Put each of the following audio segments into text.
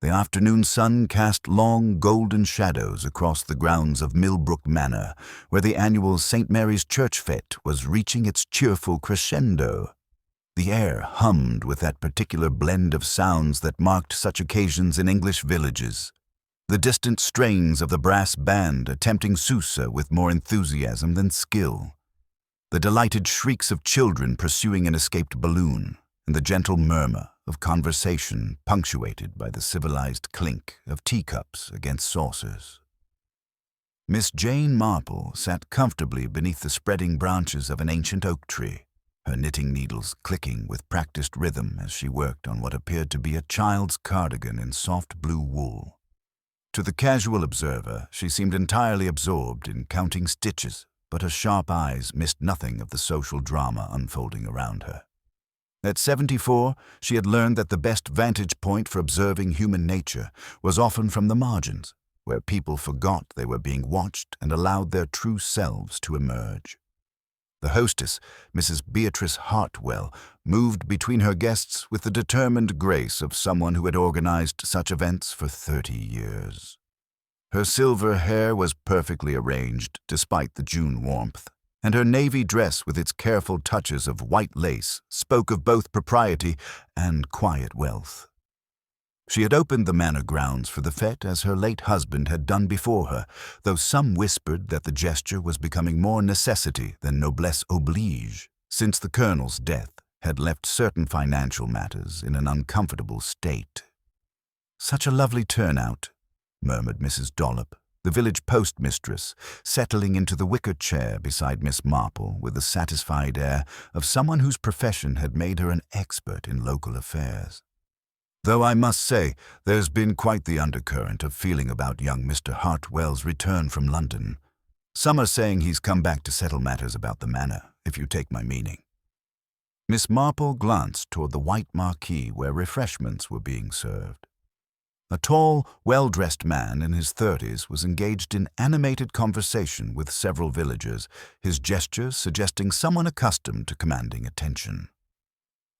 The afternoon sun cast long golden shadows across the grounds of Millbrook Manor, where the annual St. Mary's Church Fete was reaching its cheerful crescendo. The air hummed with that particular blend of sounds that marked such occasions in English villages. The distant strains of the brass band attempting Sousa with more enthusiasm than skill. The delighted shrieks of children pursuing an escaped balloon, and the gentle murmur of conversation punctuated by the civilized clink of teacups against saucers. Miss Jane Marple sat comfortably beneath the spreading branches of an ancient oak tree, her knitting needles clicking with practiced rhythm as she worked on what appeared to be a child's cardigan in soft blue wool. To the casual observer, she seemed entirely absorbed in counting stitches, but her sharp eyes missed nothing of the social drama unfolding around her. At 74, she had learned that the best vantage point for observing human nature was often from the margins, where people forgot they were being watched and allowed their true selves to emerge. The hostess, Mrs. Beatrice Hartwell, moved between her guests with the determined grace of someone who had organized such events for 30 years. Her silver hair was perfectly arranged despite the June warmth, and her navy dress with its careful touches of white lace spoke of both propriety and quiet wealth. She had opened the manor grounds for the fete as her late husband had done before her, though some whispered that the gesture was becoming more necessity than noblesse oblige, since the colonel's death had left certain financial matters in an uncomfortable state. "Such a lovely turnout," murmured Mrs. Dollop, the village postmistress, settling into the wicker chair beside Miss Marple with the satisfied air of someone whose profession had made her an expert in local affairs. "Though I must say, there's been quite the undercurrent of feeling about young Mr. Hartwell's return from London. Some are saying he's come back to settle matters about the manor, if you take my meaning." Miss Marple glanced toward the white marquee where refreshments were being served. A tall, well-dressed man in his 30s was engaged in animated conversation with several villagers, his gestures suggesting someone accustomed to commanding attention.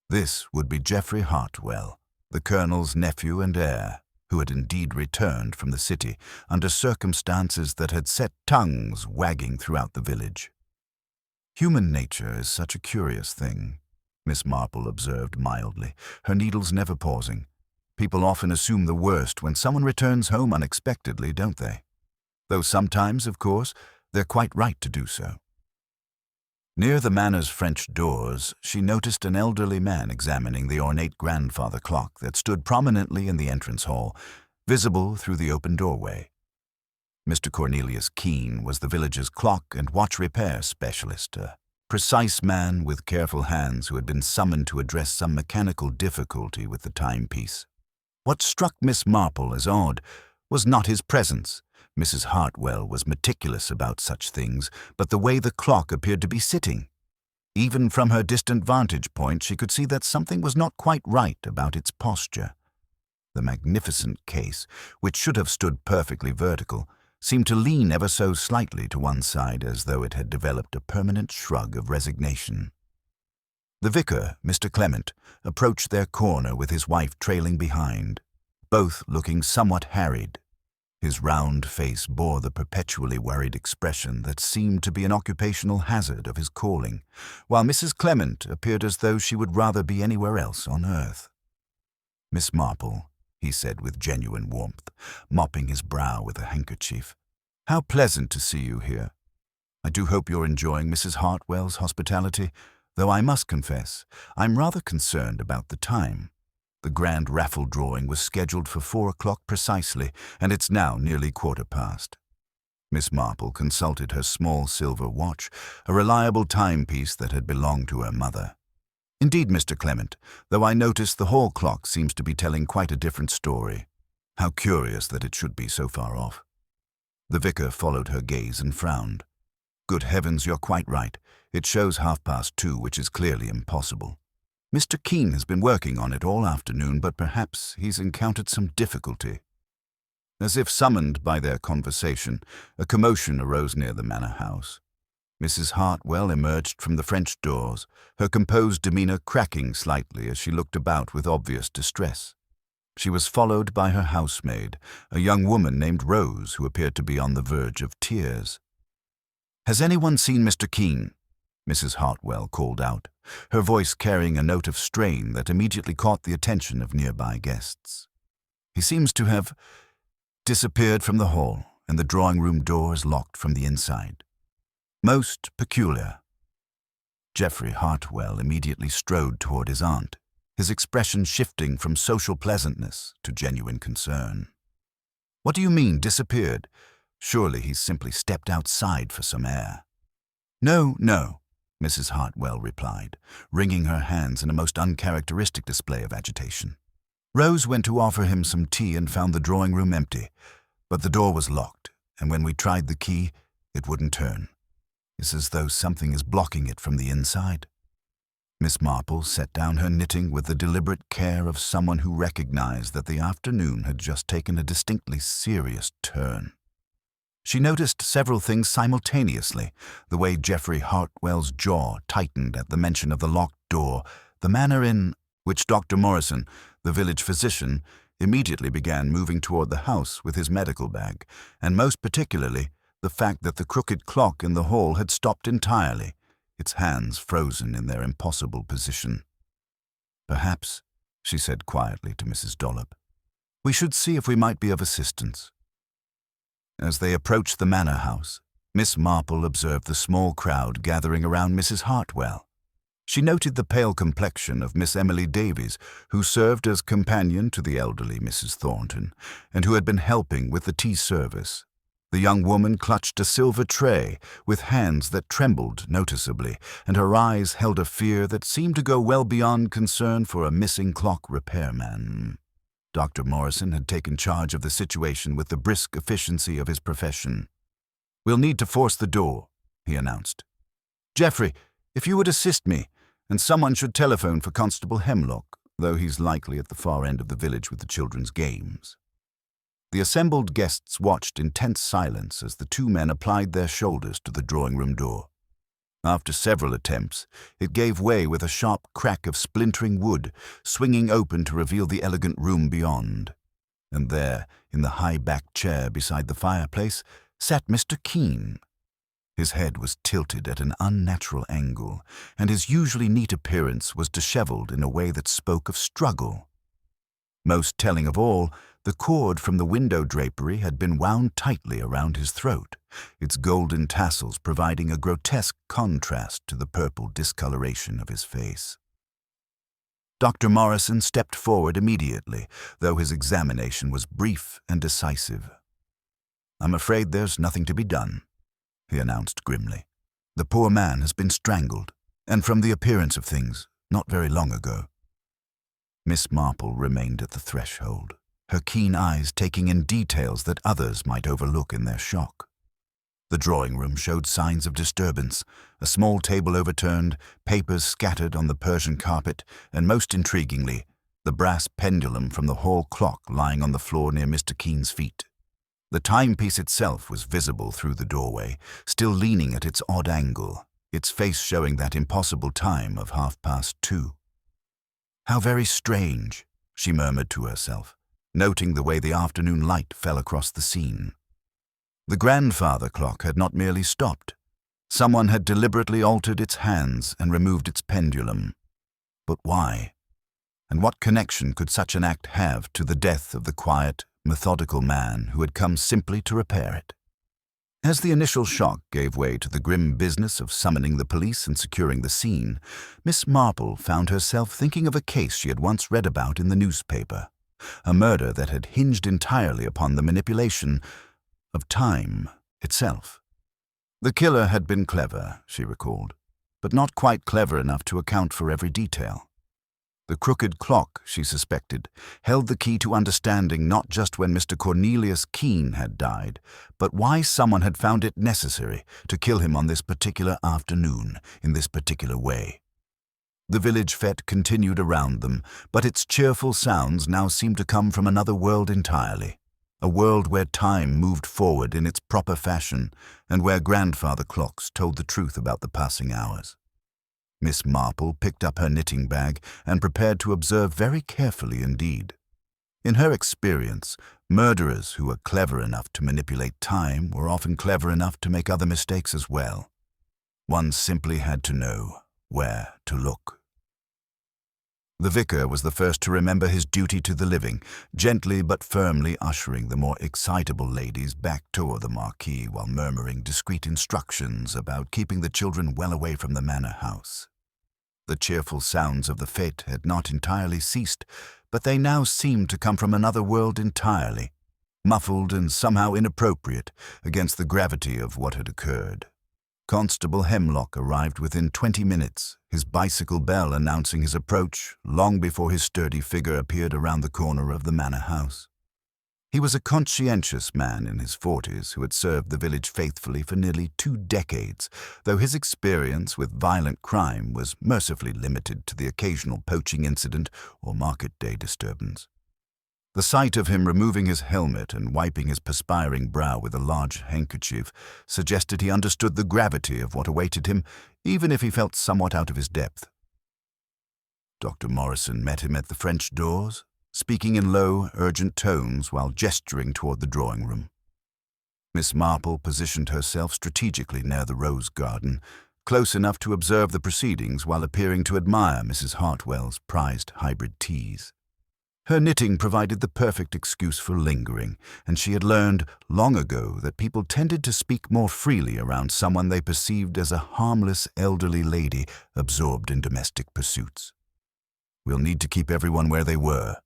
This would be Geoffrey Hartwell, the colonel's nephew and heir, who had indeed returned from the city under circumstances that had set tongues wagging throughout the village. "Human nature is such a curious thing," Miss Marple observed mildly, her needles never pausing. "People often assume the worst when someone returns home unexpectedly, don't they? Though sometimes, of course, they're quite right to do so." Near the manor's French doors, she noticed an elderly man examining the ornate grandfather clock that stood prominently in the entrance hall, visible through the open doorway. Mr. Cornelius Keene was the village's clock and watch repair specialist, a precise man with careful hands who had been summoned to address some mechanical difficulty with the timepiece. What struck Miss Marple as odd was not his presence. Mrs. Hartwell was meticulous about such things, but the way the clock appeared to be sitting. Even from her distant vantage point, she could see that something was not quite right about its posture. The magnificent case, which should have stood perfectly vertical, seemed to lean ever so slightly to one side as though it had developed a permanent shrug of resignation. The vicar, Mr. Clement, approached their corner with his wife trailing behind, both looking somewhat harried. His round face bore the perpetually worried expression that seemed to be an occupational hazard of his calling, while Mrs. Clement appeared as though she would rather be anywhere else on earth. "Miss Marple," he said with genuine warmth, mopping his brow with a handkerchief, "how pleasant to see you here. I do hope you're enjoying Mrs. Hartwell's hospitality, though I must confess, I'm rather concerned about the time. The grand raffle drawing was scheduled for 4 o'clock precisely, and it's now nearly 1:15. Miss Marple consulted her small silver watch, a reliable timepiece that had belonged to her mother. "Indeed, Mr. Clement, though I notice the hall clock seems to be telling quite a different story. How curious that it should be so far off." The vicar followed her gaze and frowned. "Good heavens, you're quite right. It shows 2:30, which is clearly impossible. Mr. Keene has been working on it all afternoon, but perhaps he's encountered some difficulty." As if summoned by their conversation, a commotion arose near the manor house. Mrs. Hartwell emerged from the French doors, her composed demeanor cracking slightly as she looked about with obvious distress. She was followed by her housemaid, a young woman named Rose, who appeared to be on the verge of tears. "Has anyone seen Mr. Keene?" Mrs. Hartwell called out, her voice carrying a note of strain that immediately caught the attention of nearby guests. "He seems to have disappeared from the hall, and the drawing-room door is locked from the inside. Most peculiar." Geoffrey Hartwell immediately strode toward his aunt, his expression shifting from social pleasantness to genuine concern. "What do you mean, disappeared? Surely he's simply stepped outside for some air." "No, no," Mrs. Hartwell replied, wringing her hands in a most uncharacteristic display of agitation. "Rose went to offer him some tea and found the drawing-room empty, but the door was locked, and when we tried the key, it wouldn't turn. It's as though something is blocking it from the inside." Miss Marple set down her knitting with the deliberate care of someone who recognized that the afternoon had just taken a distinctly serious turn. She noticed several things simultaneously: the way Geoffrey Hartwell's jaw tightened at the mention of the locked door, the manner in which Dr. Morrison, the village physician, immediately began moving toward the house with his medical bag, and most particularly the fact that the crooked clock in the hall had stopped entirely, its hands frozen in their impossible position. "Perhaps," she said quietly to Mrs. Dollop, "we should see if we might be of assistance." As they approached the manor house, Miss Marple observed the small crowd gathering around Mrs. Hartwell. She noted the pale complexion of Miss Emily Davies, who served as companion to the elderly Mrs. Thornton, and who had been helping with the tea service. The young woman clutched a silver tray with hands that trembled noticeably, and her eyes held a fear that seemed to go well beyond concern for a missing clock repairman. Dr. Morrison had taken charge of the situation with the brisk efficiency of his profession. "We'll need to force the door," he announced. "Geoffrey, if you would assist me, and someone should telephone for Constable Hemlock, though he's likely at the far end of the village with the children's games." The assembled guests watched in tense silence as the two men applied their shoulders to the drawing-room door. After several attempts, it gave way with a sharp crack of splintering wood, swinging open to reveal the elegant room beyond. And there, in the high-backed chair beside the fireplace, sat Mr. Keene. His head was tilted at an unnatural angle, and his usually neat appearance was disheveled in a way that spoke of struggle. Most telling of all, the cord from the window drapery had been wound tightly around his throat, its golden tassels providing a grotesque contrast to the purple discoloration of his face. Dr. Morrison stepped forward immediately, though his examination was brief and decisive. "I'm afraid there's nothing to be done," he announced grimly. "The poor man has been strangled, and from the appearance of things, not very long ago." Miss Marple remained at the threshold, her keen eyes taking in details that others might overlook in their shock. The drawing-room showed signs of disturbance: a small table overturned, papers scattered on the Persian carpet, and most intriguingly, the brass pendulum from the hall clock lying on the floor near Mr. Keene's feet. The timepiece itself was visible through the doorway, still leaning at its odd angle, its face showing that impossible time of 2:30. "How very strange," she murmured to herself, noting the way the afternoon light fell across the scene. The grandfather clock had not merely stopped. Someone had deliberately altered its hands and removed its pendulum. But why? And what connection could such an act have to the death of the quiet, methodical man who had come simply to repair it? As the initial shock gave way to the grim business of summoning the police and securing the scene, Miss Marple found herself thinking of a case she had once read about in the newspaper, a murder that had hinged entirely upon the manipulation of time itself. The killer had been clever, she recalled, but not quite clever enough to account for every detail. The crooked clock, she suspected, held the key to understanding not just when Mr. Cornelius Keene had died, but why someone had found it necessary to kill him on this particular afternoon, in this particular way. The village fete continued around them, but its cheerful sounds now seemed to come from another world entirely, a world where time moved forward in its proper fashion, and where grandfather clocks told the truth about the passing hours. Miss Marple picked up her knitting bag and prepared to observe very carefully indeed. In her experience, murderers who were clever enough to manipulate time were often clever enough to make other mistakes as well. One simply had to know where to look. The vicar was the first to remember his duty to the living, gently but firmly ushering the more excitable ladies back toward the marquee while murmuring discreet instructions about keeping the children well away from the manor house. The cheerful sounds of the fete had not entirely ceased, but they now seemed to come from another world entirely, muffled and somehow inappropriate against the gravity of what had occurred. Constable Hemlock arrived within 20 minutes, his bicycle bell announcing his approach long before his sturdy figure appeared around the corner of the manor house. He was a conscientious man in his 40s who had served the village faithfully for nearly 2 decades, though his experience with violent crime was mercifully limited to the occasional poaching incident or market day disturbance. The sight of him removing his helmet and wiping his perspiring brow with a large handkerchief suggested he understood the gravity of what awaited him, even if he felt somewhat out of his depth. Dr. Morrison met him at the French doors, speaking in low, urgent tones while gesturing toward the drawing room. Miss Marple positioned herself strategically near the rose garden, close enough to observe the proceedings while appearing to admire Mrs. Hartwell's prized hybrid teas. Her knitting provided the perfect excuse for lingering, and she had learned long ago that people tended to speak more freely around someone they perceived as a harmless elderly lady absorbed in domestic pursuits. "We'll need to keep everyone where they were,"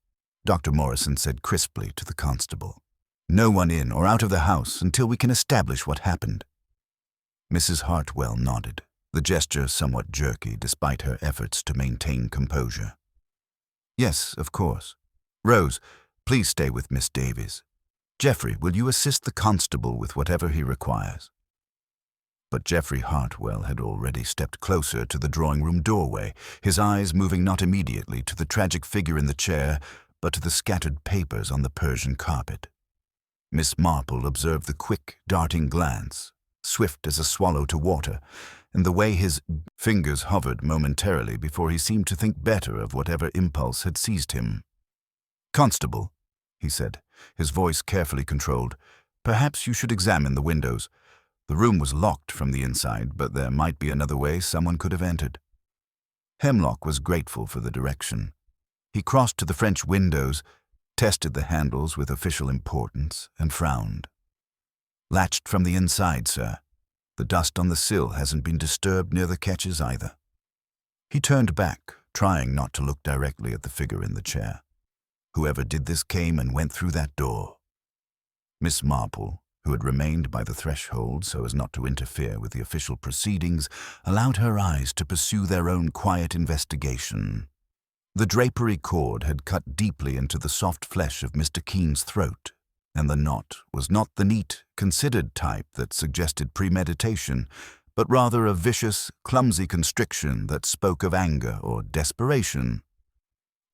Dr. Morrison said crisply to the constable. "No one in or out of the house until we can establish what happened." Mrs. Hartwell nodded, the gesture somewhat jerky despite her efforts to maintain composure. "Yes, of course. Rose, please stay with Miss Davies. Geoffrey, will you assist the constable with whatever he requires?" But Geoffrey Hartwell had already stepped closer to the drawing-room doorway, his eyes moving not immediately to the tragic figure in the chair, but to the scattered papers on the Persian carpet. Miss Marple observed the quick, darting glance, swift as a swallow to water, and the way his fingers hovered momentarily before he seemed to think better of whatever impulse had seized him. "Constable," he said, his voice carefully controlled, "perhaps you should examine the windows. The room was locked from the inside, but there might be another way someone could have entered." Hemlock was grateful for the direction. He crossed to the French windows, tested the handles with official importance, and frowned. "Latched from the inside, sir. The dust on the sill hasn't been disturbed near the catches either." He turned back, trying not to look directly at the figure in the chair. Whoever did this came and went through that door. Miss Marple, who had remained by the threshold so as not to interfere with the official proceedings, allowed her eyes to pursue their own quiet investigation. The drapery cord had cut deeply into the soft flesh of Mr. Keene's throat, and the knot was not the neat, considered type that suggested premeditation, but rather a vicious, clumsy constriction that spoke of anger or desperation.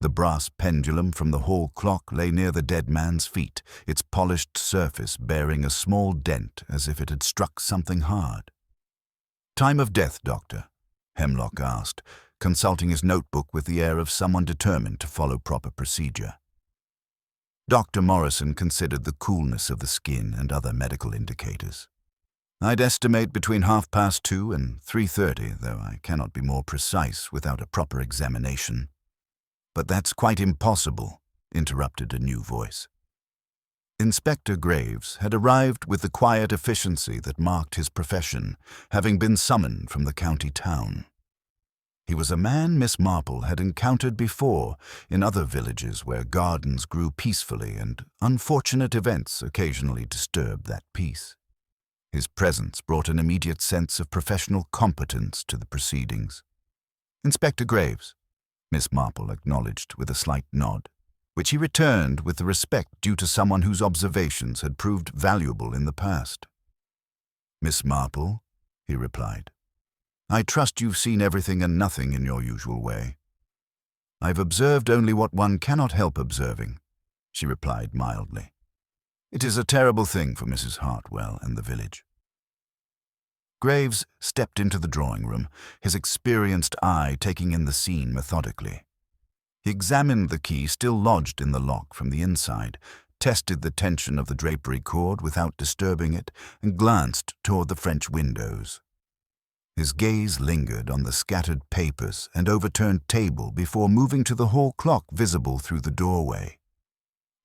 The brass pendulum from the hall clock lay near the dead man's feet, its polished surface bearing a small dent as if it had struck something hard. "Time of death, doctor?" Hemlock asked, consulting his notebook with the air of someone determined to follow proper procedure. Dr. Morrison considered the coolness of the skin and other medical indicators. "I'd estimate between 2:30 and 3:30, though I cannot be more precise without a proper examination." "But that's quite impossible," interrupted a new voice. Inspector Graves had arrived with the quiet efficiency that marked his profession, having been summoned from the county town. He was a man Miss Marple had encountered before in other villages where gardens grew peacefully and unfortunate events occasionally disturbed that peace. His presence brought an immediate sense of professional competence to the proceedings. "Inspector Graves," Miss Marple acknowledged with a slight nod, which he returned with the respect due to someone whose observations had proved valuable in the past. "Miss Marple," he replied, "I trust you've seen everything and nothing in your usual way." "I've observed only what one cannot help observing," she replied mildly. "It is a terrible thing for Mrs. Hartwell and the village." Graves stepped into the drawing room, his experienced eye taking in the scene methodically. He examined the key still lodged in the lock from the inside, tested the tension of the drapery cord without disturbing it, and glanced toward the French windows. His gaze lingered on the scattered papers and overturned table before moving to the hall clock visible through the doorway.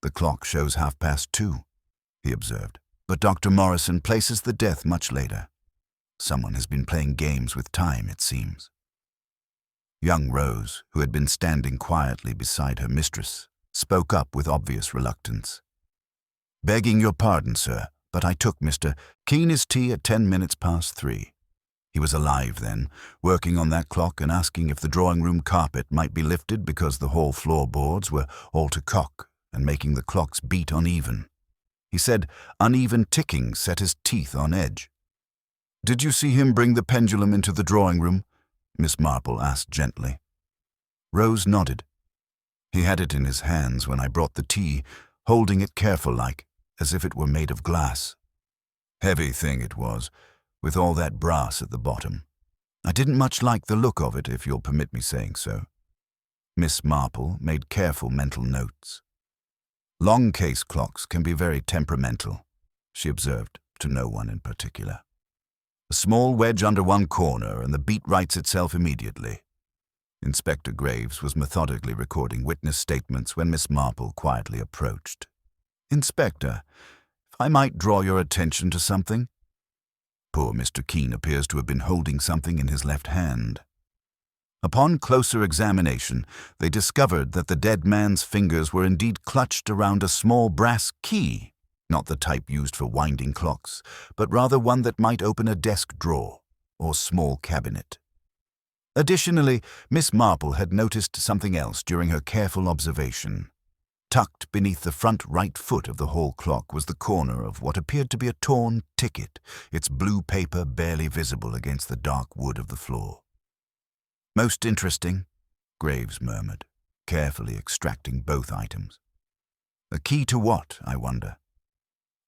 "The clock shows 2:30, he observed, "but Dr. Morrison places the death much later. Someone has been playing games with time, it seems." Young Rose, who had been standing quietly beside her mistress, spoke up with obvious reluctance. "Begging your pardon, sir, but I took Mr. Keen's tea at 3:10. He was alive then, working on that clock and asking if the drawing-room carpet might be lifted because the hall floorboards were all to cock and making the clocks beat uneven. He said uneven ticking set his teeth on edge." "Did you see him bring the pendulum into the drawing-room?" Miss Marple asked gently. Rose nodded. "He had it in his hands when I brought the tea, holding it careful-like, as if it were made of glass. Heavy thing it was, with all that brass at the bottom. I didn't much like the look of it, if you'll permit me saying so." Miss Marple made careful mental notes. "Long case clocks can be very temperamental," she observed to no one in particular. "A small wedge under one corner and the beat writes itself immediately." Inspector Graves was methodically recording witness statements when Miss Marple quietly approached. "Inspector, if I might draw your attention to something." Poor Mr. Keen appears to have been holding something in his left hand. Upon closer examination, they discovered that the dead man's fingers were indeed clutched around a small brass key, not the type used for winding clocks, but rather one that might open a desk drawer or small cabinet. Additionally, Miss Marple had noticed something else during her careful observation. Tucked beneath the front right foot of the hall clock was the corner of what appeared to be a torn ticket, its blue paper barely visible against the dark wood of the floor. "Most interesting," Graves murmured, carefully extracting both items. "A key to what, I wonder?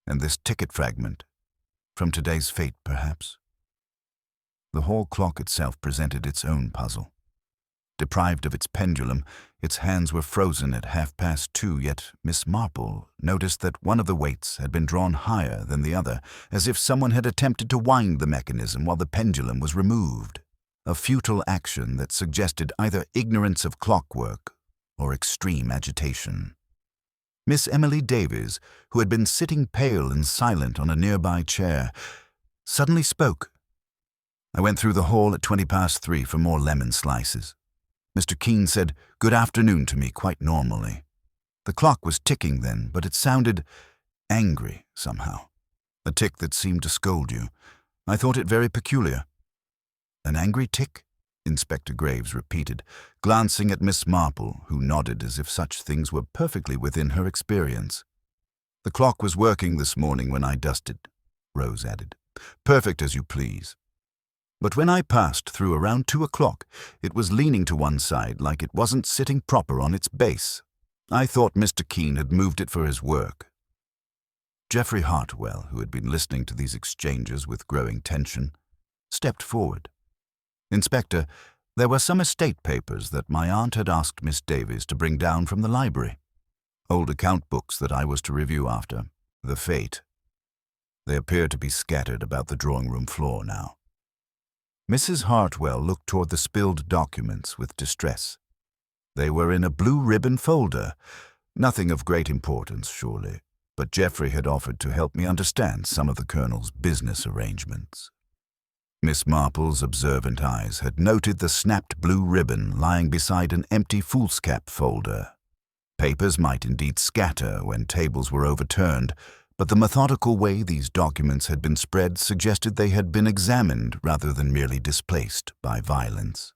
And this ticket fragment, from today's fate, perhaps?" The hall clock itself presented its own puzzle. Deprived of its pendulum, its hands were frozen at 2:30, yet Miss Marple noticed that one of the weights had been drawn higher than the other, as if someone had attempted to wind the mechanism while the pendulum was removed. A futile action that suggested either ignorance of clockwork or extreme agitation. Miss Emily Davies, who had been sitting pale and silent on a nearby chair, suddenly spoke. "I went through the hall at 3:20 for more lemon slices. Mr. Keen said good afternoon to me quite normally. The clock was ticking then, but it sounded angry somehow. A tick that seemed to scold you. I thought it very peculiar." "An angry tick?" Inspector Graves repeated, glancing at Miss Marple, who nodded as if such things were perfectly within her experience. "The clock was working this morning when I dusted," Rose added. "Perfect as you please. But when I passed through around 2:00, it was leaning to one side like it wasn't sitting proper on its base. I thought Mr. Keen had moved it for his work." Geoffrey Hartwell, who had been listening to these exchanges with growing tension, stepped forward. "Inspector, there were some estate papers that my aunt had asked Miss Davies to bring down from the library. Old account books that I was to review after. The fate. They appear to be scattered about the drawing-room floor now." Mrs. Hartwell looked toward the spilled documents with distress. They were in a blue ribbon folder. Nothing of great importance, surely, but Geoffrey had offered to help me understand some of the Colonel's business arrangements. Miss Marple's observant eyes had noted the snapped blue ribbon lying beside an empty foolscap folder. Papers might indeed scatter when tables were overturned, but the methodical way these documents had been spread suggested they had been examined rather than merely displaced by violence.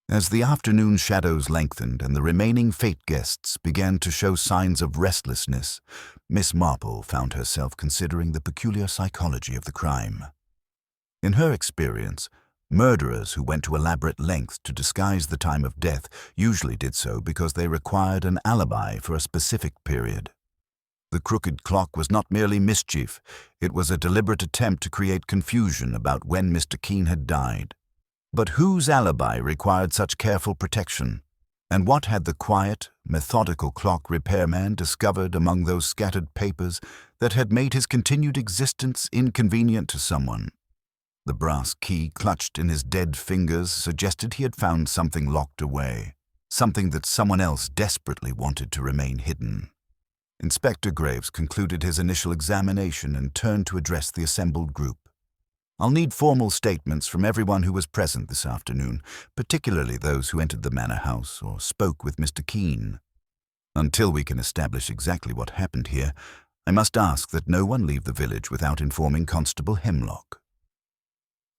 As the afternoon shadows lengthened and the remaining fete guests began to show signs of restlessness, Miss Marple found herself considering the peculiar psychology of the crime. In her experience, murderers who went to elaborate lengths to disguise the time of death usually did so because they required an alibi for a specific period. The crooked clock was not merely mischief, it was a deliberate attempt to create confusion about when Mr. Keen had died. But whose alibi required such careful protection? And what had the quiet, methodical clock repairman discovered among those scattered papers that had made his continued existence inconvenient to someone? The brass key clutched in his dead fingers suggested he had found something locked away, something that someone else desperately wanted to remain hidden. Inspector Graves concluded his initial examination and turned to address the assembled group. "I'll need formal statements from everyone who was present this afternoon, particularly those who entered the manor house or spoke with Mr. Keene. Until we can establish exactly what happened here, I must ask that no one leave the village without informing Constable Hemlock."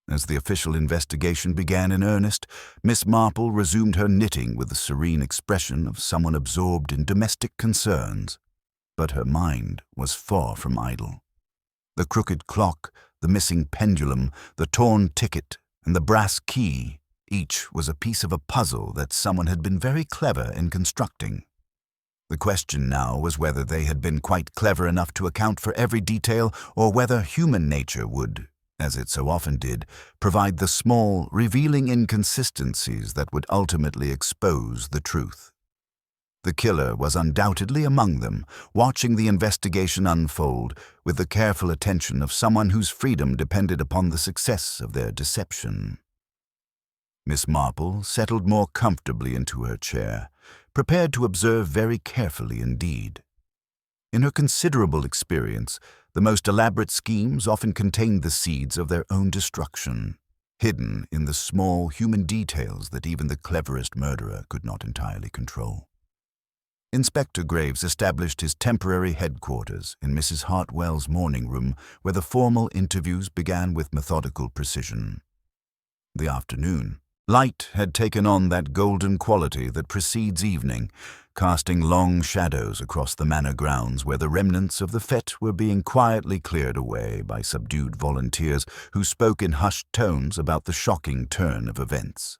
As the official investigation began in earnest, Miss Marple resumed her knitting with the serene expression of someone absorbed in domestic concerns. But her mind was far from idle. The crooked clock, the missing pendulum, the torn ticket, and the brass key, each was a piece of a puzzle that someone had been very clever in constructing. The question now was whether they had been quite clever enough to account for every detail, or whether human nature would, as it so often did, provide the small, revealing inconsistencies that would ultimately expose the truth. The killer was undoubtedly among them, watching the investigation unfold with the careful attention of someone whose freedom depended upon the success of their deception. Miss Marple settled more comfortably into her chair, prepared to observe very carefully indeed. In her considerable experience, the most elaborate schemes often contained the seeds of their own destruction, hidden in the small human details that even the cleverest murderer could not entirely control. Inspector Graves established his temporary headquarters in Mrs. Hartwell's morning room, where the formal interviews began with methodical precision. The afternoon light had taken on that golden quality that precedes evening, casting long shadows across the manor grounds where the remnants of the fete were being quietly cleared away by subdued volunteers who spoke in hushed tones about the shocking turn of events.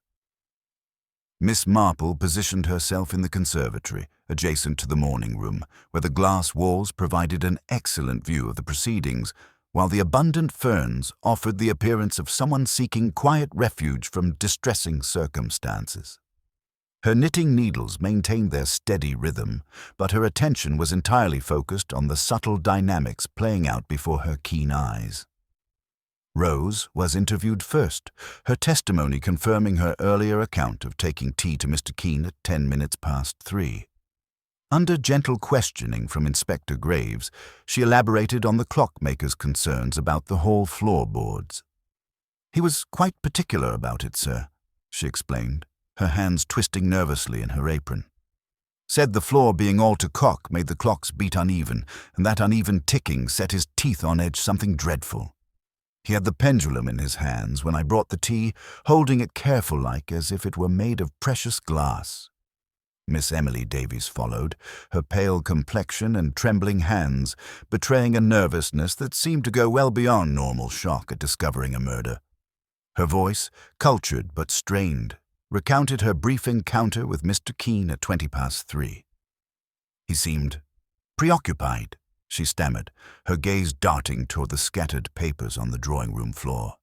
Miss Marple positioned herself in the conservatory, adjacent to the morning room, where the glass walls provided an excellent view of the proceedings, while the abundant ferns offered the appearance of someone seeking quiet refuge from distressing circumstances. Her knitting needles maintained their steady rhythm, but her attention was entirely focused on the subtle dynamics playing out before her keen eyes. Rose was interviewed first, her testimony confirming her earlier account of taking tea to Mr. Keene at 3:10. Under gentle questioning from Inspector Graves, she elaborated on the clockmaker's concerns about the hall floorboards. "He was quite particular about it, sir," she explained, her hands twisting nervously in her apron. "Said the floor being all to cock made the clocks beat uneven, and that uneven ticking set his teeth on edge something dreadful. He had the pendulum in his hands when I brought the tea, holding it careful-like as if it were made of precious glass." Miss Emily Davies followed, her pale complexion and trembling hands betraying a nervousness that seemed to go well beyond normal shock at discovering a murder. Her voice, cultured but strained, recounted her brief encounter with Mr. Keene at 3:20. "He seemed preoccupied," she stammered, her gaze darting toward the scattered papers on the drawing-room floor.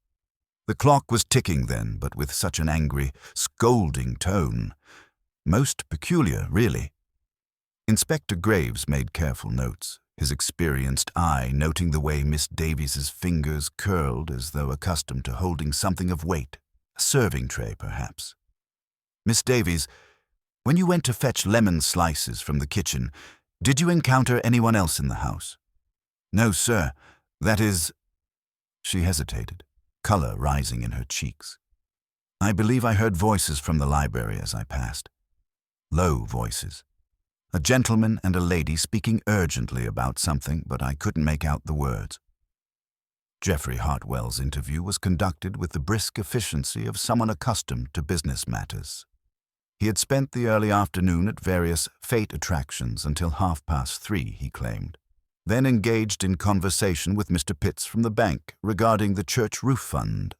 The clock was ticking then, but with such an angry, scolding tone. Most peculiar, really. Inspector Graves made careful notes, his experienced eye noting the way Miss Davies's fingers curled as though accustomed to holding something of weight, a serving tray perhaps. "Miss Davies, when you went to fetch lemon slices from the kitchen, did you encounter anyone else in the house?" "No, sir. That is—" She hesitated, color rising in her cheeks. "I believe I heard voices from the library as I passed. Low voices. A gentleman and a lady speaking urgently about something, but I couldn't make out the words." Geoffrey Hartwell's interview was conducted with the brisk efficiency of someone accustomed to business matters. He had spent the early afternoon at various fete attractions until 3:30, he claimed, then engaged in conversation with Mr. Pitts from the bank regarding the church roof fund.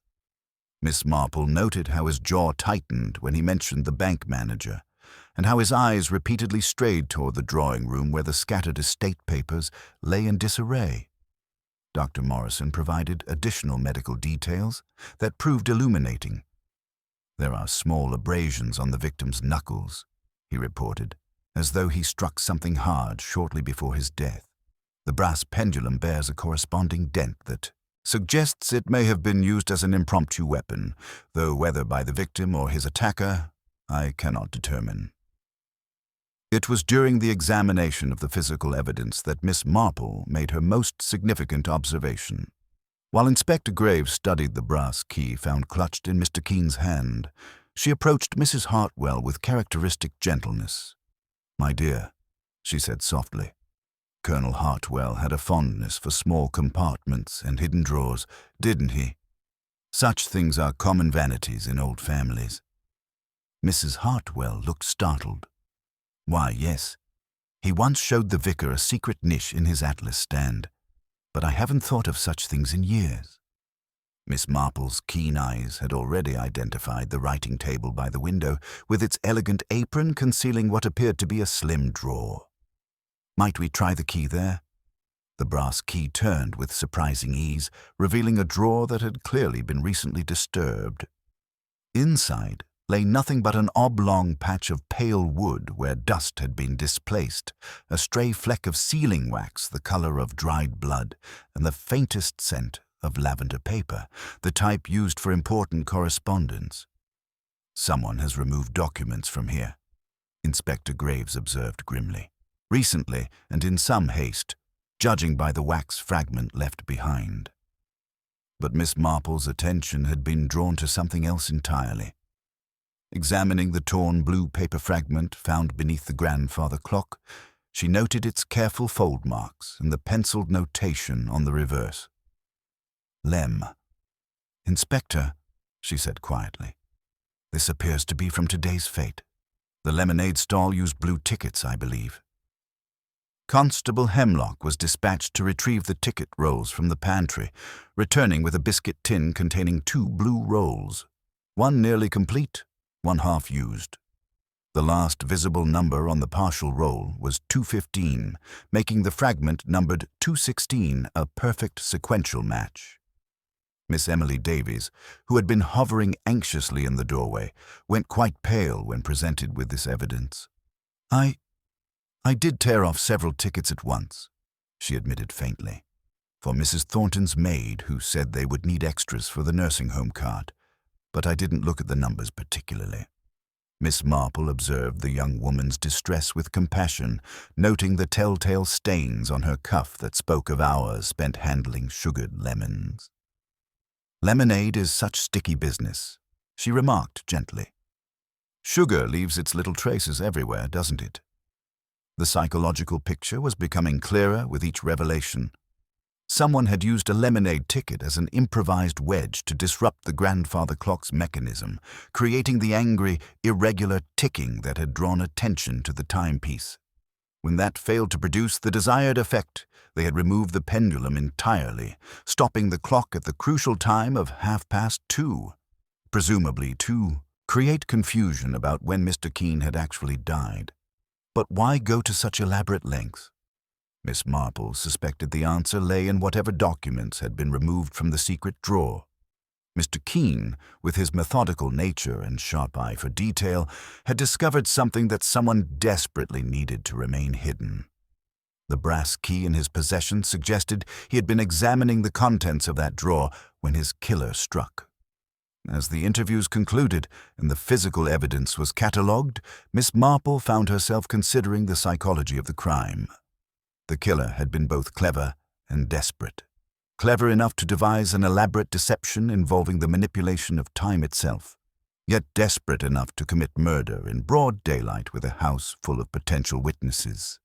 Miss Marple noted how his jaw tightened when he mentioned the bank manager, and how his eyes repeatedly strayed toward the drawing-room where the scattered estate papers lay in disarray. Dr. Morrison provided additional medical details that proved illuminating. "There are small abrasions on the victim's knuckles. he reported, as though he struck something hard shortly before his death. The brass pendulum bears a corresponding dent that suggests it may have been used as an impromptu weapon, though whether by the victim or his attacker, I cannot determine. It was during the examination of the physical evidence that Miss Marple made her most significant observation. While Inspector Graves studied the brass key found clutched in Mr. Keen's hand, she approached Mrs. Hartwell with characteristic gentleness. "My dear," she said softly. Colonel Hartwell had a fondness for small compartments and hidden drawers, didn't he? Such things are common vanities in old families. Mrs. Hartwell looked startled. "Why, yes. He once showed the vicar a secret niche in his atlas stand, but I haven't thought of such things in years." Miss Marple's keen eyes had already identified the writing table by the window, with its elegant apron concealing what appeared to be a slim drawer. "Might we try the key there?" The brass key turned with surprising ease, revealing a drawer that had clearly been recently disturbed. Inside lay nothing but an oblong patch of pale wood where dust had been displaced, a stray fleck of sealing wax the color of dried blood, and the faintest scent of lavender paper, the type used for important correspondence. "Someone has removed documents from here," Inspector Graves observed grimly. "Recently, and in some haste, judging by the wax fragment left behind." But Miss Marple's attention had been drawn to something else entirely. Examining the torn blue paper fragment found beneath the grandfather clock, she noted its careful fold marks and the penciled notation on the reverse. "Lem." "Inspector," she said quietly, "this appears to be from today's fete. The lemonade stall used blue tickets, I believe." Constable Hemlock was dispatched to retrieve the ticket rolls from the pantry, returning with a biscuit tin containing 2 blue rolls, one nearly complete, one half used. The last visible number on the partial roll was 215, making the fragment numbered 216 a perfect sequential match. Miss Emily Davies, who had been hovering anxiously in the doorway, went quite pale when presented with this evidence. I did tear off several tickets at once," she admitted faintly, "for Mrs. Thornton's maid, who said they would need extras for the nursing home cart, but I didn't look at the numbers particularly." Miss Marple observed the young woman's distress with compassion, noting the telltale stains on her cuff that spoke of hours spent handling sugared lemons. "Lemonade is such sticky business," she remarked gently. "Sugar leaves its little traces everywhere, doesn't it?" The psychological picture was becoming clearer with each revelation. Someone had used a lemonade ticket as an improvised wedge to disrupt the grandfather clock's mechanism, creating the angry, irregular ticking that had drawn attention to the timepiece. When that failed to produce the desired effect, they had removed the pendulum entirely, stopping the clock at the crucial time of 2:30, presumably to create confusion about when Mr. Keen had actually died. But why go to such elaborate lengths? Miss Marple suspected the answer lay in whatever documents had been removed from the secret drawer. Mr. Keen, with his methodical nature and sharp eye for detail, had discovered something that someone desperately needed to remain hidden. The brass key in his possession suggested he had been examining the contents of that drawer when his killer struck. As the interviews concluded and the physical evidence was catalogued, Miss Marple found herself considering the psychology of the crime. The killer had been both clever and desperate. Clever enough to devise an elaborate deception involving the manipulation of time itself, yet desperate enough to commit murder in broad daylight with a house full of potential witnesses.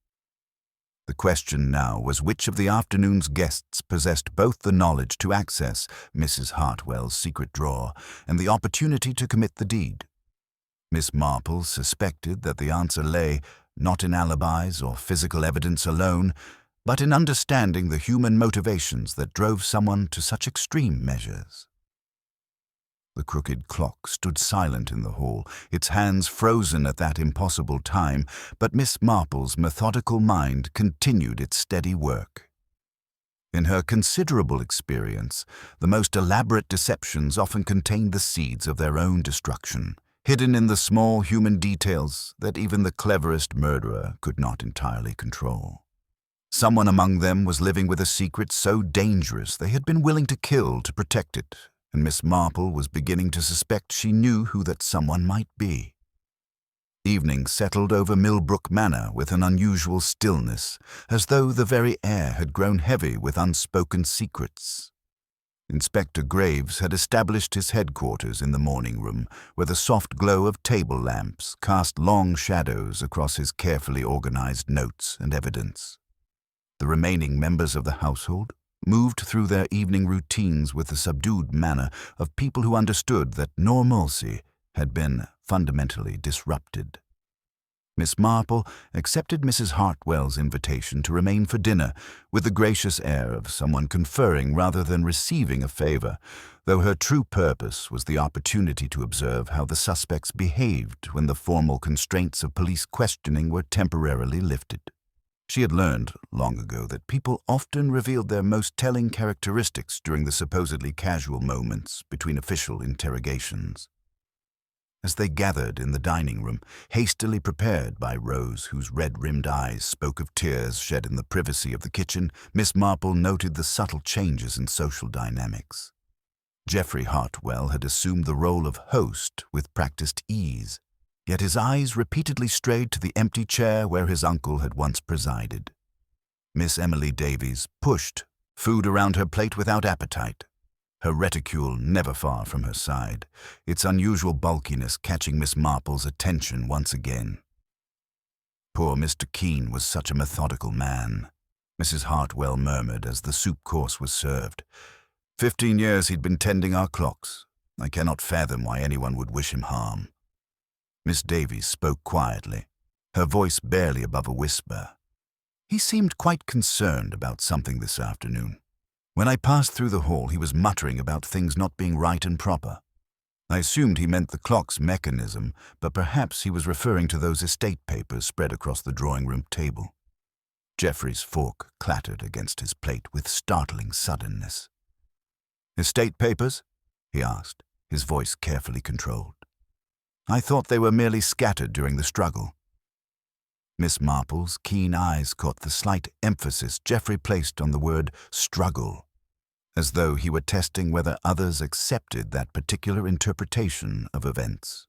The question now was which of the afternoon's guests possessed both the knowledge to access Mrs. Hartwell's secret drawer and the opportunity to commit the deed. Miss Marple suspected that the answer lay not in alibis or physical evidence alone, but in understanding the human motivations that drove someone to such extreme measures. The crooked clock stood silent in the hall, its hands frozen at that impossible time, but Miss Marple's methodical mind continued its steady work. In her considerable experience, the most elaborate deceptions often contained the seeds of their own destruction, hidden in the small human details that even the cleverest murderer could not entirely control. Someone among them was living with a secret so dangerous they had been willing to kill to protect it, and Miss Marple was beginning to suspect she knew who that someone might be. Evening settled over Millbrook Manor with an unusual stillness, as though the very air had grown heavy with unspoken secrets. Inspector Graves had established his headquarters in the morning room, where the soft glow of table lamps cast long shadows across his carefully organized notes and evidence. The remaining members of the household moved through their evening routines with the subdued manner of people who understood that normalcy had been fundamentally disrupted. Miss Marple accepted Mrs. Hartwell's invitation to remain for dinner with the gracious air of someone conferring rather than receiving a favor, though her true purpose was the opportunity to observe how the suspects behaved when the formal constraints of police questioning were temporarily lifted. She had learned long ago that people often revealed their most telling characteristics during the supposedly casual moments between official interrogations. As they gathered in the dining room, hastily prepared by Rose, whose red-rimmed eyes spoke of tears shed in the privacy of the kitchen, Miss Marple noted the subtle changes in social dynamics. Geoffrey Hartwell had assumed the role of host with practiced ease, yet his eyes repeatedly strayed to the empty chair where his uncle had once presided. Miss Emily Davies pushed food around her plate without appetite, her reticule never far from her side, its unusual bulkiness catching Miss Marple's attention once again. Poor Mr. Keene was such a methodical man, Mrs. Hartwell murmured as the soup course was served. 15 years he'd been tending our clocks. I cannot fathom why anyone would wish him harm. Miss Davies spoke quietly, her voice barely above a whisper. He seemed quite concerned about something this afternoon. When I passed through the hall, he was muttering about things not being right and proper. I assumed he meant the clock's mechanism, but perhaps he was referring to those estate papers spread across the drawing-room table. Geoffrey's fork clattered against his plate with startling suddenness. "Estate papers?" he asked, his voice carefully controlled. "I thought they were merely scattered during the struggle." Miss Marple's keen eyes caught the slight emphasis Geoffrey placed on the word struggle, as though he were testing whether others accepted that particular interpretation of events.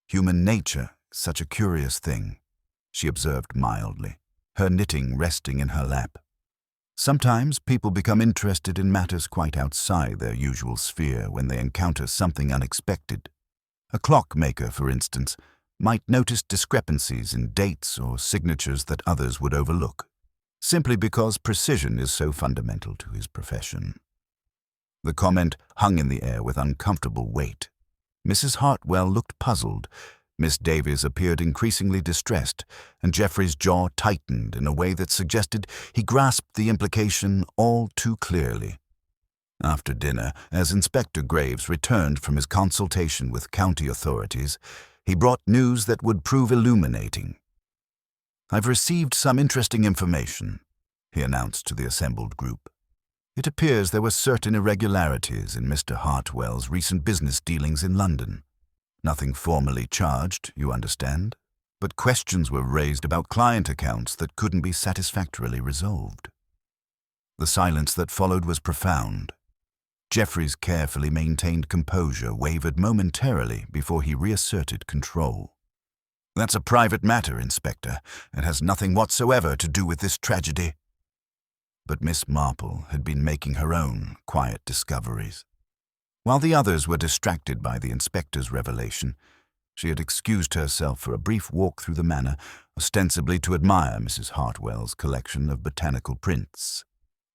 "Human nature is such a curious thing," she observed mildly, her knitting resting in her lap. "Sometimes people become interested in matters quite outside their usual sphere when they encounter something unexpected. A clockmaker, for instance, might notice discrepancies in dates or signatures that others would overlook, simply because precision is so fundamental to his profession." The comment hung in the air with uncomfortable weight. Mrs. Hartwell looked puzzled, Miss Davies appeared increasingly distressed, and Geoffrey's jaw tightened in a way that suggested he grasped the implication all too clearly. After dinner, as Inspector Graves returned from his consultation with county authorities, he brought news that would prove illuminating. "I've received some interesting information," he announced to the assembled group. "It appears there were certain irregularities in Mr. Hartwell's recent business dealings in London. Nothing formally charged, you understand, but questions were raised about client accounts that couldn't be satisfactorily resolved." The silence that followed was profound. Geoffrey's carefully maintained composure wavered momentarily before he reasserted control. "That's a private matter, Inspector, and has nothing whatsoever to do with this tragedy." But Miss Marple had been making her own quiet discoveries. While the others were distracted by the inspector's revelation, she had excused herself for a brief walk through the manor, ostensibly to admire Mrs. Hartwell's collection of botanical prints.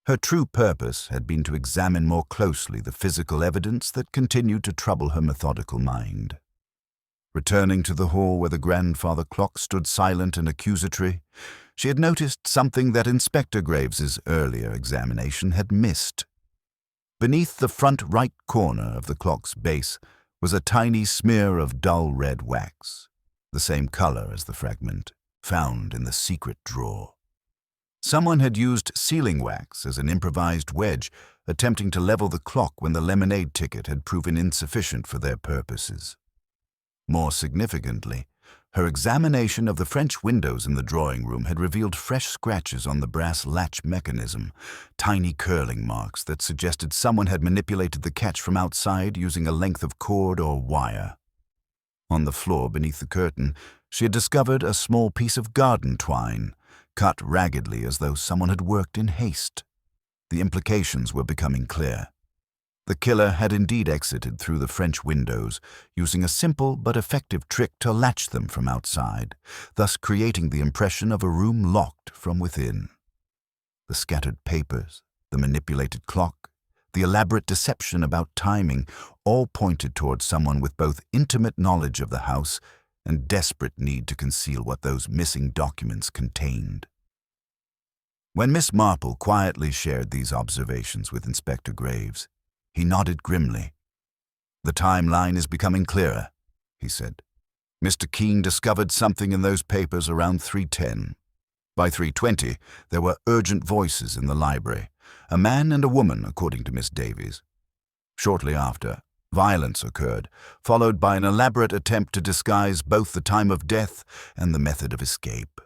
Her true purpose had been to examine more closely the physical evidence that continued to trouble her methodical mind. Returning to the hall where the grandfather clock stood silent and accusatory, she had noticed something that Inspector Graves's earlier examination had missed. Beneath the front right corner of the clock's base was a tiny smear of dull red wax, the same color as the fragment found in the secret drawer. Someone had used sealing wax as an improvised wedge, attempting to level the clock when the lemonade ticket had proven insufficient for their purposes. More significantly, her examination of the French windows in the drawing room had revealed fresh scratches on the brass latch mechanism, tiny curling marks that suggested someone had manipulated the catch from outside using a length of cord or wire. On the floor beneath the curtain, she had discovered a small piece of garden twine, cut raggedly as though someone had worked in haste. The implications were becoming clear. The killer had indeed exited through the French windows, using a simple but effective trick to latch them from outside, thus creating the impression of a room locked from within. The scattered papers, the manipulated clock, the elaborate deception about timing all pointed towards someone with both intimate knowledge of the house and desperate need to conceal what those missing documents contained. When Miss Marple quietly shared these observations with Inspector Graves, he nodded grimly. "The timeline is becoming clearer," he said. "Mr. Keene discovered something in those papers around 3:10. By 3:20, there were urgent voices in the library, a man and a woman, according to Miss Davies. Shortly after, violence occurred, followed by an elaborate attempt to disguise both the time of death and the method of escape."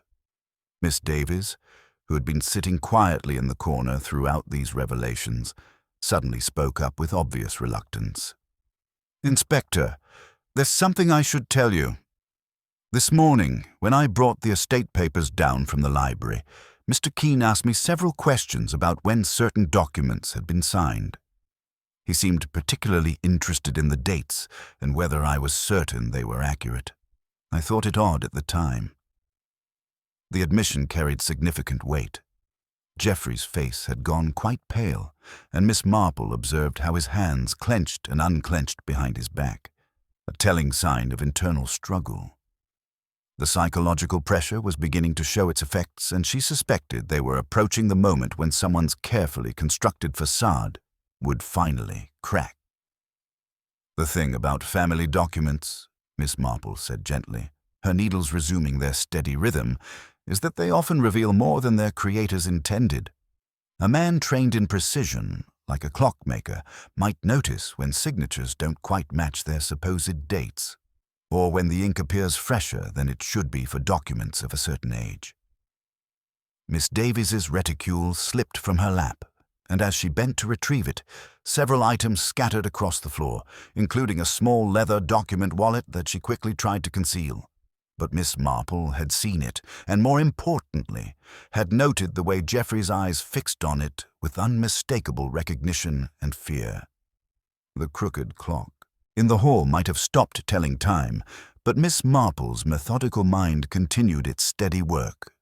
Miss Davies, who had been sitting quietly in the corner throughout these revelations, suddenly spoke up with obvious reluctance. "Inspector, there's something I should tell you. This morning, when I brought the estate papers down from the library, Mr. Keene asked me several questions about when certain documents had been signed. He seemed particularly interested in the dates and whether I was certain they were accurate. I thought it odd at the time." The admission carried significant weight. Geoffrey's face had gone quite pale, and Miss Marple observed how his hands clenched and unclenched behind his back, a telling sign of internal struggle. The psychological pressure was beginning to show its effects, and she suspected they were approaching the moment when someone's carefully constructed facade would finally crack. "The thing about family documents," Miss Marple said gently, her needles resuming their steady rhythm, "is that they often reveal more than their creators intended. A man trained in precision, like a clockmaker, might notice when signatures don't quite match their supposed dates, or when the ink appears fresher than it should be for documents of a certain age." Miss Davies's reticule slipped from her lap, and as she bent to retrieve it, several items scattered across the floor, including a small leather document wallet that she quickly tried to conceal. But Miss Marple had seen it, and more importantly, had noted the way Geoffrey's eyes fixed on it with unmistakable recognition and fear. The crooked clock in the hall might have stopped telling time, but Miss Marple's methodical mind continued its steady work.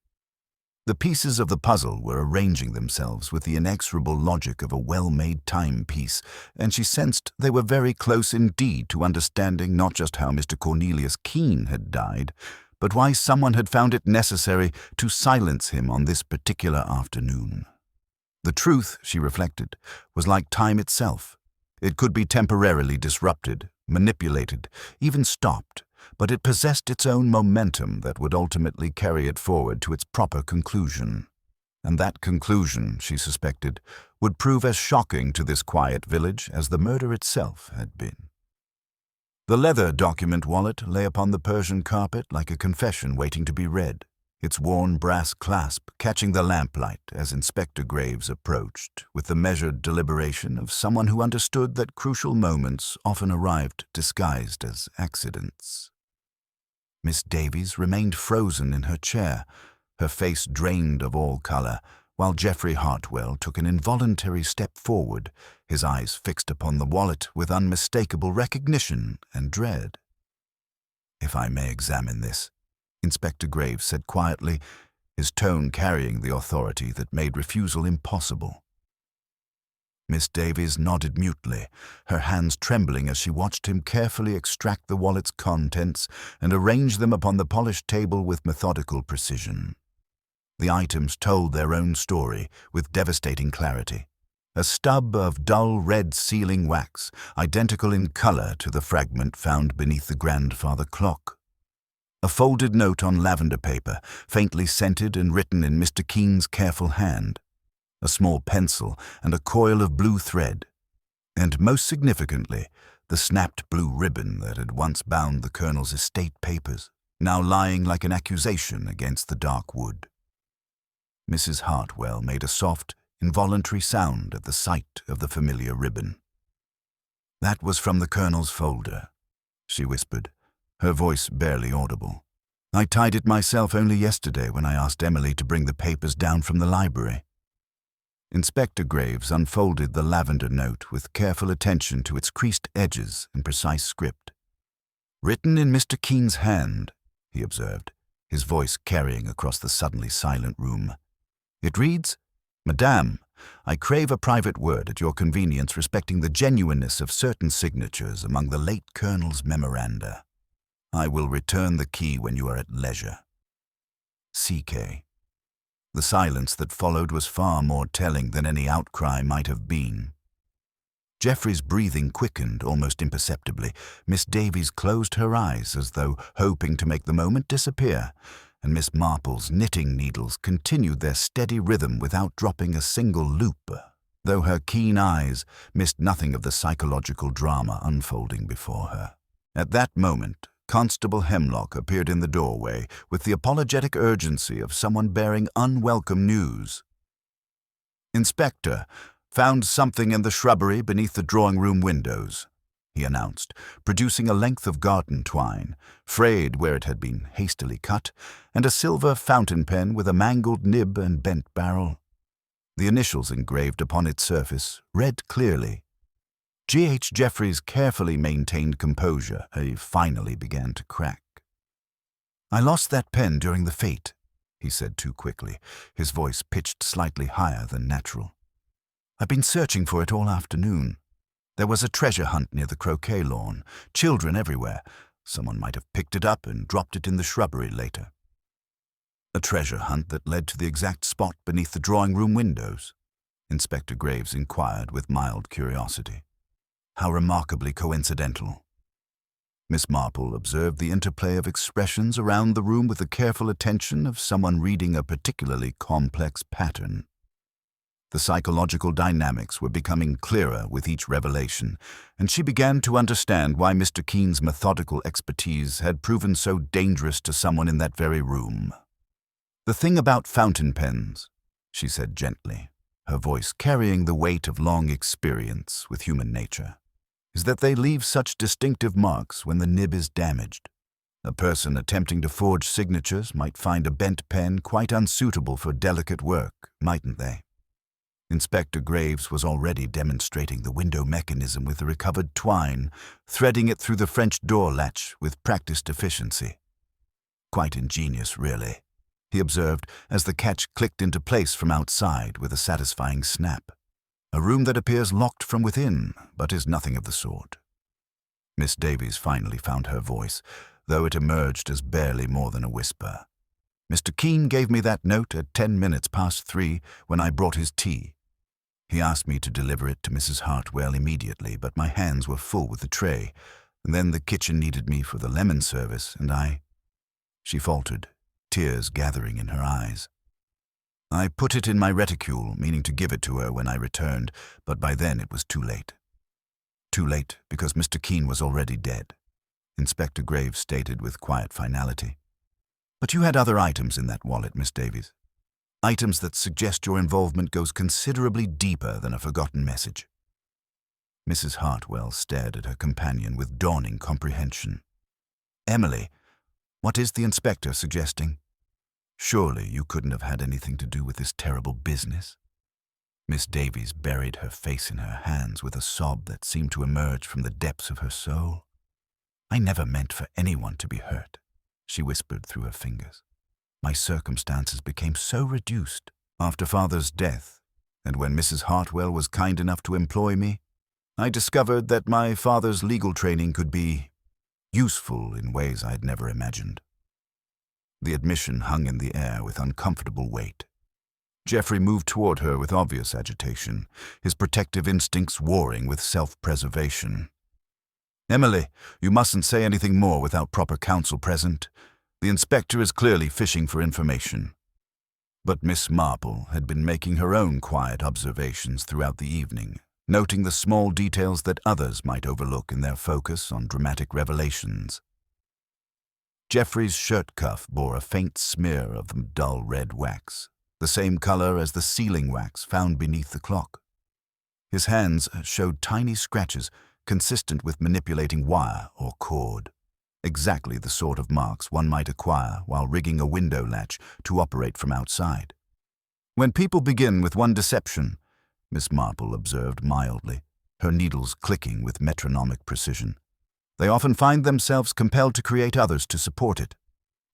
The pieces of the puzzle were arranging themselves with the inexorable logic of a well-made timepiece, and she sensed they were very close indeed to understanding not just how Mr. Cornelius Keene had died, but why someone had found it necessary to silence him on this particular afternoon. The truth, she reflected, was like time itself. It could be temporarily disrupted, manipulated, even stopped, but it possessed its own momentum that would ultimately carry it forward to its proper conclusion. And that conclusion, she suspected, would prove as shocking to this quiet village as the murder itself had been. The leather document wallet lay upon the Persian carpet like a confession waiting to be read, its worn brass clasp catching the lamplight as Inspector Graves approached, with the measured deliberation of someone who understood that crucial moments often arrived disguised as accidents. Miss Davies remained frozen in her chair, her face drained of all color, while Geoffrey Hartwell took an involuntary step forward, his eyes fixed upon the wallet with unmistakable recognition and dread. "If I may examine this," Inspector Graves said quietly, his tone carrying the authority that made refusal impossible. Miss Davies nodded mutely, her hands trembling as she watched him carefully extract the wallet's contents and arrange them upon the polished table with methodical precision. The items told their own story with devastating clarity. A stub of dull red sealing wax, identical in color to the fragment found beneath the grandfather clock. A folded note on lavender paper, faintly scented and written in Mr. Keene's careful hand. A small pencil and a coil of blue thread. And most significantly, the snapped blue ribbon that had once bound the colonel's estate papers, now lying like an accusation against the dark wood. Mrs. Hartwell made a soft, involuntary sound at the sight of the familiar ribbon. "That was from the colonel's folder," she whispered, her voice barely audible. "I tied it myself only yesterday when I asked Emily to bring the papers down from the library." Inspector Graves unfolded the lavender note with careful attention to its creased edges and precise script. "Written in Mr. Keen's hand," he observed, his voice carrying across the suddenly silent room. "It reads, 'Madame, I crave a private word at your convenience respecting the genuineness of certain signatures among the late Colonel's memoranda. I will return the key when you are at leisure. C.K.' The silence that followed was far more telling than any outcry might have been. Geoffrey's breathing quickened almost imperceptibly. Miss Davies closed her eyes as though hoping to make the moment disappear, and Miss Marple's knitting needles continued their steady rhythm without dropping a single loop, though her keen eyes missed nothing of the psychological drama unfolding before her. At that moment, Constable Hemlock appeared in the doorway with the apologetic urgency of someone bearing unwelcome news. "Inspector, found something in the shrubbery beneath the drawing-room windows," he announced, producing a length of garden twine, frayed where it had been hastily cut, and a silver fountain pen with a mangled nib and bent barrel. The initials engraved upon its surface read clearly. G.H. Jeffrey's carefully maintained composure finally began to crack. "I lost that pen during the fete," he said too quickly, his voice pitched slightly higher than natural. "I've been searching for it all afternoon. There was a treasure hunt near the croquet lawn, children everywhere. Someone might have picked it up and dropped it in the shrubbery later." "A treasure hunt that led to the exact spot beneath the drawing-room windows?" Inspector Graves inquired with mild curiosity. "How remarkably coincidental." Miss Marple observed the interplay of expressions around the room with the careful attention of someone reading a particularly complex pattern. The psychological dynamics were becoming clearer with each revelation, and she began to understand why Mr. Keen's methodical expertise had proven so dangerous to someone in that very room. "The thing about fountain pens," she said gently, her voice carrying the weight of long experience with human nature, "is that they leave such distinctive marks when the nib is damaged. A person attempting to forge signatures might find a bent pen quite unsuitable for delicate work, mightn't they?" Inspector Graves was already demonstrating the window mechanism with the recovered twine, threading it through the French door latch with practiced efficiency. "Quite ingenious, really," he observed as the catch clicked into place from outside with a satisfying snap. "A room that appears locked from within, but is nothing of the sort." Miss Davies finally found her voice, though it emerged as barely more than a whisper. "Mr. Keen gave me that note at 10 minutes past 3 when I brought his tea. He asked me to deliver it to Mrs. Hartwell immediately, but my hands were full with the tray, and then the kitchen needed me for the lemon service, and I—" She faltered, tears gathering in her eyes. "I put it in my reticule, meaning to give it to her when I returned, but by then it was too late." "Too late because Mr. Keen was already dead," Inspector Graves stated with quiet finality. "But you had other items in that wallet, Miss Davies. Items that suggest your involvement goes considerably deeper than a forgotten message." Mrs. Hartwell stared at her companion with dawning comprehension. "Emily, what is the inspector suggesting? Surely you couldn't have had anything to do with this terrible business." Miss Davies buried her face in her hands with a sob that seemed to emerge from the depths of her soul. "I never meant for anyone to be hurt," she whispered through her fingers. "My circumstances became so reduced after Father's death, and when Mrs. Hartwell was kind enough to employ me, I discovered that my father's legal training could be useful in ways I had never imagined." The admission hung in the air with uncomfortable weight. Geoffrey moved toward her with obvious agitation, his protective instincts warring with self-preservation. "Emily, you mustn't say anything more without proper counsel present. The inspector is clearly fishing for information." But Miss Marple had been making her own quiet observations throughout the evening, noting the small details that others might overlook in their focus on dramatic revelations. Geoffrey's shirt cuff bore a faint smear of the dull red wax, the same color as the sealing wax found beneath the clock. His hands showed tiny scratches consistent with manipulating wire or cord, exactly the sort of marks one might acquire while rigging a window latch to operate from outside. "When people begin with one deception," Miss Marple observed mildly, her needles clicking with metronomic precision, "they often find themselves compelled to create others to support it.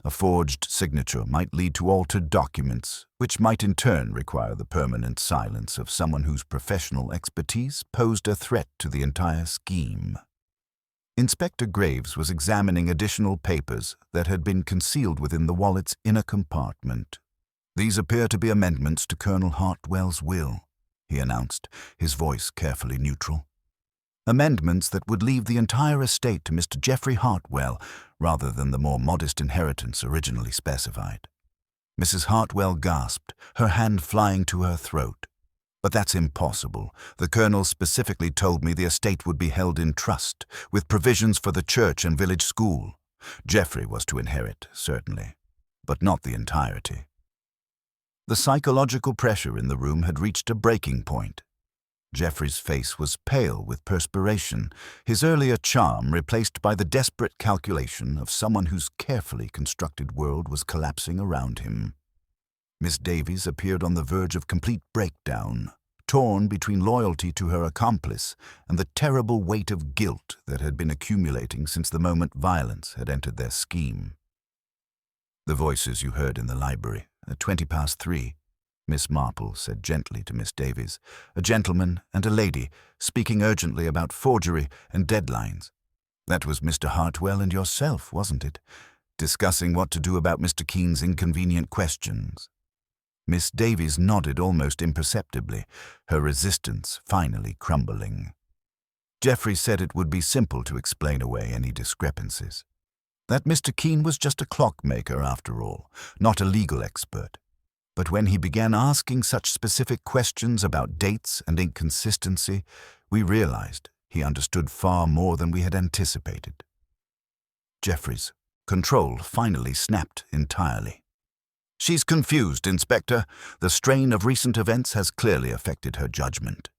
A forged signature might lead to altered documents, which might in turn require the permanent silence of someone whose professional expertise posed a threat to the entire scheme." Inspector Graves was examining additional papers that had been concealed within the wallet's inner compartment. "These appear to be amendments to Colonel Hartwell's will," he announced, his voice carefully neutral. "Amendments that would leave the entire estate to Mr. Geoffrey Hartwell, rather than the more modest inheritance originally specified." Mrs. Hartwell gasped, her hand flying to her throat. "But that's impossible. The Colonel specifically told me the estate would be held in trust, with provisions for the church and village school. Geoffrey was to inherit, certainly, but not the entirety." The psychological pressure in the room had reached a breaking point. Geoffrey's face was pale with perspiration, his earlier charm replaced by the desperate calculation of someone whose carefully constructed world was collapsing around him. Miss Davies appeared on the verge of complete breakdown, torn between loyalty to her accomplice and the terrible weight of guilt that had been accumulating since the moment violence had entered their scheme. "The voices you heard in the library, at 3:20, Miss Marple said gently to Miss Davies, "a gentleman and a lady speaking urgently about forgery and deadlines. That was Mr. Hartwell and yourself, wasn't it? Discussing what to do about Mr. Keen's inconvenient questions." Miss Davies nodded almost imperceptibly, her resistance finally crumbling. "Geoffrey said it would be simple to explain away any discrepancies. That Mr. Keen was just a clockmaker after all, not a legal expert. But when he began asking such specific questions about dates and inconsistency, we realized he understood far more than we had anticipated." Geoffrey's control finally snapped entirely. "She's confused, Inspector. The strain of recent events has clearly affected her judgment.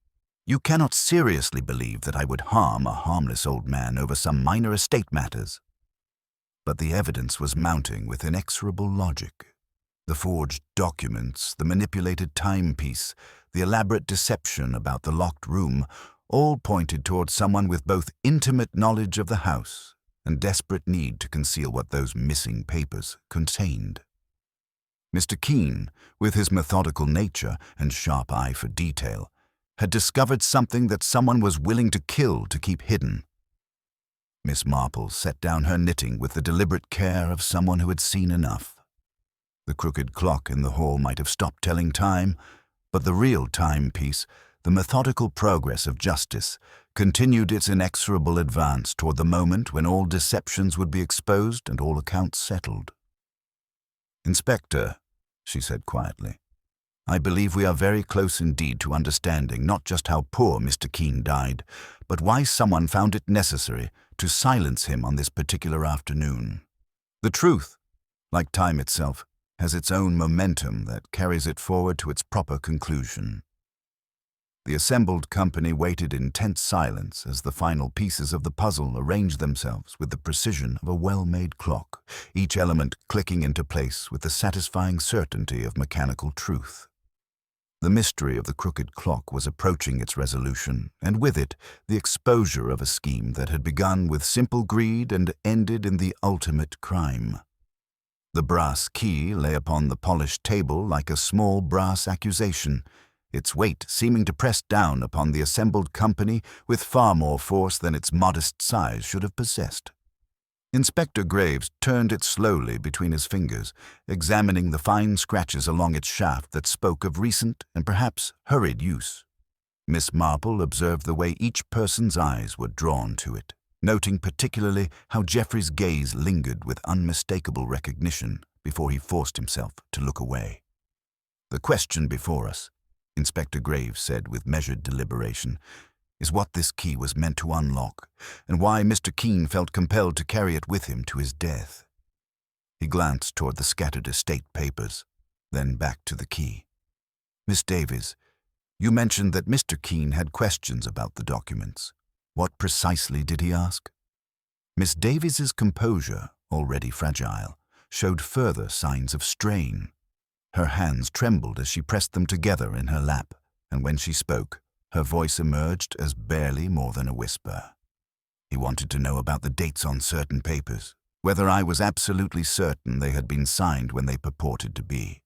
You cannot seriously believe that I would harm a harmless old man over some minor estate matters." But the evidence was mounting with inexorable logic. The forged documents, the manipulated timepiece, the elaborate deception about the locked room, all pointed towards someone with both intimate knowledge of the house and desperate need to conceal what those missing papers contained. Mr. Keen, with his methodical nature and sharp eye for detail, had discovered something that someone was willing to kill to keep hidden. Miss Marple set down her knitting with the deliberate care of someone who had seen enough. The crooked clock in the hall might have stopped telling time, but the real timepiece, the methodical progress of justice, continued its inexorable advance toward the moment when all deceptions would be exposed and all accounts settled. "Inspector," she said quietly, "I believe we are very close indeed to understanding not just how poor Mr. Keen died, but why someone found it necessary to silence him on this particular afternoon. The truth, like time itself, has its own momentum that carries it forward to its proper conclusion." The assembled company waited in tense silence as the final pieces of the puzzle arranged themselves with the precision of a well-made clock, each element clicking into place with the satisfying certainty of mechanical truth. The mystery of the crooked clock was approaching its resolution, and with it, the exposure of a scheme that had begun with simple greed and ended in the ultimate crime. The brass key lay upon the polished table like a small brass accusation, its weight seeming to press down upon the assembled company with far more force than its modest size should have possessed. Inspector Graves turned it slowly between his fingers, examining the fine scratches along its shaft that spoke of recent and perhaps hurried use. Miss Marple observed the way each person's eyes were drawn to it, noting particularly how Geoffrey's gaze lingered with unmistakable recognition before he forced himself to look away. "The question before us," Inspector Graves said with measured deliberation, is what this key was meant to unlock, and why Mr. Keene felt compelled to carry it with him to his death. He glanced toward the scattered estate papers, then back to the key. Miss Davies, you mentioned that Mr. Keene had questions about the documents. What precisely did he ask? Miss Davies's composure, already fragile, showed further signs of strain. Her hands trembled as she pressed them together in her lap, and when she spoke, her voice emerged as barely more than a whisper. He wanted to know about the dates on certain papers, whether I was absolutely certain they had been signed when they purported to be.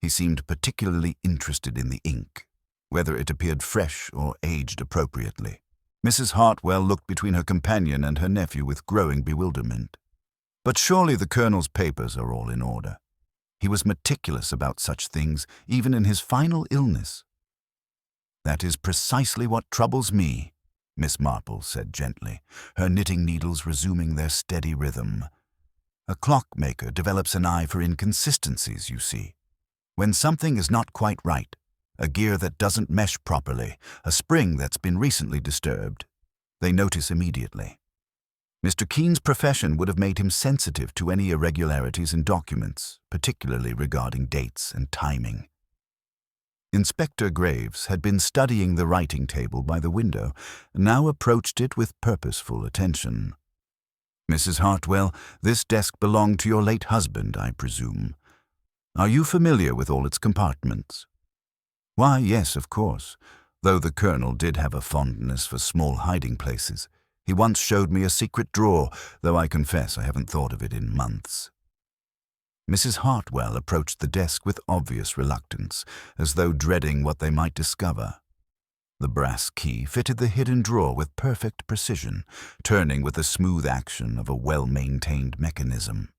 He seemed particularly interested in the ink, whether it appeared fresh or aged appropriately. Mrs. Hartwell looked between her companion and her nephew with growing bewilderment. But surely the Colonel's papers are all in order. He was meticulous about such things, even in his final illness. That is precisely what troubles me, Miss Marple said gently, her knitting needles resuming their steady rhythm. A clockmaker develops an eye for inconsistencies, you see. When something is not quite right, a gear that doesn't mesh properly, a spring that's been recently disturbed, they notice immediately. Mr. Keene's profession would have made him sensitive to any irregularities in documents, particularly regarding dates and timing. Inspector Graves had been studying the writing table by the window, and now approached it with purposeful attention. Mrs. Hartwell, this desk belonged to your late husband, I presume. Are you familiar with all its compartments? Why, yes, of course, though the Colonel did have a fondness for small hiding places. He once showed me a secret drawer, though I confess I haven't thought of it in months. Mrs. Hartwell approached the desk with obvious reluctance, as though dreading what they might discover. The brass key fitted the hidden drawer with perfect precision, turning with the smooth action of a well-maintained mechanism.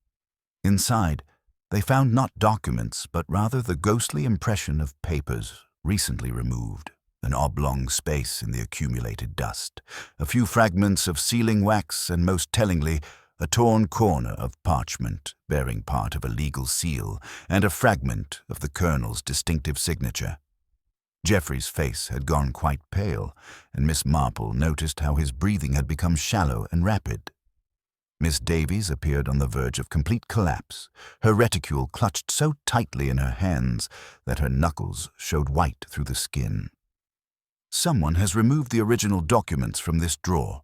Inside, they found not documents, but rather the ghostly impression of papers recently removed, an oblong space in the accumulated dust, a few fragments of sealing wax, and most tellingly, a torn corner of parchment bearing part of a legal seal and a fragment of the Colonel's distinctive signature. Geoffrey's face had gone quite pale, and Miss Marple noticed how his breathing had become shallow and rapid. Miss Davies appeared on the verge of complete collapse, her reticule clutched so tightly in her hands that her knuckles showed white through the skin. Someone has removed the original documents from this drawer,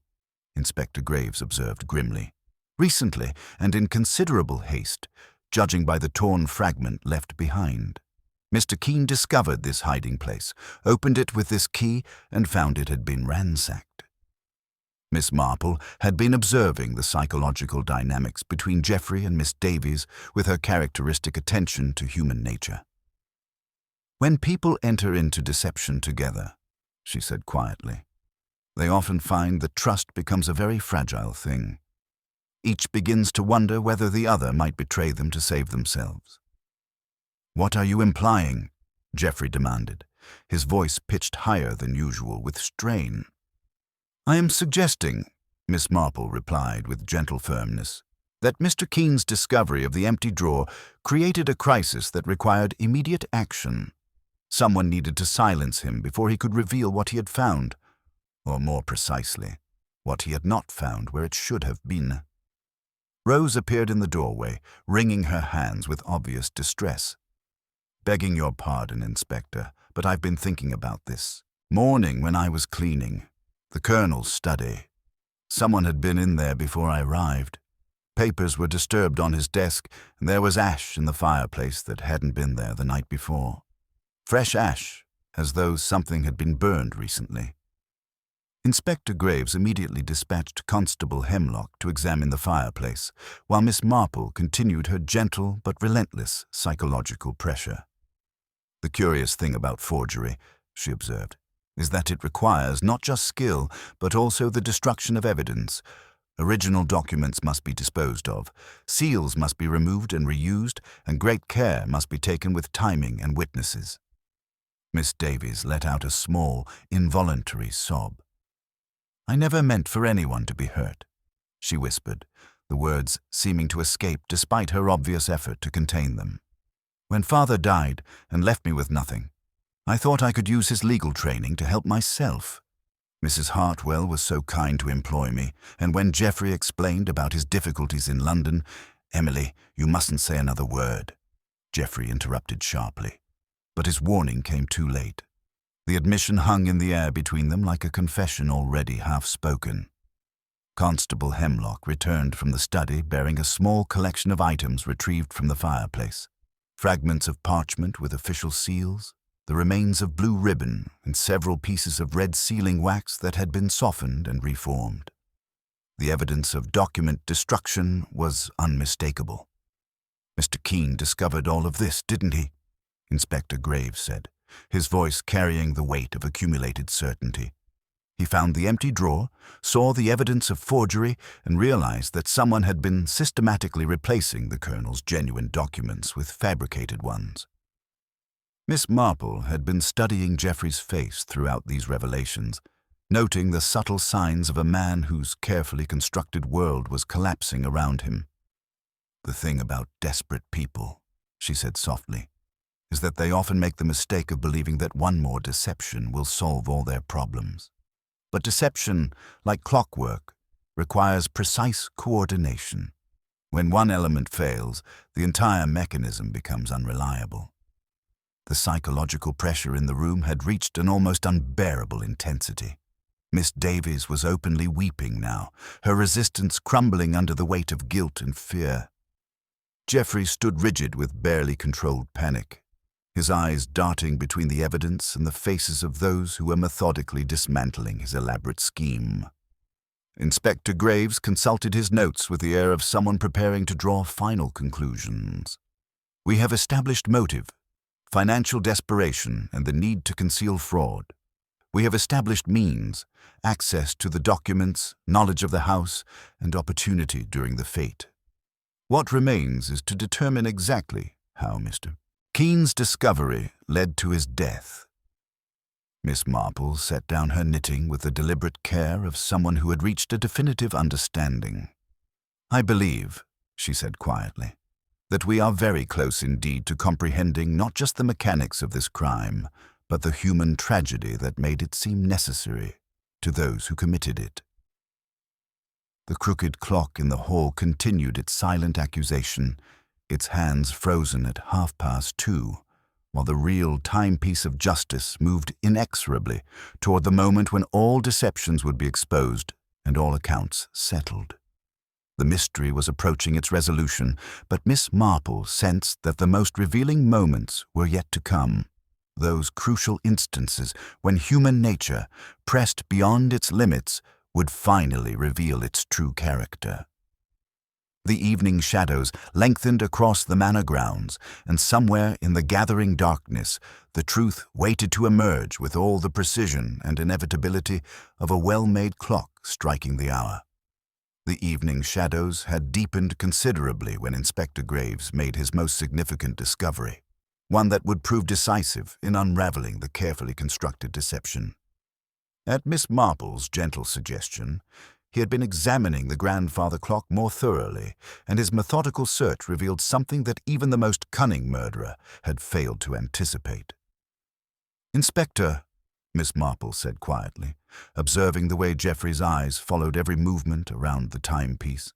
Inspector Graves observed grimly. Recently, and in considerable haste, judging by the torn fragment left behind. Mr. Keene discovered this hiding place, opened it with this key, and found it had been ransacked. Miss Marple had been observing the psychological dynamics between Geoffrey and Miss Davies with her characteristic attention to human nature. When people enter into deception together, she said quietly, they often find that trust becomes a very fragile thing. Each begins to wonder whether the other might betray them to save themselves. What are you implying? Geoffrey demanded, his voice pitched higher than usual with strain. I am suggesting, Miss Marple replied with gentle firmness, that Mr. Keene's discovery of the empty drawer created a crisis that required immediate action. Someone needed to silence him before he could reveal what he had found, or more precisely, what he had not found where it should have been. Rose appeared in the doorway, wringing her hands with obvious distress. Begging your pardon, Inspector, but I've been thinking about this. Morning when I was cleaning. The Colonel's study. Someone had been in there before I arrived. Papers were disturbed on his desk, and there was ash in the fireplace that hadn't been there the night before. Fresh ash, as though something had been burned recently. Inspector Graves immediately dispatched Constable Hemlock to examine the fireplace, while Miss Marple continued her gentle but relentless psychological pressure. The curious thing about forgery, she observed, is that it requires not just skill, but also the destruction of evidence. Original documents must be disposed of, seals must be removed and reused, and great care must be taken with timing and witnesses. Miss Davies let out a small, involuntary sob. I never meant for anyone to be hurt, she whispered, the words seeming to escape despite her obvious effort to contain them. When Father died and left me with nothing, I thought I could use his legal training to help myself. Mrs. Hartwell was so kind to employ me, and when Geoffrey explained about his difficulties in London— Emily, you mustn't say another word, Geoffrey interrupted sharply. But his warning came too late. The admission hung in the air between them like a confession already half-spoken. Constable Hemlock returned from the study bearing a small collection of items retrieved from the fireplace. Fragments of parchment with official seals, the remains of blue ribbon, and several pieces of red sealing wax that had been softened and reformed. The evidence of document destruction was unmistakable. "Mr. Keene discovered all of this, didn't he?" Inspector Graves said, his voice carrying the weight of accumulated certainty. He found the empty drawer, saw the evidence of forgery, and realized that someone had been systematically replacing the Colonel's genuine documents with fabricated ones. Miss Marple had been studying Geoffrey's face throughout these revelations, noting the subtle signs of a man whose carefully constructed world was collapsing around him. "The thing about desperate people," she said softly, "is that they often make the mistake of believing that one more deception will solve all their problems. But deception, like clockwork, requires precise coordination. When one element fails, the entire mechanism becomes unreliable." The psychological pressure in the room had reached an almost unbearable intensity. Miss Davies was openly weeping now, her resistance crumbling under the weight of guilt and fear. Geoffrey stood rigid with barely controlled panic, his eyes darting between the evidence and the faces of those who were methodically dismantling his elaborate scheme. Inspector Graves consulted his notes with the air of someone preparing to draw final conclusions. "We have established motive, financial desperation, and the need to conceal fraud. We have established means, access to the documents, knowledge of the house, and opportunity during the fete. What remains is to determine exactly how Mr. Keene's discovery led to his death." Miss Marple set down her knitting with the deliberate care of someone who had reached a definitive understanding. "I believe," she said quietly, "that we are very close indeed to comprehending not just the mechanics of this crime, but the human tragedy that made it seem necessary to those who committed it." The crooked clock in the hall continued its silent accusation, its hands frozen at 2:30, while the real timepiece of justice moved inexorably toward the moment when all deceptions would be exposed and all accounts settled. The mystery was approaching its resolution, but Miss Marple sensed that the most revealing moments were yet to come, those crucial instances when human nature, pressed beyond its limits, would finally reveal its true character. The evening shadows lengthened across the manor grounds, and somewhere in the gathering darkness, the truth waited to emerge with all the precision and inevitability of a well-made clock striking the hour. The evening shadows had deepened considerably when Inspector Graves made his most significant discovery, one that would prove decisive in unraveling the carefully constructed deception. At Miss Marple's gentle suggestion, he had been examining the grandfather clock more thoroughly, and his methodical search revealed something that even the most cunning murderer had failed to anticipate. "Inspector," Miss Marple said quietly, observing the way Geoffrey's eyes followed every movement around the timepiece.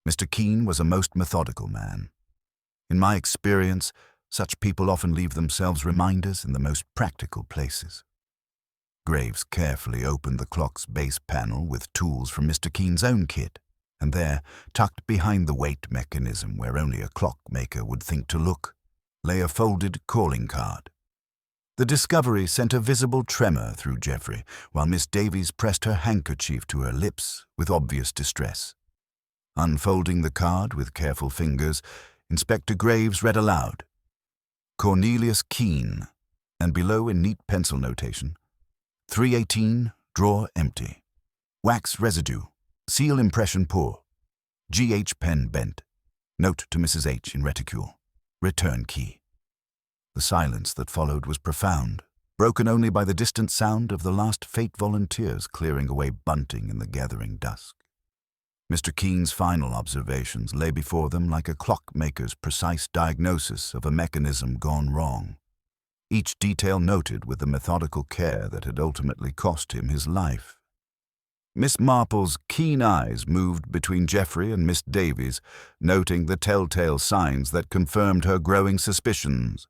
"Mr. Keene was a most methodical man. In my experience, such people often leave themselves reminders in the most practical places." Graves carefully opened the clock's base panel with tools from Mr. Keene's own kit, and there, tucked behind the weight mechanism where only a clockmaker would think to look, lay a folded calling card. The discovery sent a visible tremor through Geoffrey, while Miss Davies pressed her handkerchief to her lips with obvious distress. Unfolding the card with careful fingers, Inspector Graves read aloud, "Cornelius Keene," and below in neat pencil notation, 318, drawer empty. Wax residue, seal impression poor. GH pen bent. Note to Mrs. H in reticule. Return key. The silence that followed was profound, broken only by the distant sound of the last fate volunteers clearing away bunting in the gathering dusk. Mr. Keene's final observations lay before them like a clockmaker's precise diagnosis of a mechanism gone wrong. each detail noted with the methodical care that had ultimately cost him his life. Miss Marple's keen eyes moved between Geoffrey and Miss Davies, noting the telltale signs that confirmed her growing suspicions.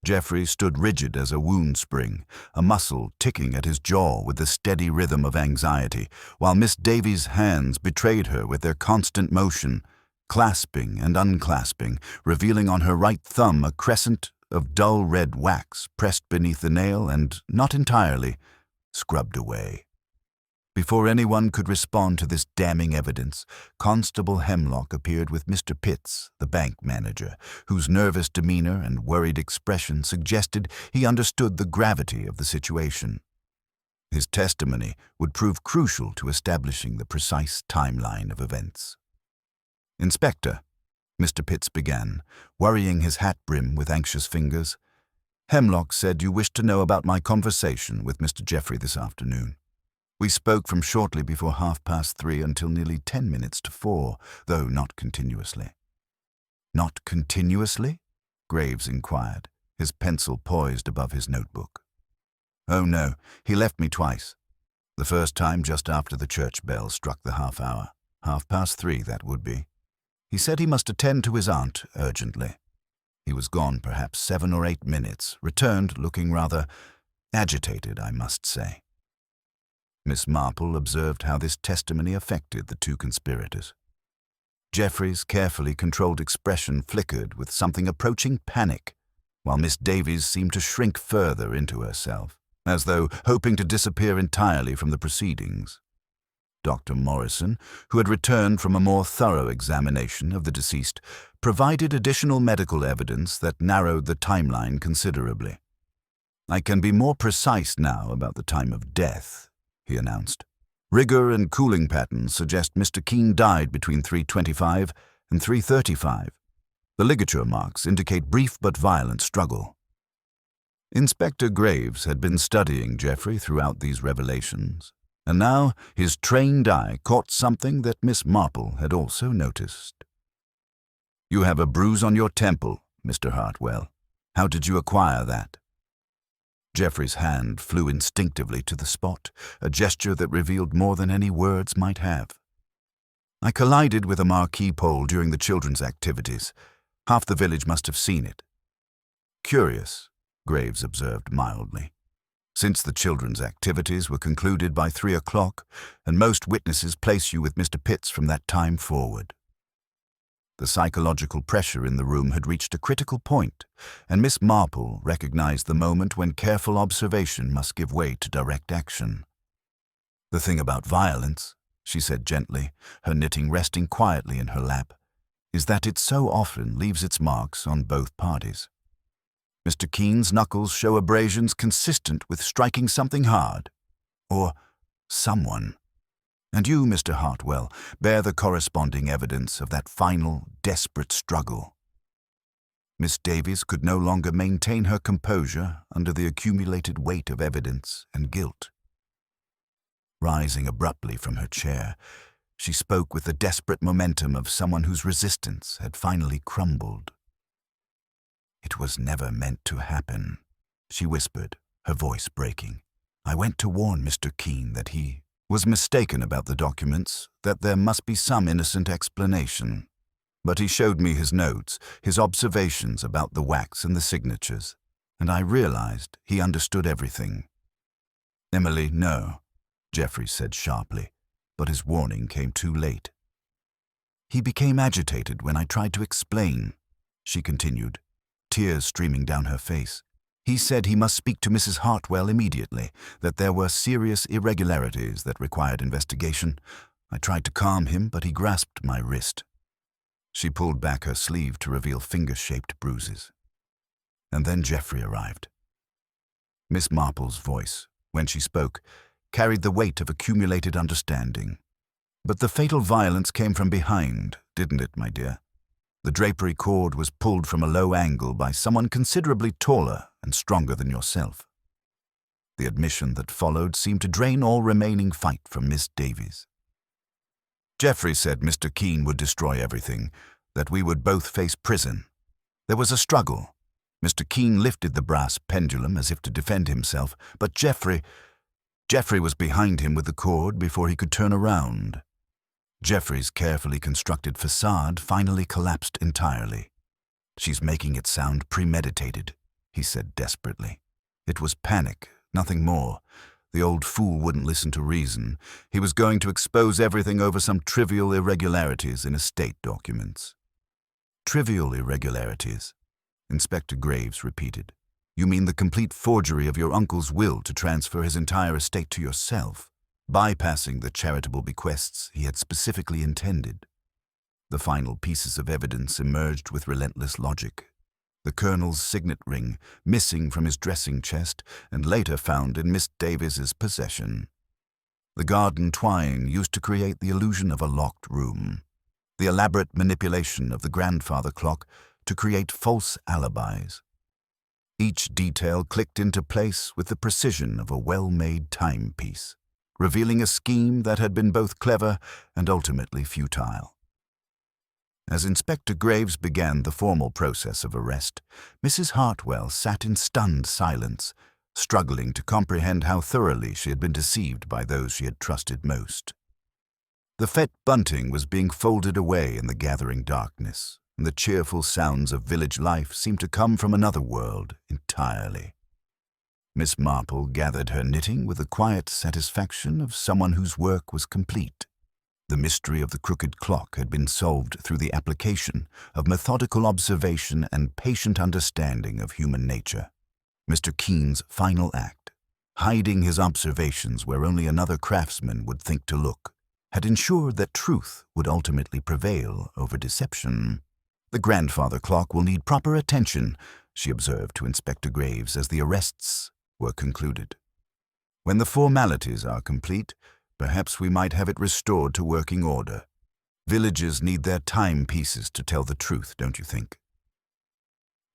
Geoffrey stood rigid as a wound spring, a muscle ticking at his jaw with the steady rhythm of anxiety, while Miss Davies' hands betrayed her with their constant motion, clasping and unclasping, revealing on her right thumb a crescent of dull red wax pressed beneath the nail and, not entirely, scrubbed away. Before anyone could respond to this damning evidence, Constable Hemlock appeared with Mr. Pitts, the bank manager, whose nervous demeanor and worried expression suggested he understood the gravity of the situation. His testimony would prove crucial to establishing the precise timeline of events. "Inspector," Mr. Pitts began, worrying his hat brim with anxious fingers, "Hemlock said you wished to know about my conversation with Mr. Geoffrey this afternoon. We spoke from shortly before 3:30 until nearly 10 minutes to 4, though not continuously." "Not continuously?" Graves inquired, his pencil poised above his notebook. "Oh no, he left me twice. The first time just after the church bell struck the half hour. 3:30, that would be. He said he must attend to his aunt urgently. He was gone perhaps 7 or 8 minutes, returned looking rather agitated, I must say." Miss Marple observed how this testimony affected the two conspirators. Geoffrey's carefully controlled expression flickered with something approaching panic, while Miss Davies seemed to shrink further into herself, as though hoping to disappear entirely from the proceedings. Dr. Morrison, who had returned from a more thorough examination of the deceased, provided additional medical evidence that narrowed the timeline considerably. "I can be more precise now about the time of death," he announced. "Rigor and cooling patterns suggest Mr. Keene died between 3:25 and 3:35. The ligature marks indicate brief but violent struggle." Inspector Graves had been studying Geoffrey throughout these revelations, and now his trained eye caught something that Miss Marple had also noticed. "You have a bruise on your temple, Mr. Hartwell. How did you acquire that?" Geoffrey's hand flew instinctively to the spot, a gesture that revealed more than any words might have. "I collided with a marquee pole during the children's activities. Half the village must have seen it." "Curious," Graves observed mildly. "Since the children's activities were concluded by 3 o'clock, and most witnesses place you with Mr. Pitts from that time forward." The psychological pressure in the room had reached a critical point, and Miss Marple recognized the moment when careful observation must give way to direct action. "The thing about violence," she said gently, her knitting resting quietly in her lap, "is that it so often leaves its marks on both parties. Mr. Keene's knuckles show abrasions consistent with striking something hard, or someone. And you, Mr. Hartwell, bear the corresponding evidence of that final, desperate struggle." Miss Davies could no longer maintain her composure under the accumulated weight of evidence and guilt. Rising abruptly from her chair, she spoke with the desperate momentum of someone whose resistance had finally crumbled. "It was never meant to happen," she whispered, her voice breaking. "I went to warn Mr. Keene that he was mistaken about the documents, that there must be some innocent explanation. But he showed me his notes, his observations about the wax and the signatures, and I realized he understood everything." "Emily, no," Geoffrey said sharply, but his warning came too late. "He became agitated when I tried to explain," she continued, tears streaming down her face. "He said he must speak to Mrs. Hartwell immediately, that there were serious irregularities that required investigation. I tried to calm him, but he grasped my wrist." She pulled back her sleeve to reveal finger-shaped bruises. And then Geoffrey arrived. Miss Marple's voice, when she spoke, carried the weight of accumulated understanding. "But the fatal violence came from behind, didn't it, my dear? The drapery cord was pulled from a low angle by someone considerably taller and stronger than yourself." The admission that followed seemed to drain all remaining fight from Miss Davies. "Geoffrey said Mr. Keene would destroy everything, that we would both face prison. There was a struggle. Mr. Keene lifted the brass pendulum as if to defend himself, but Geoffrey was behind him with the cord before he could turn around. Geoffrey's carefully constructed facade finally collapsed entirely. "She's making it sound premeditated," he said desperately. It was panic, nothing more. The old fool wouldn't listen to reason. He was going to expose everything over some trivial irregularities in estate documents. "Trivial irregularities," Inspector Graves repeated. "You mean the complete forgery of your uncle's will to transfer his entire estate to yourself, bypassing the charitable bequests he had specifically intended." The final pieces of evidence emerged with relentless logic. The Colonel's signet ring, missing from his dressing chest and later found in Miss Davies's possession. The garden twine used to create the illusion of a locked room. The elaborate manipulation of the grandfather clock to create false alibis. Each detail clicked into place with the precision of a well-made timepiece, revealing a scheme that had been both clever and ultimately futile. As Inspector Graves began the formal process of arrest, Mrs. Hartwell sat in stunned silence, struggling to comprehend how thoroughly she had been deceived by those she had trusted most. The fete bunting was being folded away in the gathering darkness, and the cheerful sounds of village life seemed to come from another world entirely. Miss Marple gathered her knitting with the quiet satisfaction of someone whose work was complete. The mystery of the crooked clock had been solved through the application of methodical observation and patient understanding of human nature. Mr. Keene's final act, hiding his observations where only another craftsman would think to look, had ensured that truth would ultimately prevail over deception. "The grandfather clock will need proper attention," she observed to Inspector Graves as the arrests were concluded. "When the formalities are complete, perhaps we might have it restored to working order. Villages need their timepieces to tell the truth, don't you think?"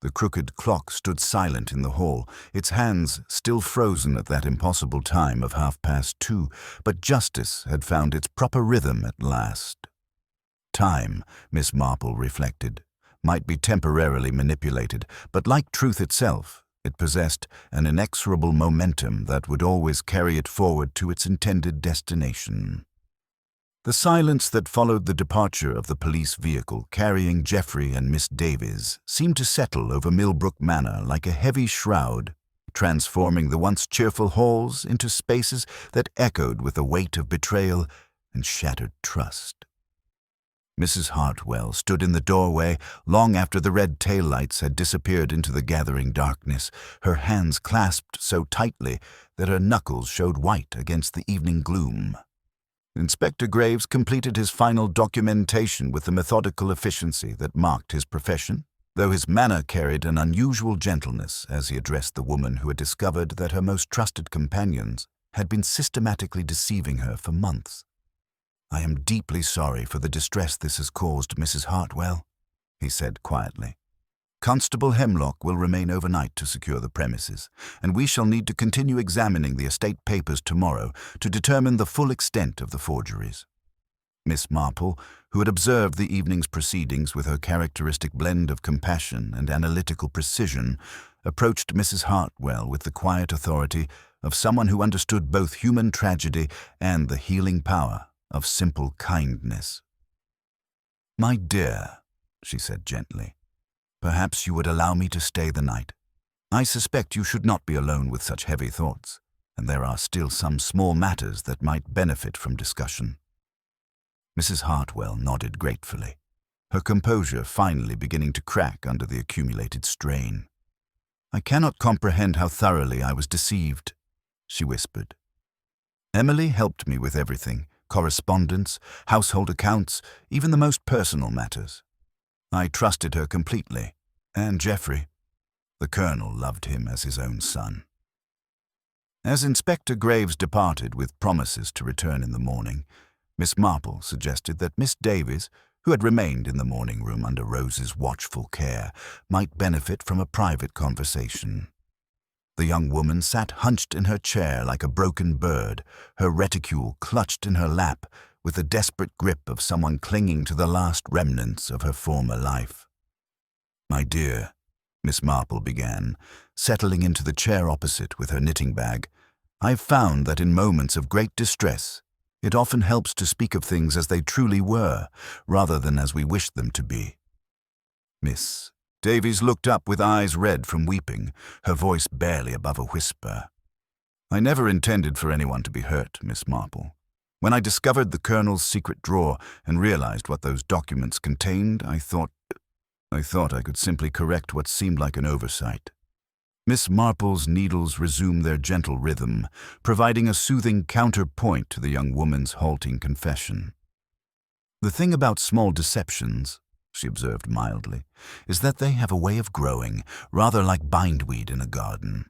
The crooked clock stood silent in the hall, its hands still frozen at that impossible time of 2:30, but justice had found its proper rhythm at last. Time, Miss Marple reflected, might be temporarily manipulated, but like truth itself, it possessed an inexorable momentum that would always carry it forward to its intended destination. The silence that followed the departure of the police vehicle carrying Geoffrey and Miss Davies seemed to settle over Millbrook Manor like a heavy shroud, transforming the once cheerful halls into spaces that echoed with the weight of betrayal and shattered trust. Mrs. Hartwell stood in the doorway long after the red taillights had disappeared into the gathering darkness, her hands clasped so tightly that her knuckles showed white against the evening gloom. Inspector Graves completed his final documentation with the methodical efficiency that marked his profession, though his manner carried an unusual gentleness as he addressed the woman who had discovered that her most trusted companions had been systematically deceiving her for months. "I am deeply sorry for the distress this has caused, Mrs. Hartwell," he said quietly. "Constable Hemlock will remain overnight to secure the premises, and we shall need to continue examining the estate papers tomorrow to determine the full extent of the forgeries." Miss Marple, who had observed the evening's proceedings with her characteristic blend of compassion and analytical precision, approached Mrs. Hartwell with the quiet authority of someone who understood both human tragedy and the healing power of simple kindness. "My dear," she said gently, "perhaps you would allow me to stay the night. I suspect you should not be alone with such heavy thoughts, and there are still some small matters that might benefit from discussion." Mrs. Hartwell nodded gratefully, her composure finally beginning to crack under the accumulated strain. "I cannot comprehend how thoroughly I was deceived," she whispered. "Emily helped me with everything, correspondence, household accounts, even the most personal matters. I trusted her completely, and Geoffrey. The Colonel loved him as his own son." As Inspector Graves departed with promises to return in the morning, Miss Marple suggested that Miss Davies, who had remained in the morning room under Rose's watchful care, might benefit from a private conversation. The young woman sat hunched in her chair like a broken bird, her reticule clutched in her lap with the desperate grip of someone clinging to the last remnants of her former life. "My dear," Miss Marple began, settling into the chair opposite with her knitting bag, "I've found that in moments of great distress, it often helps to speak of things as they truly were, rather than as we wished them to be." Miss Davies looked up with eyes red from weeping, her voice barely above a whisper. "I never intended for anyone to be hurt, Miss Marple. When I discovered the Colonel's secret drawer and realized what those documents contained, I thought I could simply correct what seemed like an oversight." Miss Marple's needles resumed their gentle rhythm, providing a soothing counterpoint to the young woman's halting confession. "The thing about small deceptions," she observed mildly, "is that they have a way of growing, rather like bindweed in a garden.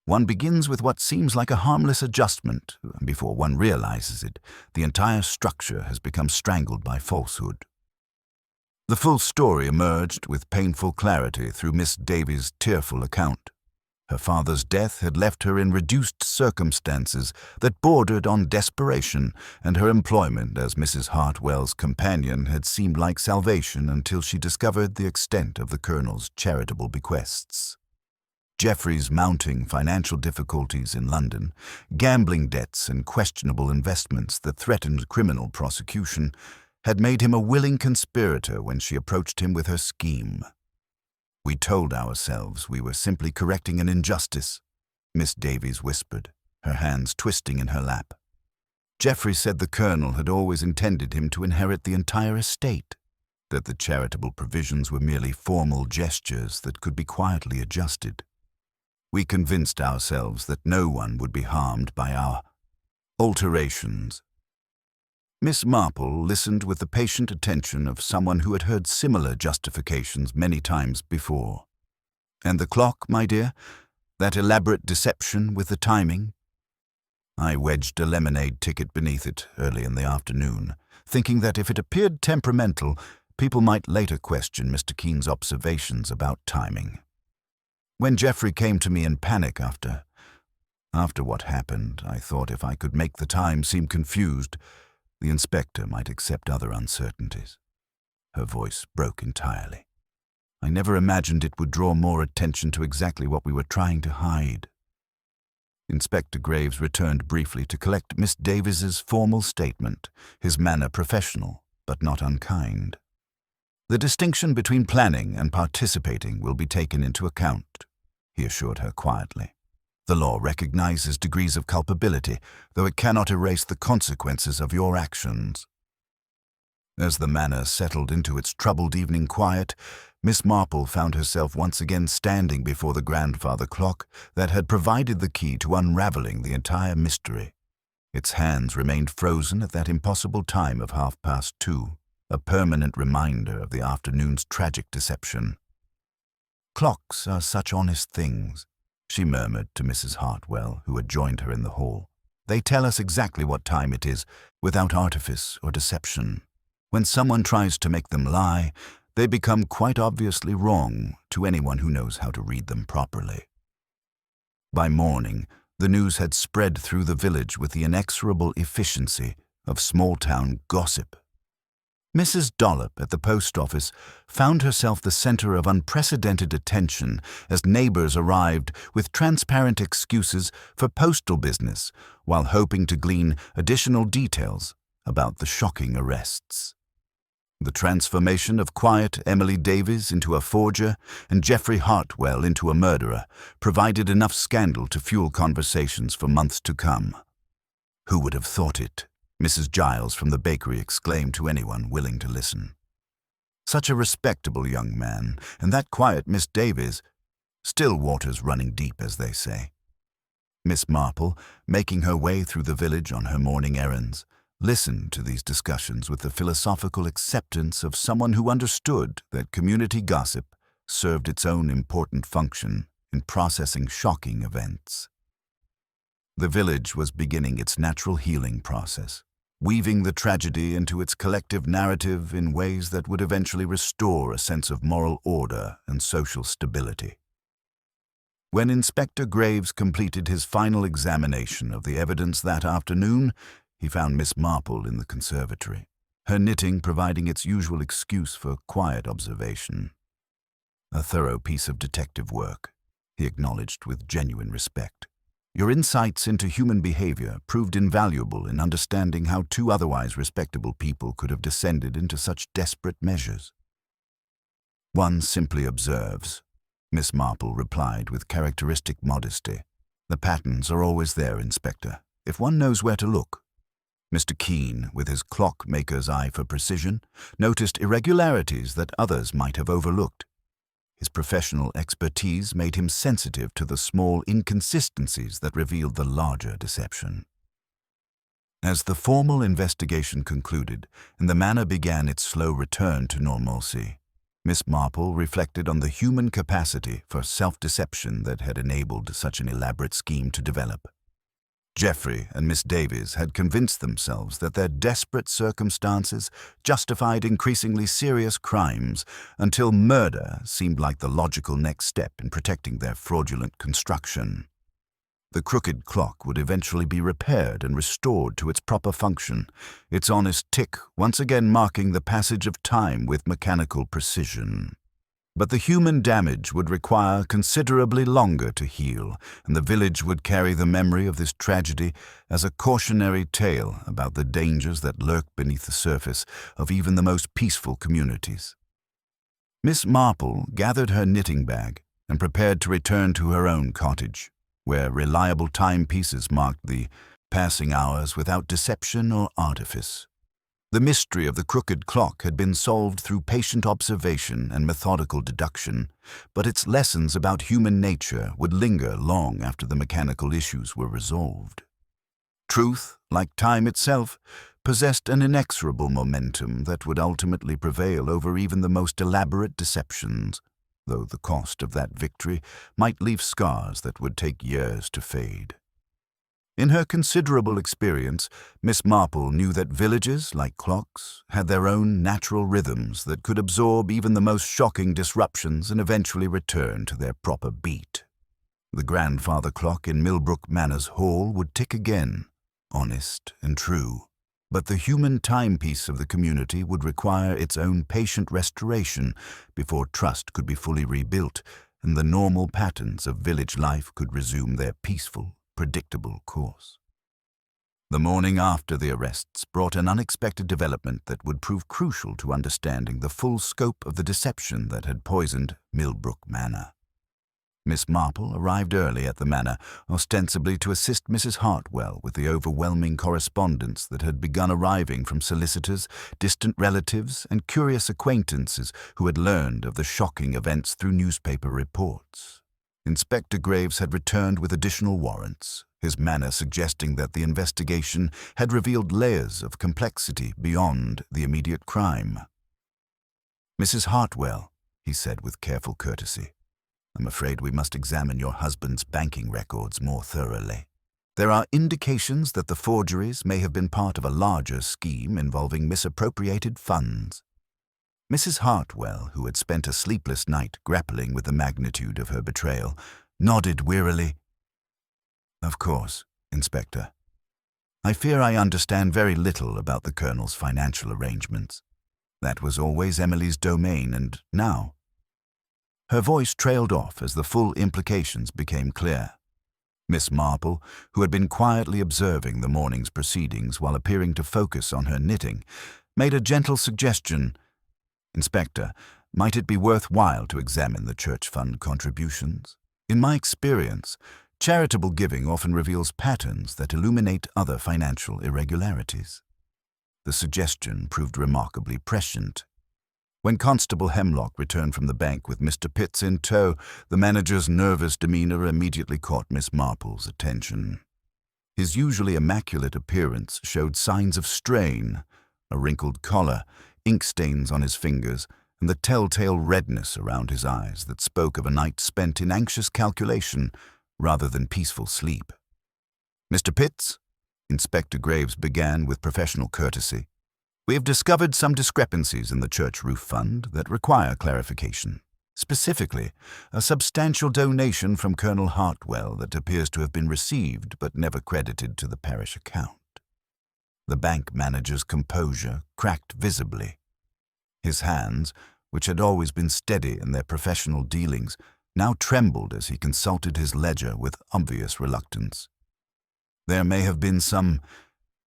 One begins with what seems like a harmless adjustment, and before one realizes it, the entire structure has become strangled by falsehood." The full story emerged with painful clarity through Miss Davies' tearful account. Her father's death had left her in reduced circumstances that bordered on desperation, and her employment as Mrs. Hartwell's companion had seemed like salvation until she discovered the extent of the Colonel's charitable bequests. Geoffrey's mounting financial difficulties in London, gambling debts and questionable investments that threatened criminal prosecution, had made him a willing conspirator when she approached him with her scheme. "We told ourselves we were simply correcting an injustice," Miss Davies whispered, her hands twisting in her lap. "Geoffrey said the Colonel had always intended him to inherit the entire estate, that the charitable provisions were merely formal gestures that could be quietly adjusted. We convinced ourselves that no one would be harmed by our alterations." Miss Marple listened with the patient attention of someone who had heard similar justifications many times before. "And the clock, my dear? That elaborate deception with the timing?" "I wedged a lemonade ticket beneath it early in the afternoon, thinking that if it appeared temperamental, people might later question Mr. Keene's observations about timing. When Geoffrey came to me in panic after what happened, I thought if I could make the time seem confused, the inspector might accept other uncertainties." Her voice broke entirely. "I never imagined it would draw more attention to exactly what we were trying to hide." Inspector Graves returned briefly to collect Miss Davies's formal statement, his manner professional, but not unkind. "The distinction between planning and participating will be taken into account," he assured her quietly. "The law recognizes degrees of culpability, though it cannot erase the consequences of your actions." As the manor settled into its troubled evening quiet, Miss Marple found herself once again standing before the grandfather clock that had provided the key to unraveling the entire mystery. Its hands remained frozen at that impossible time of 2:30, a permanent reminder of the afternoon's tragic deception. "Clocks are such honest things," she murmured to Mrs. Hartwell, who had joined her in the hall. "They tell us exactly what time it is, without artifice or deception. When someone tries to make them lie, they become quite obviously wrong to anyone who knows how to read them properly." By morning, the news had spread through the village with the inexorable efficiency of small-town gossip. Mrs. Dollop at the post office found herself the center of unprecedented attention as neighbors arrived with transparent excuses for postal business while hoping to glean additional details about the shocking arrests. The transformation of quiet Emily Davies into a forger and Geoffrey Hartwell into a murderer provided enough scandal to fuel conversations for months to come. "Who would have thought it?" Mrs. Giles from the bakery exclaimed to anyone willing to listen. "Such a respectable young man, and that quiet Miss Davies. Still waters running deep, as they say." Miss Marple, making her way through the village on her morning errands, listened to these discussions with the philosophical acceptance of someone who understood that community gossip served its own important function in processing shocking events. The village was beginning its natural healing process, weaving the tragedy into its collective narrative in ways that would eventually restore a sense of moral order and social stability. When Inspector Graves completed his final examination of the evidence that afternoon, he found Miss Marple in the conservatory, her knitting providing its usual excuse for quiet observation. "A thorough piece of detective work," he acknowledged with genuine respect. "Your insights into human behavior proved invaluable in understanding how two otherwise respectable people could have descended into such desperate measures." "One simply observes," Miss Marple replied with characteristic modesty. "The patterns are always there, Inspector, if one knows where to look." Mr. Keene, with his clockmaker's eye for precision, noticed irregularities that others might have overlooked. His professional expertise made him sensitive to the small inconsistencies that revealed the larger deception. As the formal investigation concluded and the manor began its slow return to normalcy, Miss Marple reflected on the human capacity for self-deception that had enabled such an elaborate scheme to develop. Geoffrey and Miss Davies had convinced themselves that their desperate circumstances justified increasingly serious crimes until murder seemed like the logical next step in protecting their fraudulent construction. The crooked clock would eventually be repaired and restored to its proper function, its honest tick once again marking the passage of time with mechanical precision. But the human damage would require considerably longer to heal, and the village would carry the memory of this tragedy as a cautionary tale about the dangers that lurk beneath the surface of even the most peaceful communities. Miss Marple gathered her knitting bag and prepared to return to her own cottage, where reliable timepieces marked the passing hours without deception or artifice. The mystery of the crooked clock had been solved through patient observation and methodical deduction, but its lessons about human nature would linger long after the mechanical issues were resolved. Truth, like time itself, possessed an inexorable momentum that would ultimately prevail over even the most elaborate deceptions, though the cost of that victory might leave scars that would take years to fade. In her considerable experience, Miss Marple knew that villages, like clocks, had their own natural rhythms that could absorb even the most shocking disruptions and eventually return to their proper beat. The grandfather clock in Millbrook Manor's hall would tick again, honest and true, but the human timepiece of the community would require its own patient restoration before trust could be fully rebuilt and the normal patterns of village life could resume their peaceful, predictable course. The morning after the arrests brought an unexpected development that would prove crucial to understanding the full scope of the deception that had poisoned Millbrook Manor. Miss Marple arrived early at the manor, ostensibly to assist Mrs. Hartwell with the overwhelming correspondence that had begun arriving from solicitors, distant relatives, and curious acquaintances who had learned of the shocking events through newspaper reports. Inspector Graves had returned with additional warrants, his manner suggesting that the investigation had revealed layers of complexity beyond the immediate crime. "Mrs. Hartwell," he said with careful courtesy, "I'm afraid we must examine your husband's banking records more thoroughly. There are indications that the forgeries may have been part of a larger scheme involving misappropriated funds." Mrs. Hartwell, who had spent a sleepless night grappling with the magnitude of her betrayal, nodded wearily. "Of course, Inspector. I fear I understand very little about the Colonel's financial arrangements. That was always Emily's domain, and now—" Her voice trailed off as the full implications became clear. Miss Marple, who had been quietly observing the morning's proceedings while appearing to focus on her knitting, made a gentle suggestion. "Inspector, might it be worthwhile to examine the church fund contributions? In my experience, charitable giving often reveals patterns that illuminate other financial irregularities." The suggestion proved remarkably prescient. When Constable Hemlock returned from the bank with Mr. Pitts in tow, the manager's nervous demeanor immediately caught Miss Marple's attention. His usually immaculate appearance showed signs of strain, a wrinkled collar, ink stains on his fingers, and the telltale redness around his eyes that spoke of a night spent in anxious calculation rather than peaceful sleep. "Mr. Pitts," Inspector Graves began with professional courtesy, "we have discovered some discrepancies in the church roof fund that require clarification. Specifically, a substantial donation from Colonel Hartwell that appears to have been received but never credited to the parish account." The bank manager's composure cracked visibly. His hands, which had always been steady in their professional dealings, now trembled as he consulted his ledger with obvious reluctance. There may have been some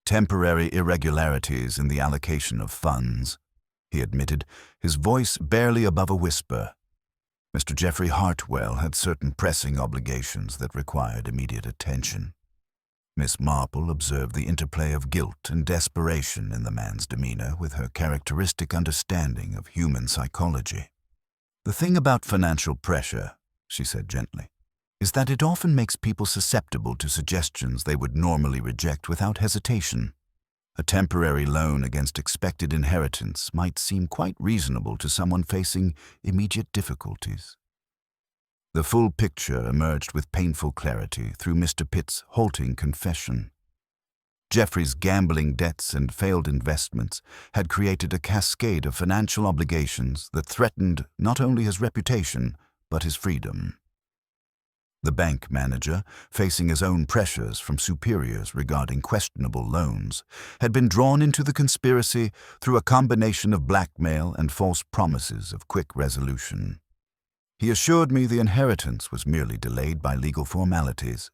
temporary irregularities in the allocation of funds, he admitted, his voice barely above a whisper. Mr. Geoffrey Hartwell had certain pressing obligations that required immediate attention. Miss Marple observed the interplay of guilt and desperation in the man's demeanor with her characteristic understanding of human psychology. "The thing about financial pressure," she said gently, "is that it often makes people susceptible to suggestions they would normally reject without hesitation. A temporary loan against expected inheritance might seem quite reasonable to someone facing immediate difficulties." The full picture emerged with painful clarity through Mr. Pitt's halting confession. Geoffrey's gambling debts and failed investments had created a cascade of financial obligations that threatened not only his reputation, but his freedom. The bank manager, facing his own pressures from superiors regarding questionable loans, had been drawn into the conspiracy through a combination of blackmail and false promises of quick resolution. He assured me the inheritance was merely delayed by legal formalities,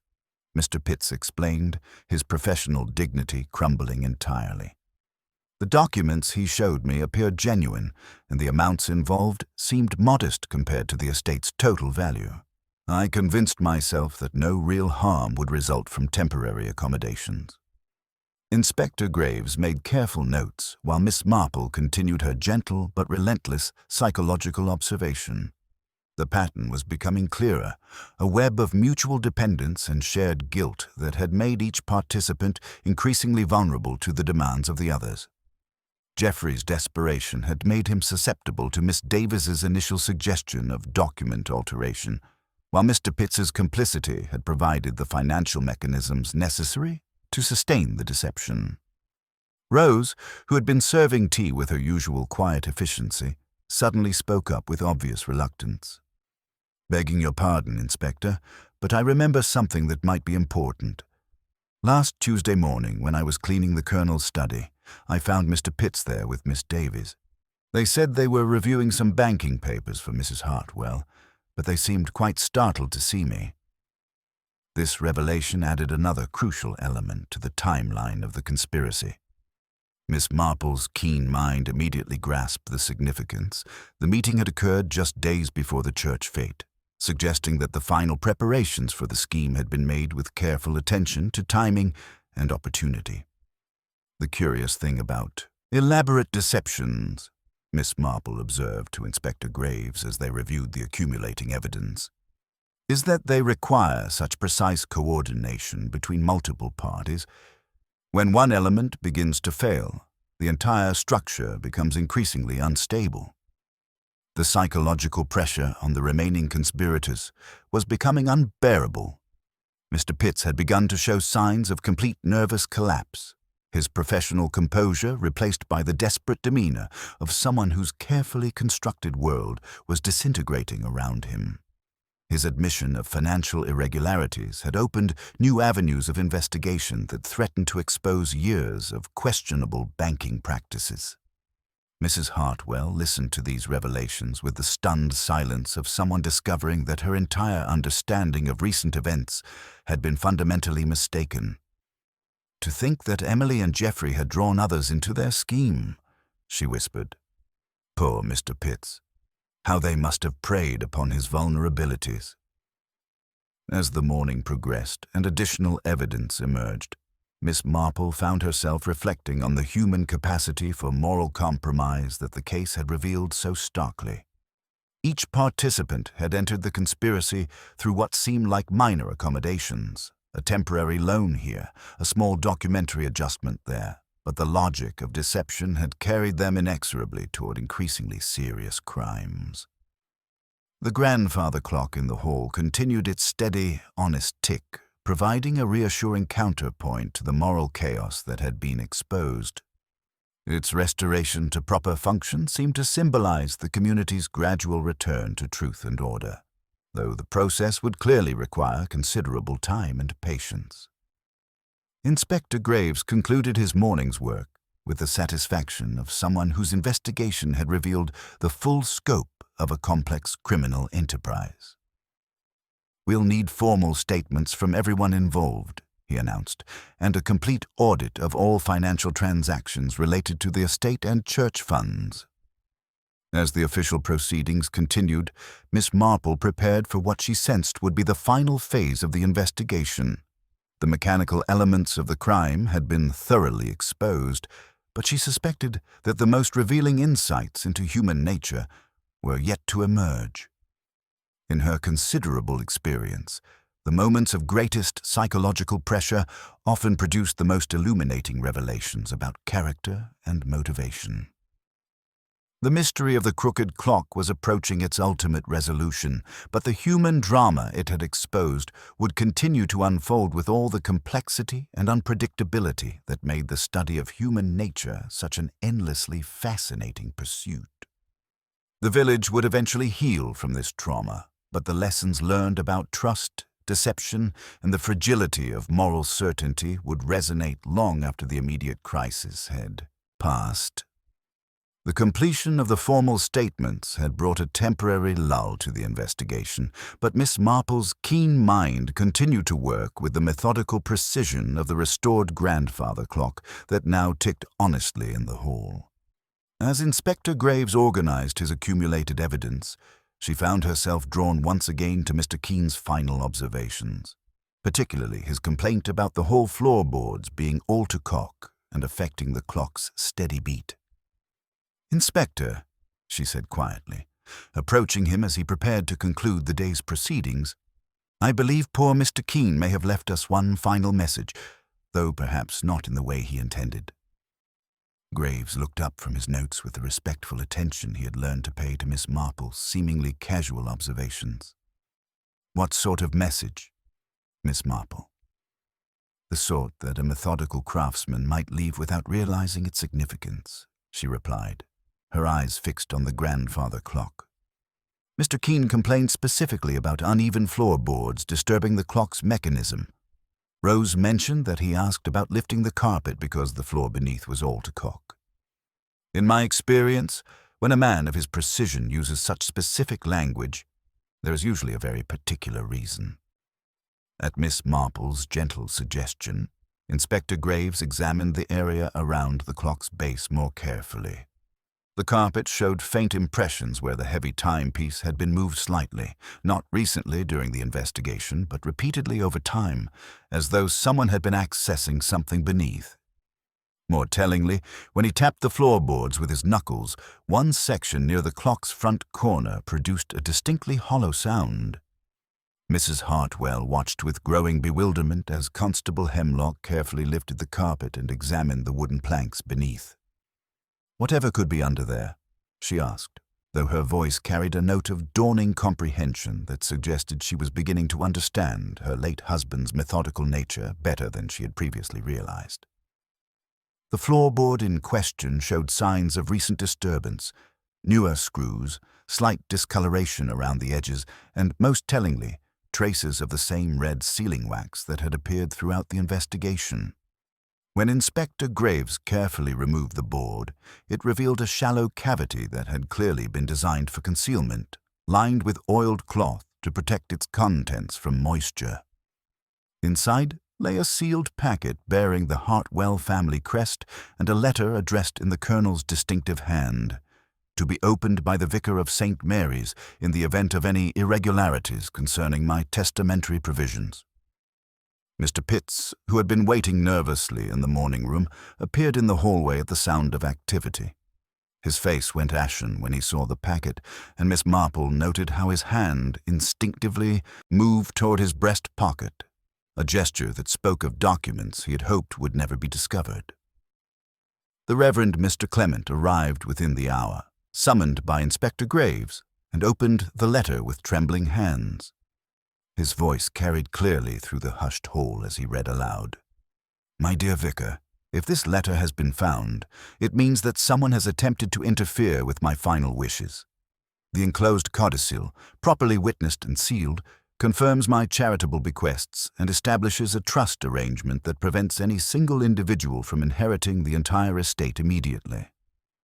Mr. Pitts explained, his professional dignity crumbling entirely. The documents he showed me appeared genuine, and the amounts involved seemed modest compared to the estate's total value. I convinced myself that no real harm would result from temporary accommodations. Inspector Graves made careful notes while Miss Marple continued her gentle but relentless psychological observation. The pattern was becoming clearer, a web of mutual dependence and shared guilt that had made each participant increasingly vulnerable to the demands of the others. Geoffrey's desperation had made him susceptible to Miss Davis's initial suggestion of document alteration, while Mr. Pitts's complicity had provided the financial mechanisms necessary to sustain the deception. Rose, who had been serving tea with her usual quiet efficiency, suddenly spoke up with obvious reluctance. "Begging your pardon, Inspector, but I remember something that might be important. Last Tuesday morning, when I was cleaning the Colonel's study, I found Mr. Pitts there with Miss Davis. They said they were reviewing some banking papers for Mrs. Hartwell, but they seemed quite startled to see me." This revelation added another crucial element to the timeline of the conspiracy. Miss Marple's keen mind immediately grasped the significance. The meeting had occurred just days before the church fete, suggesting that the final preparations for the scheme had been made with careful attention to timing and opportunity. "The curious thing about elaborate deceptions," Miss Marple observed to Inspector Graves as they reviewed the accumulating evidence, "is that they require such precise coordination between multiple parties. When one element begins to fail, the entire structure becomes increasingly unstable." The psychological pressure on the remaining conspirators was becoming unbearable. Mr. Pitts had begun to show signs of complete nervous collapse, his professional composure replaced by the desperate demeanor of someone whose carefully constructed world was disintegrating around him. His admission of financial irregularities had opened new avenues of investigation that threatened to expose years of questionable banking practices. Mrs. Hartwell listened to these revelations with the stunned silence of someone discovering that her entire understanding of recent events had been fundamentally mistaken. "To think that Emily and Geoffrey had drawn others into their scheme," she whispered. "Poor Mr. Pitts. How they must have preyed upon his vulnerabilities." As the morning progressed and additional evidence emerged, Miss Marple found herself reflecting on the human capacity for moral compromise that the case had revealed so starkly. Each participant had entered the conspiracy through what seemed like minor accommodations, a temporary loan here, a small documentary adjustment there, but the logic of deception had carried them inexorably toward increasingly serious crimes. The grandfather clock in the hall continued its steady, honest tick, providing a reassuring counterpoint to the moral chaos that had been exposed. Its restoration to proper function seemed to symbolize the community's gradual return to truth and order, though the process would clearly require considerable time and patience. Inspector Graves concluded his morning's work with the satisfaction of someone whose investigation had revealed the full scope of a complex criminal enterprise. "We'll need formal statements from everyone involved," he announced, "and a complete audit of all financial transactions related to the estate and church funds." As the official proceedings continued, Miss Marple prepared for what she sensed would be the final phase of the investigation. The mechanical elements of the crime had been thoroughly exposed, but she suspected that the most revealing insights into human nature were yet to emerge. In her considerable experience, the moments of greatest psychological pressure often produced the most illuminating revelations about character and motivation. The mystery of the crooked clock was approaching its ultimate resolution, but the human drama it had exposed would continue to unfold with all the complexity and unpredictability that made the study of human nature such an endlessly fascinating pursuit. The village would eventually heal from this trauma, but the lessons learned about trust, deception, and the fragility of moral certainty would resonate long after the immediate crisis had passed. The completion of the formal statements had brought a temporary lull to the investigation, but Miss Marple's keen mind continued to work with the methodical precision of the restored grandfather clock that now ticked honestly in the hall. As Inspector Graves organized his accumulated evidence, she found herself drawn once again to Mr. Keen's final observations, particularly his complaint about the hall floorboards being alter-cock and affecting the clock's steady beat. "Inspector," she said quietly, approaching him as he prepared to conclude the day's proceedings, "I believe poor Mr. Keen may have left us one final message, though perhaps not in the way he intended." Graves looked up from his notes with the respectful attention he had learned to pay to Miss Marple's seemingly casual observations. "What sort of message, Miss Marple?" "The sort that a methodical craftsman might leave without realizing its significance," she replied, her eyes fixed on the grandfather clock. "Mr. Keen complained specifically about uneven floorboards disturbing the clock's mechanism. Rose mentioned that he asked about lifting the carpet because the floor beneath was alter-cock. In my experience, when a man of his precision uses such specific language, there is usually a very particular reason." At Miss Marple's gentle suggestion, Inspector Graves examined the area around the clock's base more carefully. The carpet showed faint impressions where the heavy timepiece had been moved slightly, not recently during the investigation, but repeatedly over time, as though someone had been accessing something beneath. More tellingly, when he tapped the floorboards with his knuckles, one section near the clock's front corner produced a distinctly hollow sound. Mrs. Hartwell watched with growing bewilderment as Constable Hemlock carefully lifted the carpet and examined the wooden planks beneath. "Whatever could be under there?" she asked, though her voice carried a note of dawning comprehension that suggested she was beginning to understand her late husband's methodical nature better than she had previously realized. The floorboard in question showed signs of recent disturbance, newer screws, slight discoloration around the edges, and, most tellingly, traces of the same red sealing wax that had appeared throughout the investigation. When Inspector Graves carefully removed the board, it revealed a shallow cavity that had clearly been designed for concealment, lined with oiled cloth to protect its contents from moisture. Inside lay a sealed packet bearing the Hartwell family crest and a letter addressed in the Colonel's distinctive hand, to be opened by the Vicar of St. Mary's in the event of any irregularities concerning my testamentary provisions. Mr. Pitts, who had been waiting nervously in the morning room, appeared in the hallway at the sound of activity. His face went ashen when he saw the packet, and Miss Marple noted how his hand instinctively moved toward his breast pocket, a gesture that spoke of documents he had hoped would never be discovered. The Reverend Mr. Clement arrived within the hour, summoned by Inspector Graves, and opened the letter with trembling hands. His voice carried clearly through the hushed hall as he read aloud. "My dear Vicar, if this letter has been found, it means that someone has attempted to interfere with my final wishes. The enclosed codicil, properly witnessed and sealed, confirms my charitable bequests, and establishes a trust arrangement that prevents any single individual from inheriting the entire estate immediately.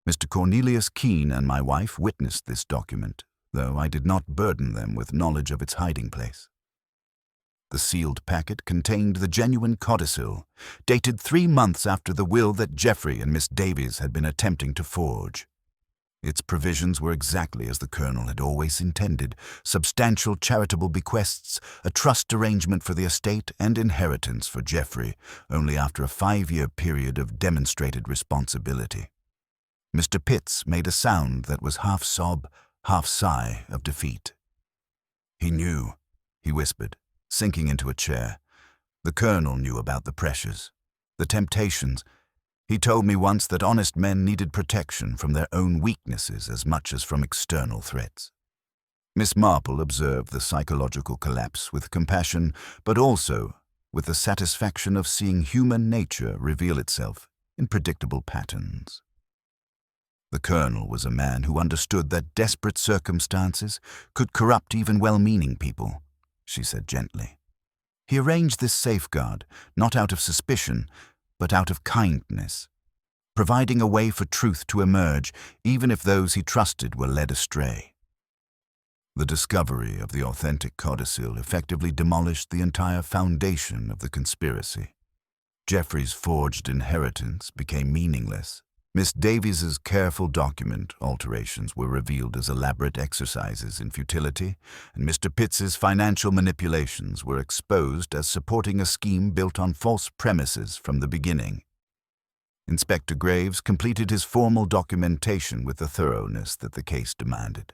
Mr. Cornelius Keene and my wife witnessed this document, though I did not burden them with knowledge of its hiding place. The sealed packet contained the genuine codicil, dated 3 months after the will that Geoffrey and Miss Davies had been attempting to forge. Its provisions were exactly as the Colonel had always intended: substantial charitable bequests, a trust arrangement for the estate, and inheritance for Geoffrey, only after a 5-year period of demonstrated responsibility. Mr. Pitts made a sound that was half sob, half sigh of defeat. "He knew," he whispered, sinking into a chair. "The Colonel knew about the pressures, the temptations. He told me once that honest men needed protection from their own weaknesses as much as from external threats." Miss Marple observed the psychological collapse with compassion, but also with the satisfaction of seeing human nature reveal itself in predictable patterns. The Colonel was a man who understood that desperate circumstances could corrupt even well-meaning people, she said gently. He arranged this safeguard, not out of suspicion, but out of kindness, providing a way for truth to emerge, even if those he trusted were led astray. The discovery of the authentic codicil effectively demolished the entire foundation of the conspiracy. Geoffrey's forged inheritance became meaningless. Miss Davies's careful document alterations were revealed as elaborate exercises in futility, and Mr. Pitts's financial manipulations were exposed as supporting a scheme built on false premises from the beginning. Inspector Graves completed his formal documentation with the thoroughness that the case demanded.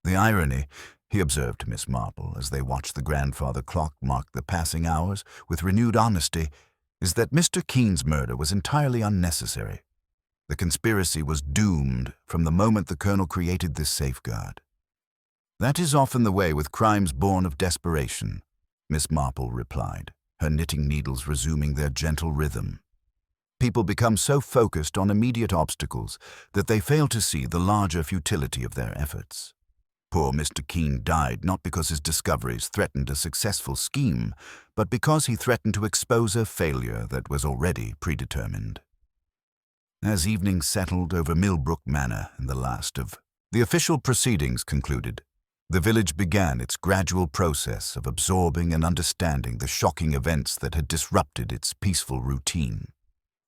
"The irony," he observed to Miss Marple as they watched the grandfather clock mark the passing hours with renewed honesty, "is that Mr. Keene's murder was entirely unnecessary. The conspiracy was doomed from the moment the Colonel created this safeguard." "That is often the way with crimes born of desperation," Miss Marple replied, her knitting needles resuming their gentle rhythm. "People become so focused on immediate obstacles that they fail to see the larger futility of their efforts. Poor Mr. Keene died not because his discoveries threatened a successful scheme, but because he threatened to expose a failure that was already predetermined." As evening settled over Millbrook Manor and the last of the official proceedings concluded, the village began its gradual process of absorbing and understanding the shocking events that had disrupted its peaceful routine.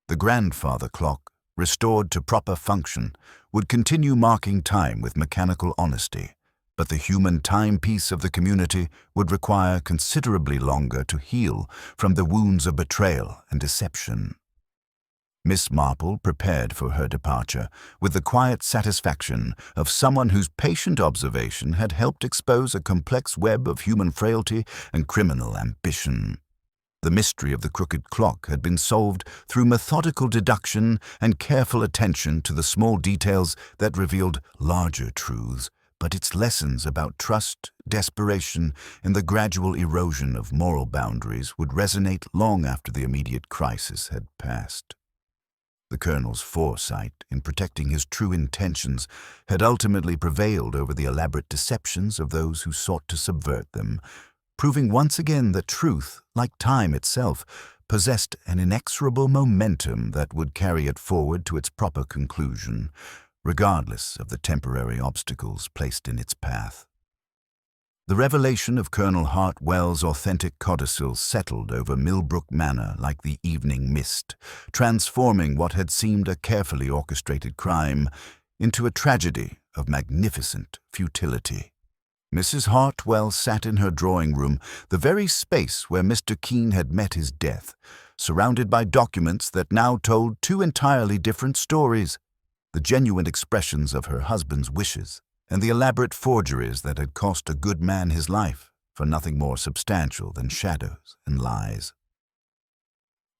The grandfather clock, restored to proper function, would continue marking time with mechanical honesty, but the human timepiece of the community would require considerably longer to heal from the wounds of betrayal and deception. Miss Marple prepared for her departure with the quiet satisfaction of someone whose patient observation had helped expose a complex web of human frailty and criminal ambition. The mystery of the crooked clock had been solved through methodical deduction and careful attention to the small details that revealed larger truths, but its lessons about trust, desperation, and the gradual erosion of moral boundaries would resonate long after the immediate crisis had passed. The Colonel's foresight in protecting his true intentions had ultimately prevailed over the elaborate deceptions of those who sought to subvert them, proving once again that truth, like time itself, possessed an inexorable momentum that would carry it forward to its proper conclusion, regardless of the temporary obstacles placed in its path. The revelation of Colonel Hartwell's authentic codicil settled over Millbrook Manor like the evening mist, transforming what had seemed a carefully orchestrated crime into a tragedy of magnificent futility. Mrs. Hartwell sat in her drawing-room, the very space where Mr. Keene had met his death, surrounded by documents that now told 2 entirely different stories: the genuine expressions of her husband's wishes, and the elaborate forgeries that had cost a good man his life for nothing more substantial than shadows and lies.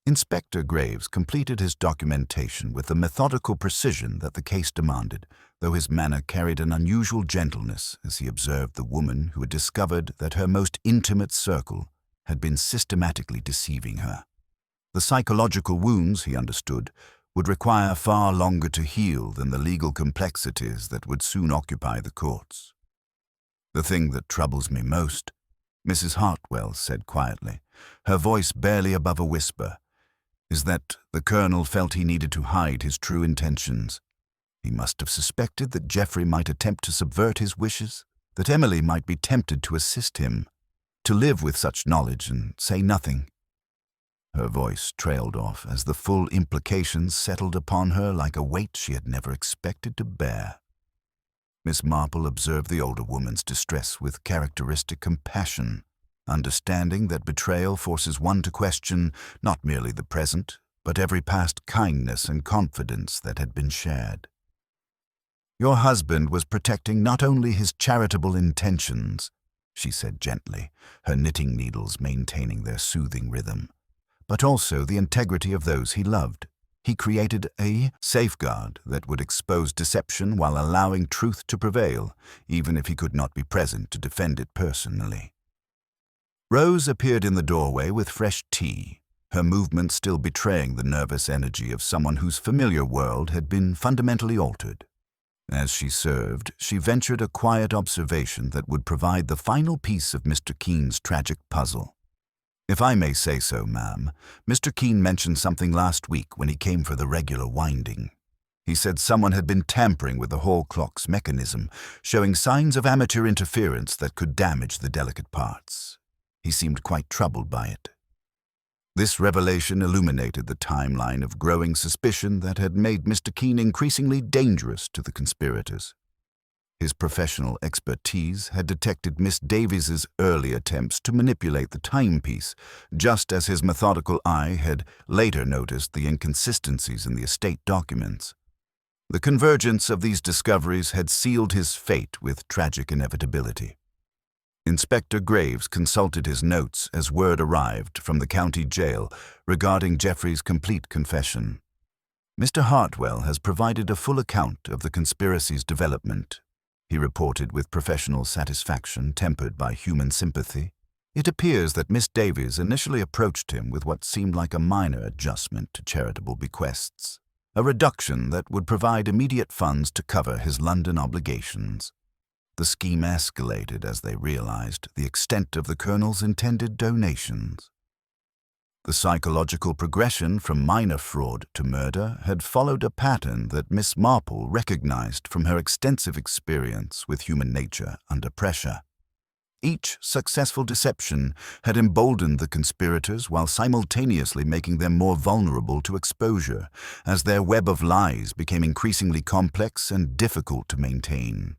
Inspector Graves completed his documentation with the methodical precision that the case demanded, though his manner carried an unusual gentleness as he observed the woman who had discovered that her most intimate circle had been systematically deceiving her. The psychological wounds, he understood, would require far longer to heal than the legal complexities that would soon occupy the courts. "The thing that troubles me most," Mrs. Hartwell said quietly, her voice barely above a whisper, is that the Colonel felt he needed to hide his true intentions. He must have suspected that Geoffrey might attempt to subvert his wishes, that Emily might be tempted to assist him, to live with such knowledge and say nothing. Her voice trailed off as the full implications settled upon her like a weight she had never expected to bear. Miss Marple observed the older woman's distress with characteristic compassion, understanding that betrayal forces one to question not merely the present, but every past kindness and confidence that had been shared. Your husband was protecting not only his charitable intentions, she said gently, her knitting needles maintaining their soothing rhythm, but also the integrity of those he loved. He created a safeguard that would expose deception while allowing truth to prevail, even if he could not be present to defend it personally. Rose appeared in the doorway with fresh tea, her movements still betraying the nervous energy of someone whose familiar world had been fundamentally altered. As she served, she ventured a quiet observation that would provide the final piece of Mr. Keen's tragic puzzle. If I may say so, ma'am, Mr. Keen mentioned something last week when he came for the regular winding. He said someone had been tampering with the hall clock's mechanism, showing signs of amateur interference that could damage the delicate parts. He seemed quite troubled by it. This revelation illuminated the timeline of growing suspicion that had made Mr. Keen increasingly dangerous to the conspirators. His professional expertise had detected Miss Davies's early attempts to manipulate the timepiece, just as his methodical eye had later noticed the inconsistencies in the estate documents. The convergence of these discoveries had sealed his fate with tragic inevitability. Inspector Graves consulted his notes as word arrived from the county jail regarding Geoffrey's complete confession. Mr. Hartwell has provided a full account of the conspiracy's development, he reported with professional satisfaction tempered by human sympathy. It appears that Miss Davies initially approached him with what seemed like a minor adjustment to charitable bequests, a reduction that would provide immediate funds to cover his London obligations. The scheme escalated as they realized the extent of the Colonel's intended donations. The psychological progression from minor fraud to murder had followed a pattern that Miss Marple recognized from her extensive experience with human nature under pressure. Each successful deception had emboldened the conspirators while simultaneously making them more vulnerable to exposure, as their web of lies became increasingly complex and difficult to maintain.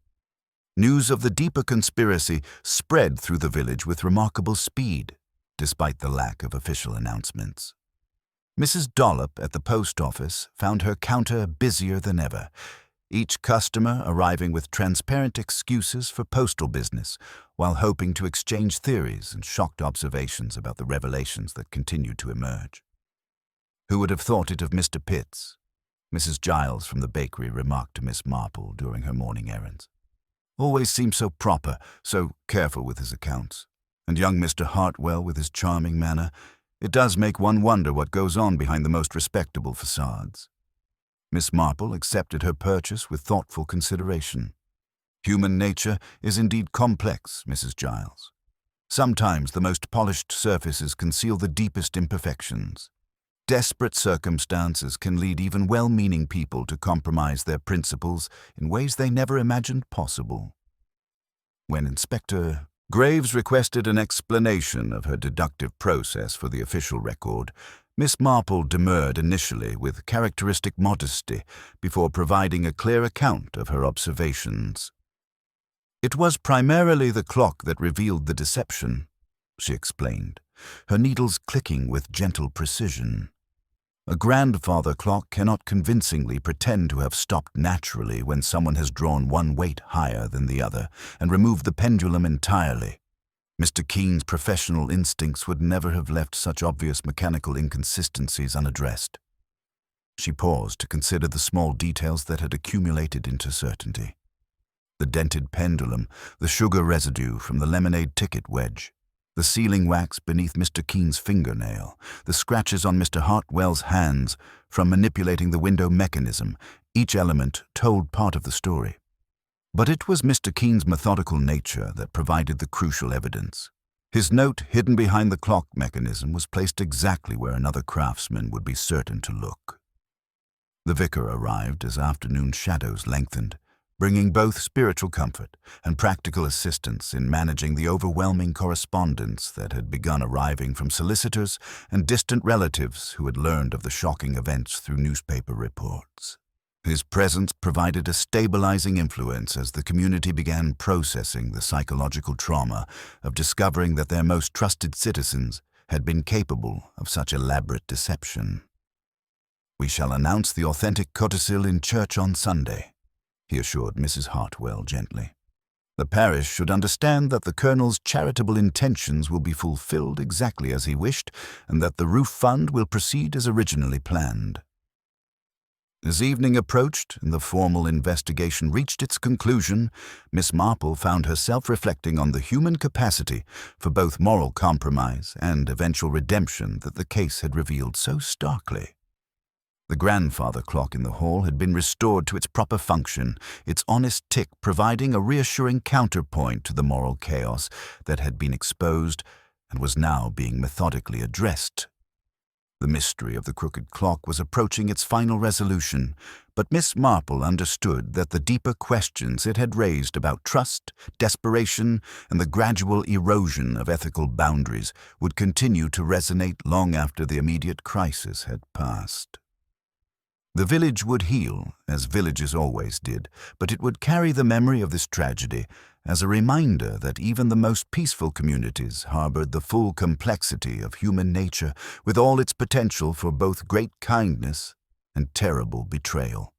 News of the deeper conspiracy spread through the village with remarkable speed, despite the lack of official announcements. Mrs. Dollop at the post office found her counter busier than ever, each customer arriving with transparent excuses for postal business, while hoping to exchange theories and shocked observations about the revelations that continued to emerge. Who would have thought it of Mr. Pitts? Mrs. Giles from the bakery remarked to Miss Marple during her morning errands. Always seems so proper, so careful with his accounts. And young Mr. Hartwell with his charming manner, it does make one wonder what goes on behind the most respectable facades. Miss Marple accepted her purchase with thoughtful consideration. Human nature is indeed complex, Mrs. Giles. Sometimes the most polished surfaces conceal the deepest imperfections. Desperate circumstances can lead even well-meaning people to compromise their principles in ways they never imagined possible. When Inspector Graves requested an explanation of her deductive process for the official record, Miss Marple demurred initially with characteristic modesty before providing a clear account of her observations. It was primarily the clock that revealed the deception, she explained, her needles clicking with gentle precision. A grandfather clock cannot convincingly pretend to have stopped naturally when someone has drawn one weight higher than the other and removed the pendulum entirely. Mr. Keen's professional instincts would never have left such obvious mechanical inconsistencies unaddressed. She paused to consider the small details that had accumulated into certainty. The dented pendulum, the sugar residue from the lemonade ticket wedge, the sealing wax beneath Mr. Keen's fingernail, the scratches on Mr. Hartwell's hands from manipulating the window mechanism, each element told part of the story. But it was Mr. Keen's methodical nature that provided the crucial evidence. His note, hidden behind the clock mechanism, was placed exactly where another craftsman would be certain to look. The vicar arrived as afternoon shadows lengthened, bringing both spiritual comfort and practical assistance in managing the overwhelming correspondence that had begun arriving from solicitors and distant relatives who had learned of the shocking events through newspaper reports. His presence provided a stabilizing influence as the community began processing the psychological trauma of discovering that their most trusted citizens had been capable of such elaborate deception. "We shall announce the authentic codicil in church on Sunday," he assured Mrs. Hartwell gently. "The parish should understand that the Colonel's charitable intentions will be fulfilled exactly as he wished, and that the roof fund will proceed as originally planned." As evening approached and the formal investigation reached its conclusion, Miss Marple found herself reflecting on the human capacity for both moral compromise and eventual redemption that the case had revealed so starkly. The grandfather clock in the hall had been restored to its proper function, its honest tick providing a reassuring counterpoint to the moral chaos that had been exposed and was now being methodically addressed. The mystery of the crooked clock was approaching its final resolution, but Miss Marple understood that the deeper questions it had raised about trust, desperation, and the gradual erosion of ethical boundaries would continue to resonate long after the immediate crisis had passed. The village would heal, as villages always did, but it would carry the memory of this tragedy as a reminder that even the most peaceful communities harbored the full complexity of human nature with all its potential for both great kindness and terrible betrayal.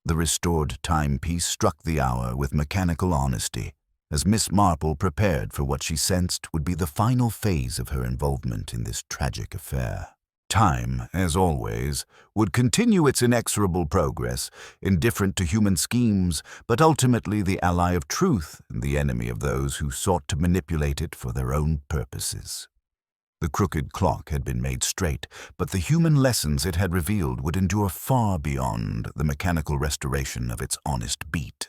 The restored timepiece struck the hour with mechanical honesty, as Miss Marple prepared for what she sensed would be the final phase of her involvement in this tragic affair. Time, as always, would continue its inexorable progress, indifferent to human schemes, but ultimately the ally of truth and the enemy of those who sought to manipulate it for their own purposes. The crooked clock had been made straight, but the human lessons it had revealed would endure far beyond the mechanical restoration of its honest beat.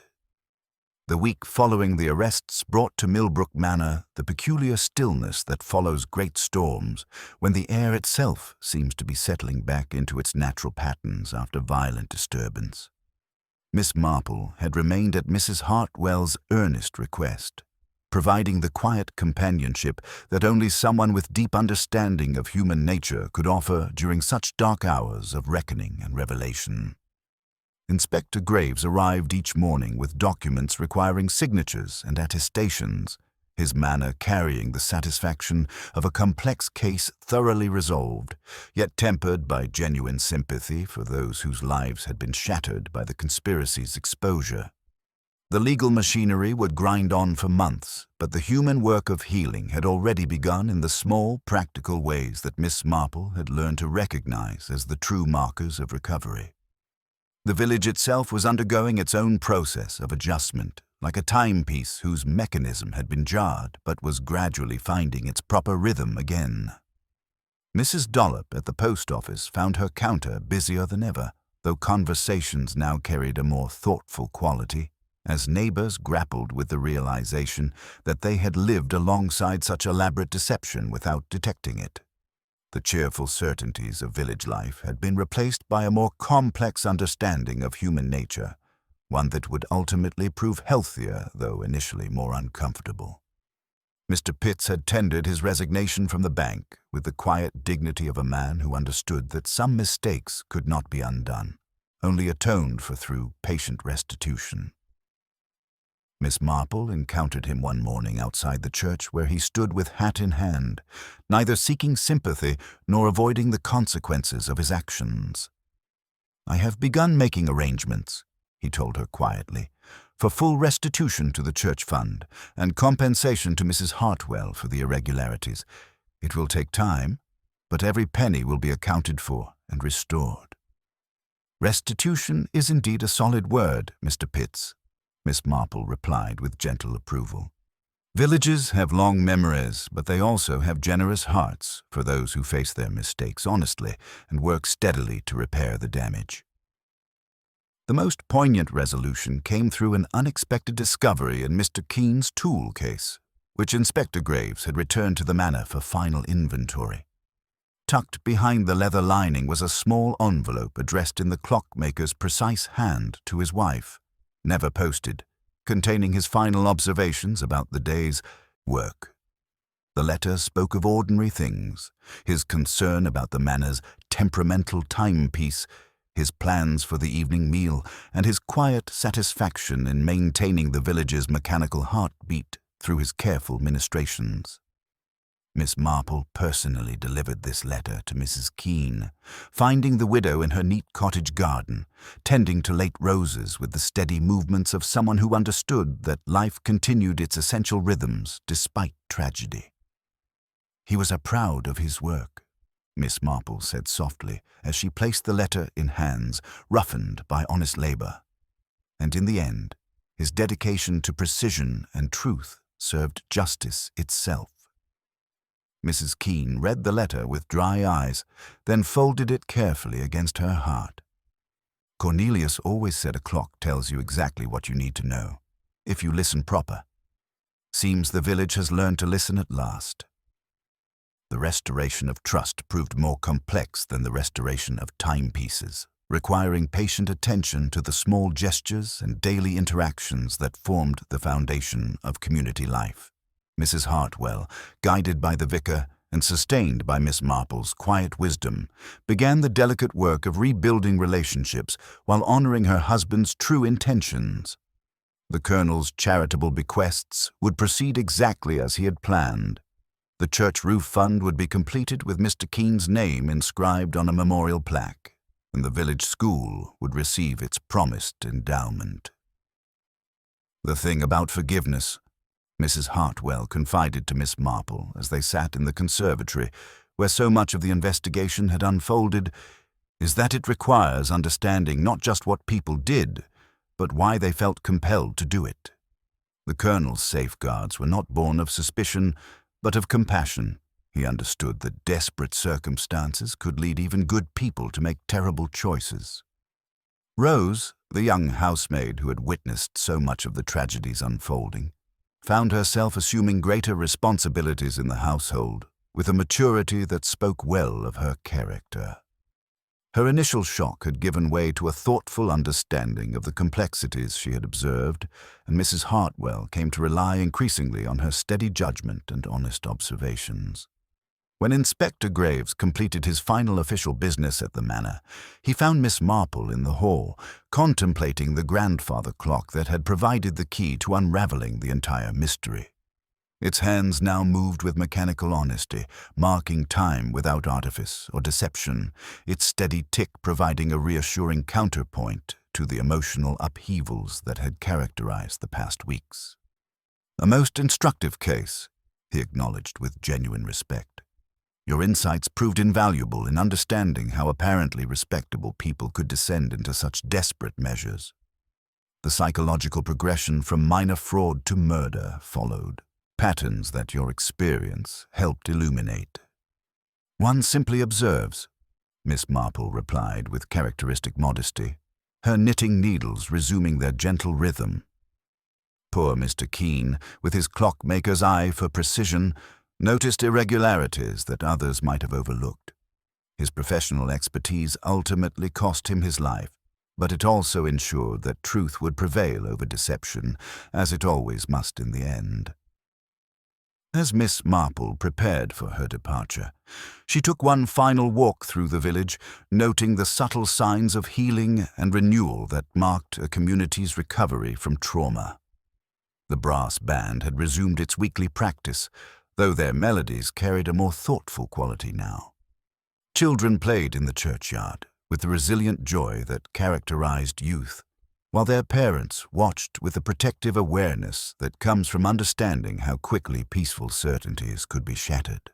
The week following the arrests brought to Millbrook Manor the peculiar stillness that follows great storms, when the air itself seems to be settling back into its natural patterns after violent disturbance. Miss Marple had remained at Mrs. Hartwell's earnest request, providing the quiet companionship that only someone with deep understanding of human nature could offer during such dark hours of reckoning and revelation. Inspector Graves arrived each morning with documents requiring signatures and attestations, his manner carrying the satisfaction of a complex case thoroughly resolved, yet tempered by genuine sympathy for those whose lives had been shattered by the conspiracy's exposure. The legal machinery would grind on for months, but the human work of healing had already begun in the small, practical ways that Miss Marple had learned to recognize as the true markers of recovery. The village itself was undergoing its own process of adjustment, like a timepiece whose mechanism had been jarred but was gradually finding its proper rhythm again. Mrs. Dollop at the post office found her counter busier than ever, though conversations now carried a more thoughtful quality, as neighbors grappled with the realization that they had lived alongside such elaborate deception without detecting it. The cheerful certainties of village life had been replaced by a more complex understanding of human nature, one that would ultimately prove healthier, though initially more uncomfortable. Mr. Pitts had tendered his resignation from the bank with the quiet dignity of a man who understood that some mistakes could not be undone, only atoned for through patient restitution. Miss Marple encountered him one morning outside the church where he stood with hat in hand, neither seeking sympathy nor avoiding the consequences of his actions. "I have begun making arrangements," he told her quietly, "for full restitution to the church fund and compensation to Mrs. Hartwell for the irregularities. It will take time, but every penny will be accounted for and restored." "Restitution is indeed a solid word, Mr. Pitts," Miss Marple replied with gentle approval. "Villages have long memories, but they also have generous hearts for those who face their mistakes honestly and work steadily to repair the damage." The most poignant resolution came through an unexpected discovery in Mr. Keene's tool case, which Inspector Graves had returned to the manor for final inventory. Tucked behind the leather lining was a small envelope addressed in the clockmaker's precise hand to his wife, never posted, containing his final observations about the day's work. The letter spoke of ordinary things, his concern about the manor's temperamental timepiece, his plans for the evening meal, and his quiet satisfaction in maintaining the village's mechanical heartbeat through his careful ministrations. Miss Marple personally delivered this letter to Mrs. Keene, finding the widow in her neat cottage garden, tending to late roses with the steady movements of someone who understood that life continued its essential rhythms despite tragedy. He was proud of his work, Miss Marple said softly as she placed the letter in hands roughened by honest labor. And in the end, his dedication to precision and truth served justice itself. Mrs. Keene read the letter with dry eyes, then folded it carefully against her heart. Cornelius always said a clock tells you exactly what you need to know, if you listen proper. Seems the village has learned to listen at last. The restoration of trust proved more complex than the restoration of timepieces, requiring patient attention to the small gestures and daily interactions that formed the foundation of community life. Mrs. Hartwell, guided by the vicar and sustained by Miss Marple's quiet wisdom, began the delicate work of rebuilding relationships while honoring her husband's true intentions. The colonel's charitable bequests would proceed exactly as he had planned. The church roof fund would be completed with Mr. Keene's name inscribed on a memorial plaque, and the village school would receive its promised endowment. The thing about forgiveness, Mrs. Hartwell confided to Miss Marple as they sat in the conservatory, where so much of the investigation had unfolded, is that it requires understanding not just what people did, but why they felt compelled to do it. The colonel's safeguards were not born of suspicion, but of compassion. He understood that desperate circumstances could lead even good people to make terrible choices. Rose, the young housemaid who had witnessed so much of the tragedy's unfolding, found herself assuming greater responsibilities in the household with a maturity that spoke well of her character. Her initial shock had given way to a thoughtful understanding of the complexities she had observed, and Mrs. Hartwell came to rely increasingly on her steady judgment and honest observations. When Inspector Graves completed his final official business at the manor, he found Miss Marple in the hall, contemplating the grandfather clock that had provided the key to unraveling the entire mystery. Its hands now moved with mechanical honesty, marking time without artifice or deception, its steady tick providing a reassuring counterpoint to the emotional upheavals that had characterized the past weeks. A most instructive case, he acknowledged with genuine respect. Your insights proved invaluable in understanding how apparently respectable people could descend into such desperate measures. The psychological progression from minor fraud to murder followed, patterns that your experience helped illuminate. One simply observes, Miss Marple replied with characteristic modesty, her knitting needles resuming their gentle rhythm. Poor Mr. Keene, with his clockmaker's eye for precision, noticed irregularities that others might have overlooked. His professional expertise ultimately cost him his life, but it also ensured that truth would prevail over deception, as it always must in the end. As Miss Marple prepared for her departure, she took one final walk through the village, noting the subtle signs of healing and renewal that marked a community's recovery from trauma. The brass band had resumed its weekly practice, though their melodies carried a more thoughtful quality now. Children played in the churchyard with the resilient joy that characterized youth, while their parents watched with the protective awareness that comes from understanding how quickly peaceful certainties could be shattered.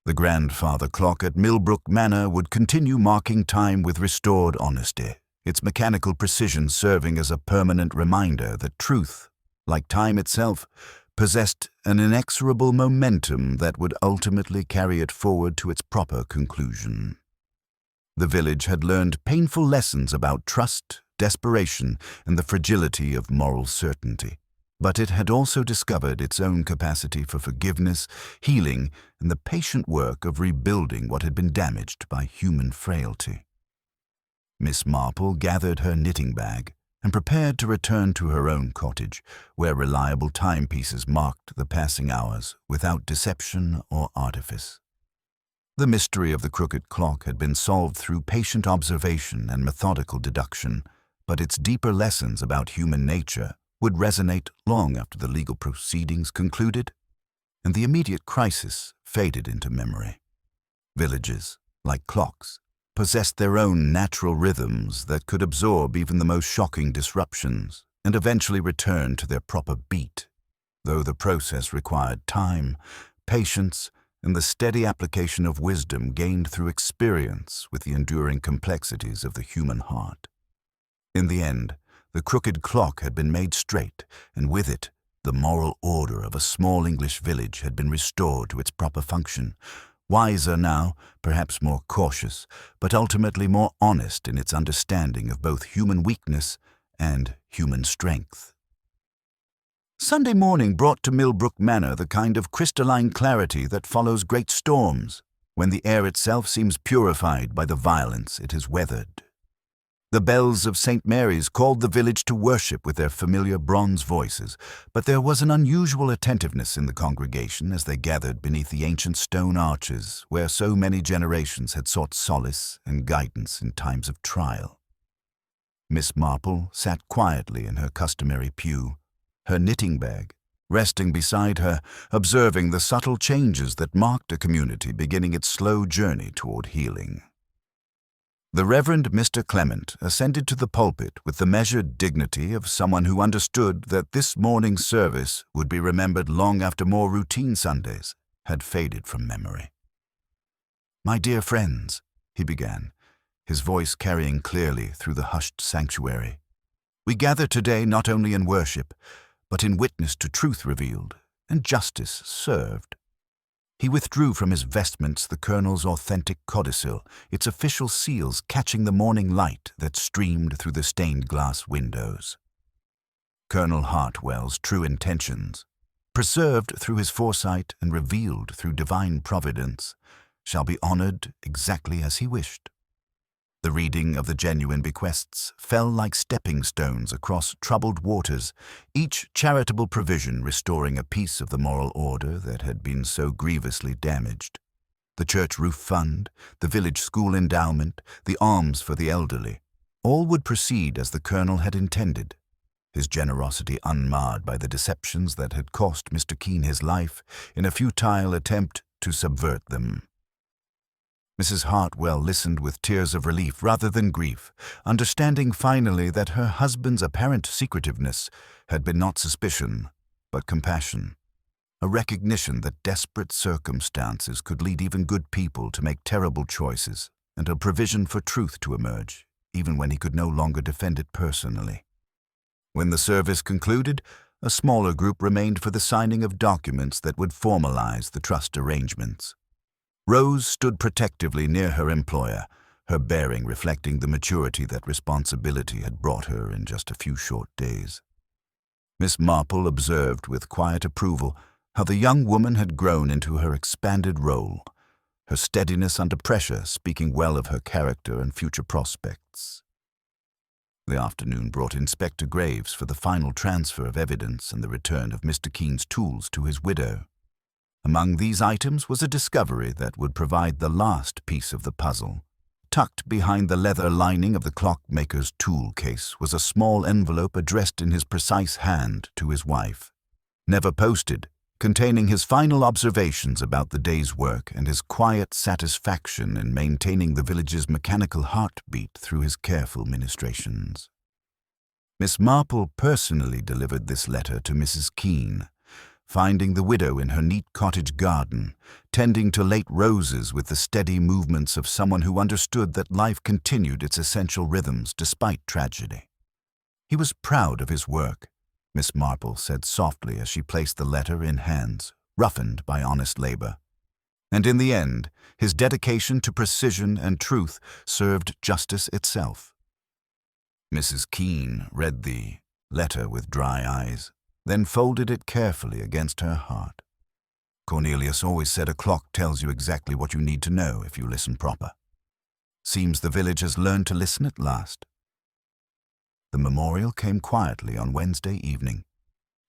The grandfather clock at Millbrook Manor would continue marking time with restored honesty, its mechanical precision serving as a permanent reminder that truth, like time itself, possessed an inexorable momentum that would ultimately carry it forward to its proper conclusion. The village had learned painful lessons about trust, desperation, and the fragility of moral certainty, But it had also discovered its own capacity for forgiveness, healing, and the patient work of rebuilding what had been damaged by human frailty. Miss Marple gathered her knitting bag and prepared to return to her own cottage, where reliable timepieces marked the passing hours without deception or artifice. The mystery of the crooked clock had been solved through patient observation and methodical deduction, but its deeper lessons about human nature would resonate long after the legal proceedings concluded, and the immediate crisis faded into memory. Villages, like clocks, possessed their own natural rhythms that could absorb even the most shocking disruptions and eventually return to their proper beat, though the process required time, patience, and the steady application of wisdom gained through experience with the enduring complexities of the human heart. In the end, the crooked clock had been made straight, and with it, the moral order of a small English village had been restored to its proper function, wiser now, perhaps more cautious, but ultimately more honest in its understanding of both human weakness and human strength. Sunday morning brought to Millbrook Manor the kind of crystalline clarity that follows great storms, when the air itself seems purified by the violence it has weathered. The bells of St. Mary's called the village to worship with their familiar bronze voices, but there was an unusual attentiveness in the congregation as they gathered beneath the ancient stone arches where so many generations had sought solace and guidance in times of trial. Miss Marple sat quietly in her customary pew, her knitting bag resting beside her, observing the subtle changes that marked a community beginning its slow journey toward healing. The Reverend Mr. Clement ascended to the pulpit with the measured dignity of someone who understood that this morning's service would be remembered long after more routine Sundays had faded from memory. "My dear friends," he began, his voice carrying clearly through the hushed sanctuary, "we gather today not only in worship, but in witness to truth revealed and justice served." He withdrew from his vestments the colonel's authentic codicil, its official seals catching the morning light that streamed through the stained glass windows. Colonel Hartwell's true intentions, preserved through his foresight and revealed through divine providence, shall be honored exactly as he wished. The reading of the genuine bequests fell like stepping stones across troubled waters, each charitable provision restoring a piece of the moral order that had been so grievously damaged. The church roof fund, the village school endowment, the alms for the elderly, all would proceed as the colonel had intended, his generosity unmarred by the deceptions that had cost Mr. Keene his life in a futile attempt to subvert them. Mrs. Hartwell listened with tears of relief rather than grief, understanding finally that her husband's apparent secretiveness had been not suspicion, but compassion, a recognition that desperate circumstances could lead even good people to make terrible choices, and a provision for truth to emerge, even when he could no longer defend it personally. When the service concluded, a smaller group remained for the signing of documents that would formalize the trust arrangements. Rose stood protectively near her employer, her bearing reflecting the maturity that responsibility had brought her in just a few short days. Miss Marple observed with quiet approval how the young woman had grown into her expanded role, her steadiness under pressure speaking well of her character and future prospects. The afternoon brought Inspector Graves for the final transfer of evidence and the return of Mr. Keene's tools to his widow. Among these items was a discovery that would provide the last piece of the puzzle. Tucked behind the leather lining of the clockmaker's tool case was a small envelope addressed in his precise hand to his wife, never posted, containing his final observations about the day's work and his quiet satisfaction in maintaining the village's mechanical heartbeat through his careful ministrations. Miss Marple personally delivered this letter to Mrs. Keene, finding the widow in her neat cottage garden, tending to late roses with the steady movements of someone who understood that life continued its essential rhythms despite tragedy. He was proud of his work, Miss Marple said softly as she placed the letter in hands roughened by honest labor. And in the end, his dedication to precision and truth served justice itself. Mrs. Keene read the letter with dry eyes. then folded it carefully against her heart. Cornelius always said a clock tells you exactly what you need to know if you listen proper. Seems the village has learned to listen at last. The memorial came quietly on Wednesday evening.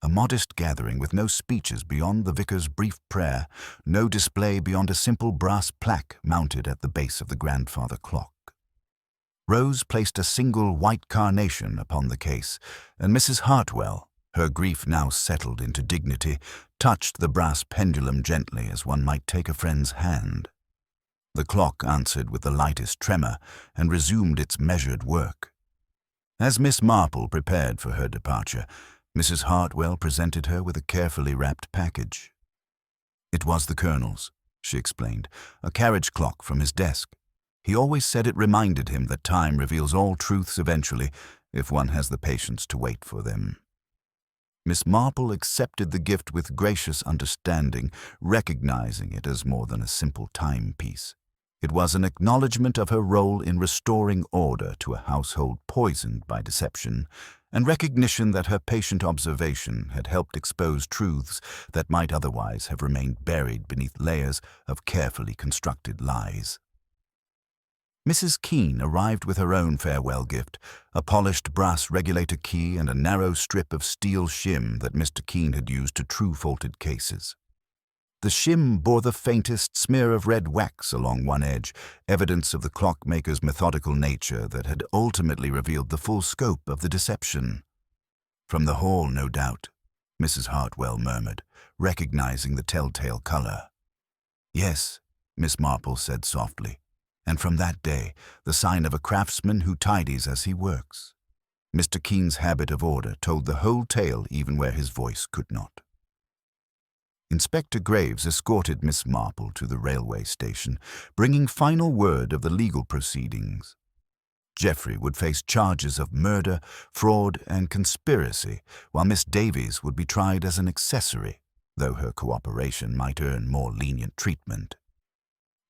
A modest gathering with no speeches beyond the vicar's brief prayer, no display beyond a simple brass plaque mounted at the base of the grandfather clock. Rose placed a single white carnation upon the case, and Mrs. Hartwell, her grief now settled into dignity, touched the brass pendulum gently as one might take a friend's hand. The clock answered with the lightest tremor and resumed its measured work. As Miss Marple prepared for her departure, Mrs. Hartwell presented her with a carefully wrapped package. It was the Colonel's, she explained, a carriage clock from his desk. He always said it reminded him that time reveals all truths eventually, if one has the patience to wait for them. Miss Marple accepted the gift with gracious understanding, recognizing it as more than a simple timepiece. It was an acknowledgment of her role in restoring order to a household poisoned by deception, and recognition that her patient observation had helped expose truths that might otherwise have remained buried beneath layers of carefully constructed lies. Mrs. Keene arrived with her own farewell gift, a polished brass regulator key and a narrow strip of steel shim that Mr. Keene had used to true-faulted cases. The shim bore the faintest smear of red wax along one edge, evidence of the clockmaker's methodical nature that had ultimately revealed the full scope of the deception. From the hall, no doubt, Mrs. Hartwell murmured, recognizing the telltale color. Yes, Miss Marple said softly, and from that day, the sign of a craftsman who tidies as he works. Mr. Keene's habit of order told the whole tale even where his voice could not. Inspector Graves escorted Miss Marple to the railway station, bringing final word of the legal proceedings. Geoffrey would face charges of murder, fraud, and conspiracy, while Miss Davies would be tried as an accessory, though her cooperation might earn more lenient treatment.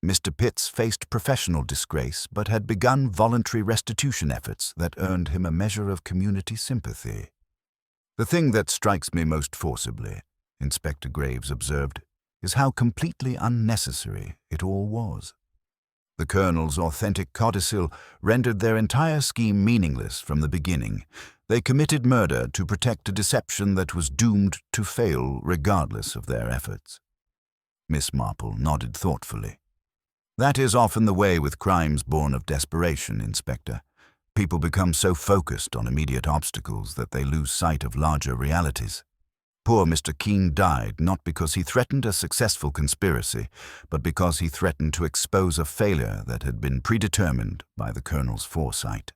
Mr. Pitts faced professional disgrace, but had begun voluntary restitution efforts that earned him a measure of community sympathy. The thing that strikes me most forcibly, Inspector Graves observed, is how completely unnecessary it all was. The Colonel's authentic codicil rendered their entire scheme meaningless from the beginning. They committed murder to protect a deception that was doomed to fail regardless of their efforts. Miss Marple nodded thoughtfully. That is often the way with crimes born of desperation, Inspector. People become so focused on immediate obstacles that they lose sight of larger realities. Poor Mr. Keene died not because he threatened a successful conspiracy, but because he threatened to expose a failure that had been predetermined by the Colonel's foresight.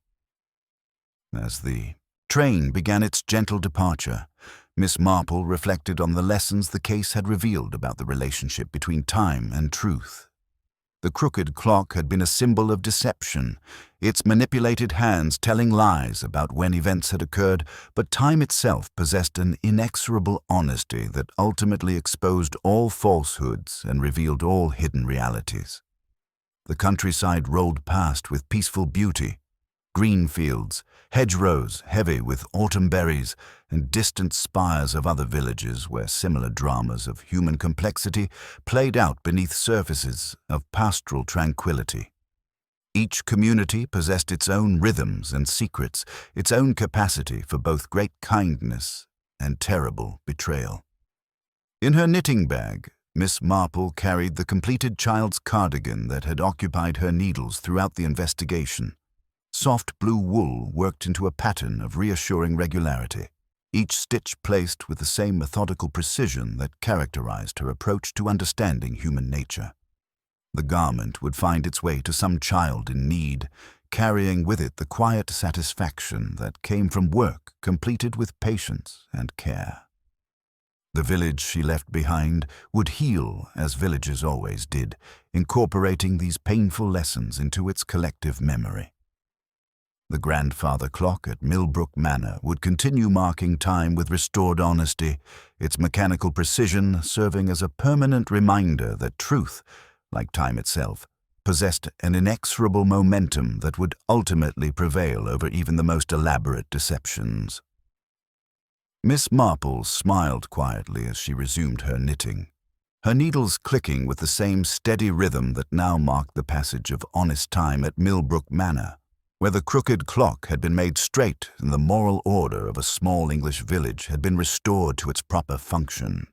As the train began its gentle departure, Miss Marple reflected on the lessons the case had revealed about the relationship between time and truth. The crooked clock had been a symbol of deception, its manipulated hands telling lies about when events had occurred, but time itself possessed an inexorable honesty that ultimately exposed all falsehoods and revealed all hidden realities. The countryside rolled past with peaceful beauty, green fields, hedgerows heavy with autumn berries, and distant spires of other villages where similar dramas of human complexity played out beneath surfaces of pastoral tranquility. Each community possessed its own rhythms and secrets, its own capacity for both great kindness and terrible betrayal. In her knitting bag, Miss Marple carried the completed child's cardigan that had occupied her needles throughout the investigation. Soft blue wool worked into a pattern of reassuring regularity, each stitch placed with the same methodical precision that characterized her approach to understanding human nature. The garment would find its way to some child in need, carrying with it the quiet satisfaction that came from work completed with patience and care. The village she left behind would heal as villages always did, incorporating these painful lessons into its collective memory. The grandfather clock at Millbrook Manor would continue marking time with restored honesty, its mechanical precision serving as a permanent reminder that truth, like time itself, possessed an inexorable momentum that would ultimately prevail over even the most elaborate deceptions. Miss Marple smiled quietly as she resumed her knitting, her needles clicking with the same steady rhythm that now marked the passage of honest time at Millbrook Manor, where the crooked clock had been made straight and the moral order of a small English village had been restored to its proper function.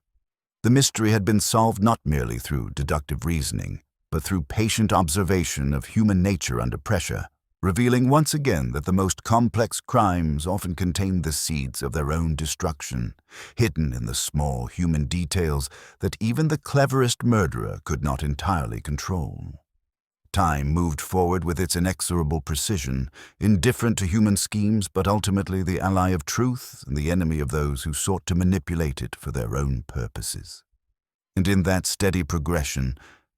The mystery had been solved not merely through deductive reasoning, but through patient observation of human nature under pressure, revealing once again that the most complex crimes often contain the seeds of their own destruction, hidden in the small human details that even the cleverest murderer could not entirely control. Time moved forward with its inexorable precision, indifferent to human schemes but ultimately the ally of truth and the enemy of those who sought to manipulate it for their own purposes. And in that steady progression,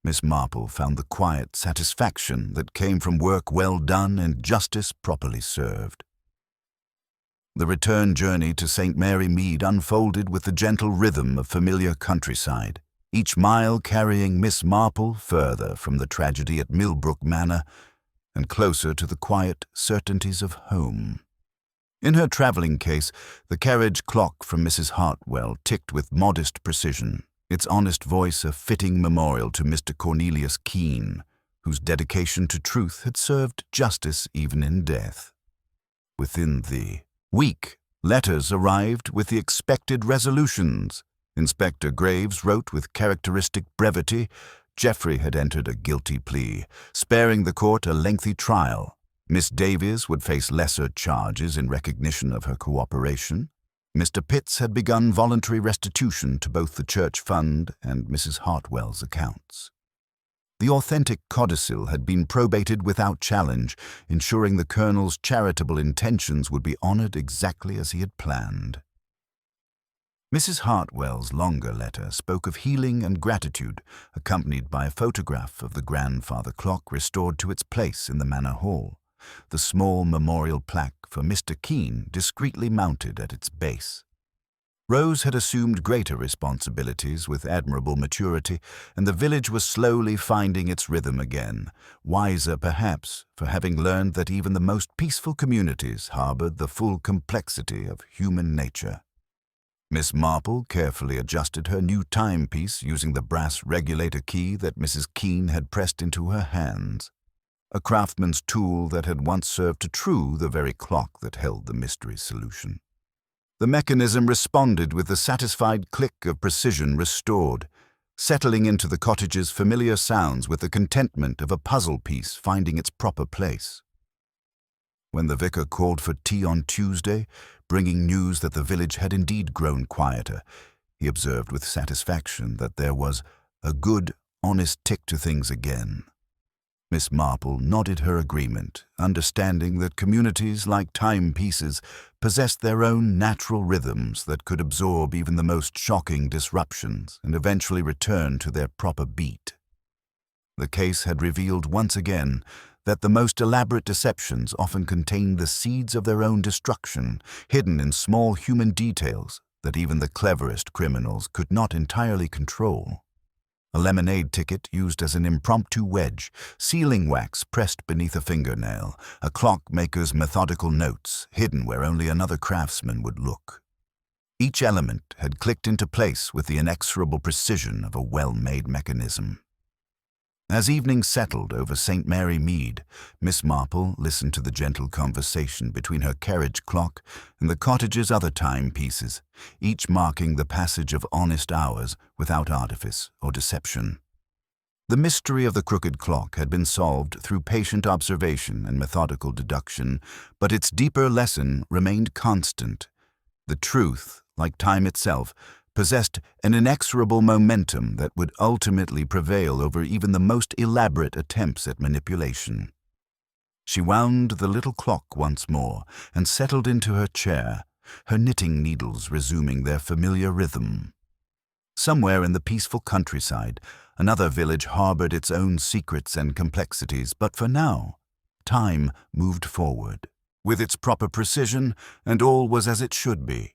Miss Marple found the quiet satisfaction that came from work well done and justice properly served. The return journey to St. Mary Mead unfolded with the gentle rhythm of familiar countryside, each mile carrying Miss Marple further from the tragedy at Millbrook Manor and closer to the quiet certainties of home. In her travelling case, the carriage clock from Mrs. Hartwell ticked with modest precision, its honest voice a fitting memorial to Mr. Cornelius Keene, whose dedication to truth had served justice even in death. Within the week, letters arrived with the expected resolutions. Inspector Graves wrote with characteristic brevity. Geoffrey had entered a guilty plea, sparing the court a lengthy trial. Miss Davies would face lesser charges in recognition of her cooperation. Mr. Pitts had begun voluntary restitution to both the church fund and Mrs. Hartwell's accounts. The authentic codicil had been probated without challenge, ensuring the colonel's charitable intentions would be honored exactly as he had planned. Mrs. Hartwell's longer letter spoke of healing and gratitude, accompanied by a photograph of the grandfather clock restored to its place in the manor hall, the small memorial plaque for Mr. Keene discreetly mounted at its base. Rose had assumed greater responsibilities with admirable maturity, and the village was slowly finding its rhythm again, wiser perhaps for having learned that even the most peaceful communities harbored the full complexity of human nature. Miss Marple carefully adjusted her new timepiece using the brass regulator key that Mrs. Keene had pressed into her hands, a craftsman's tool that had once served to true the very clock that held the mystery solution. The mechanism responded with the satisfied click of precision restored, settling into the cottage's familiar sounds with the contentment of a puzzle piece finding its proper place. When the vicar called for tea on Tuesday, bringing news that the village had indeed grown quieter, he observed with satisfaction that there was a good, honest tick to things again. Miss Marple nodded her agreement, understanding that communities like timepieces possessed their own natural rhythms that could absorb even the most shocking disruptions and eventually return to their proper beat. The case had revealed once again that the most elaborate deceptions often contained the seeds of their own destruction, hidden in small human details that even the cleverest criminals could not entirely control. A lemonade ticket used as an impromptu wedge, sealing wax pressed beneath a fingernail, a clockmaker's methodical notes hidden where only another craftsman would look. Each element had clicked into place with the inexorable precision of a well-made mechanism. As evening settled over St. Mary Mead, Miss Marple listened to the gentle conversation between her carriage clock and the cottage's other timepieces, each marking the passage of honest hours without artifice or deception. The mystery of the crooked clock had been solved through patient observation and methodical deduction, but its deeper lesson remained constant. The truth, like time itself, possessed an inexorable momentum that would ultimately prevail over even the most elaborate attempts at manipulation. She wound the little clock once more and settled into her chair, her knitting needles resuming their familiar rhythm. Somewhere in the peaceful countryside, another village harbored its own secrets and complexities, but for now, time moved forward, with its proper precision, and all was as it should be.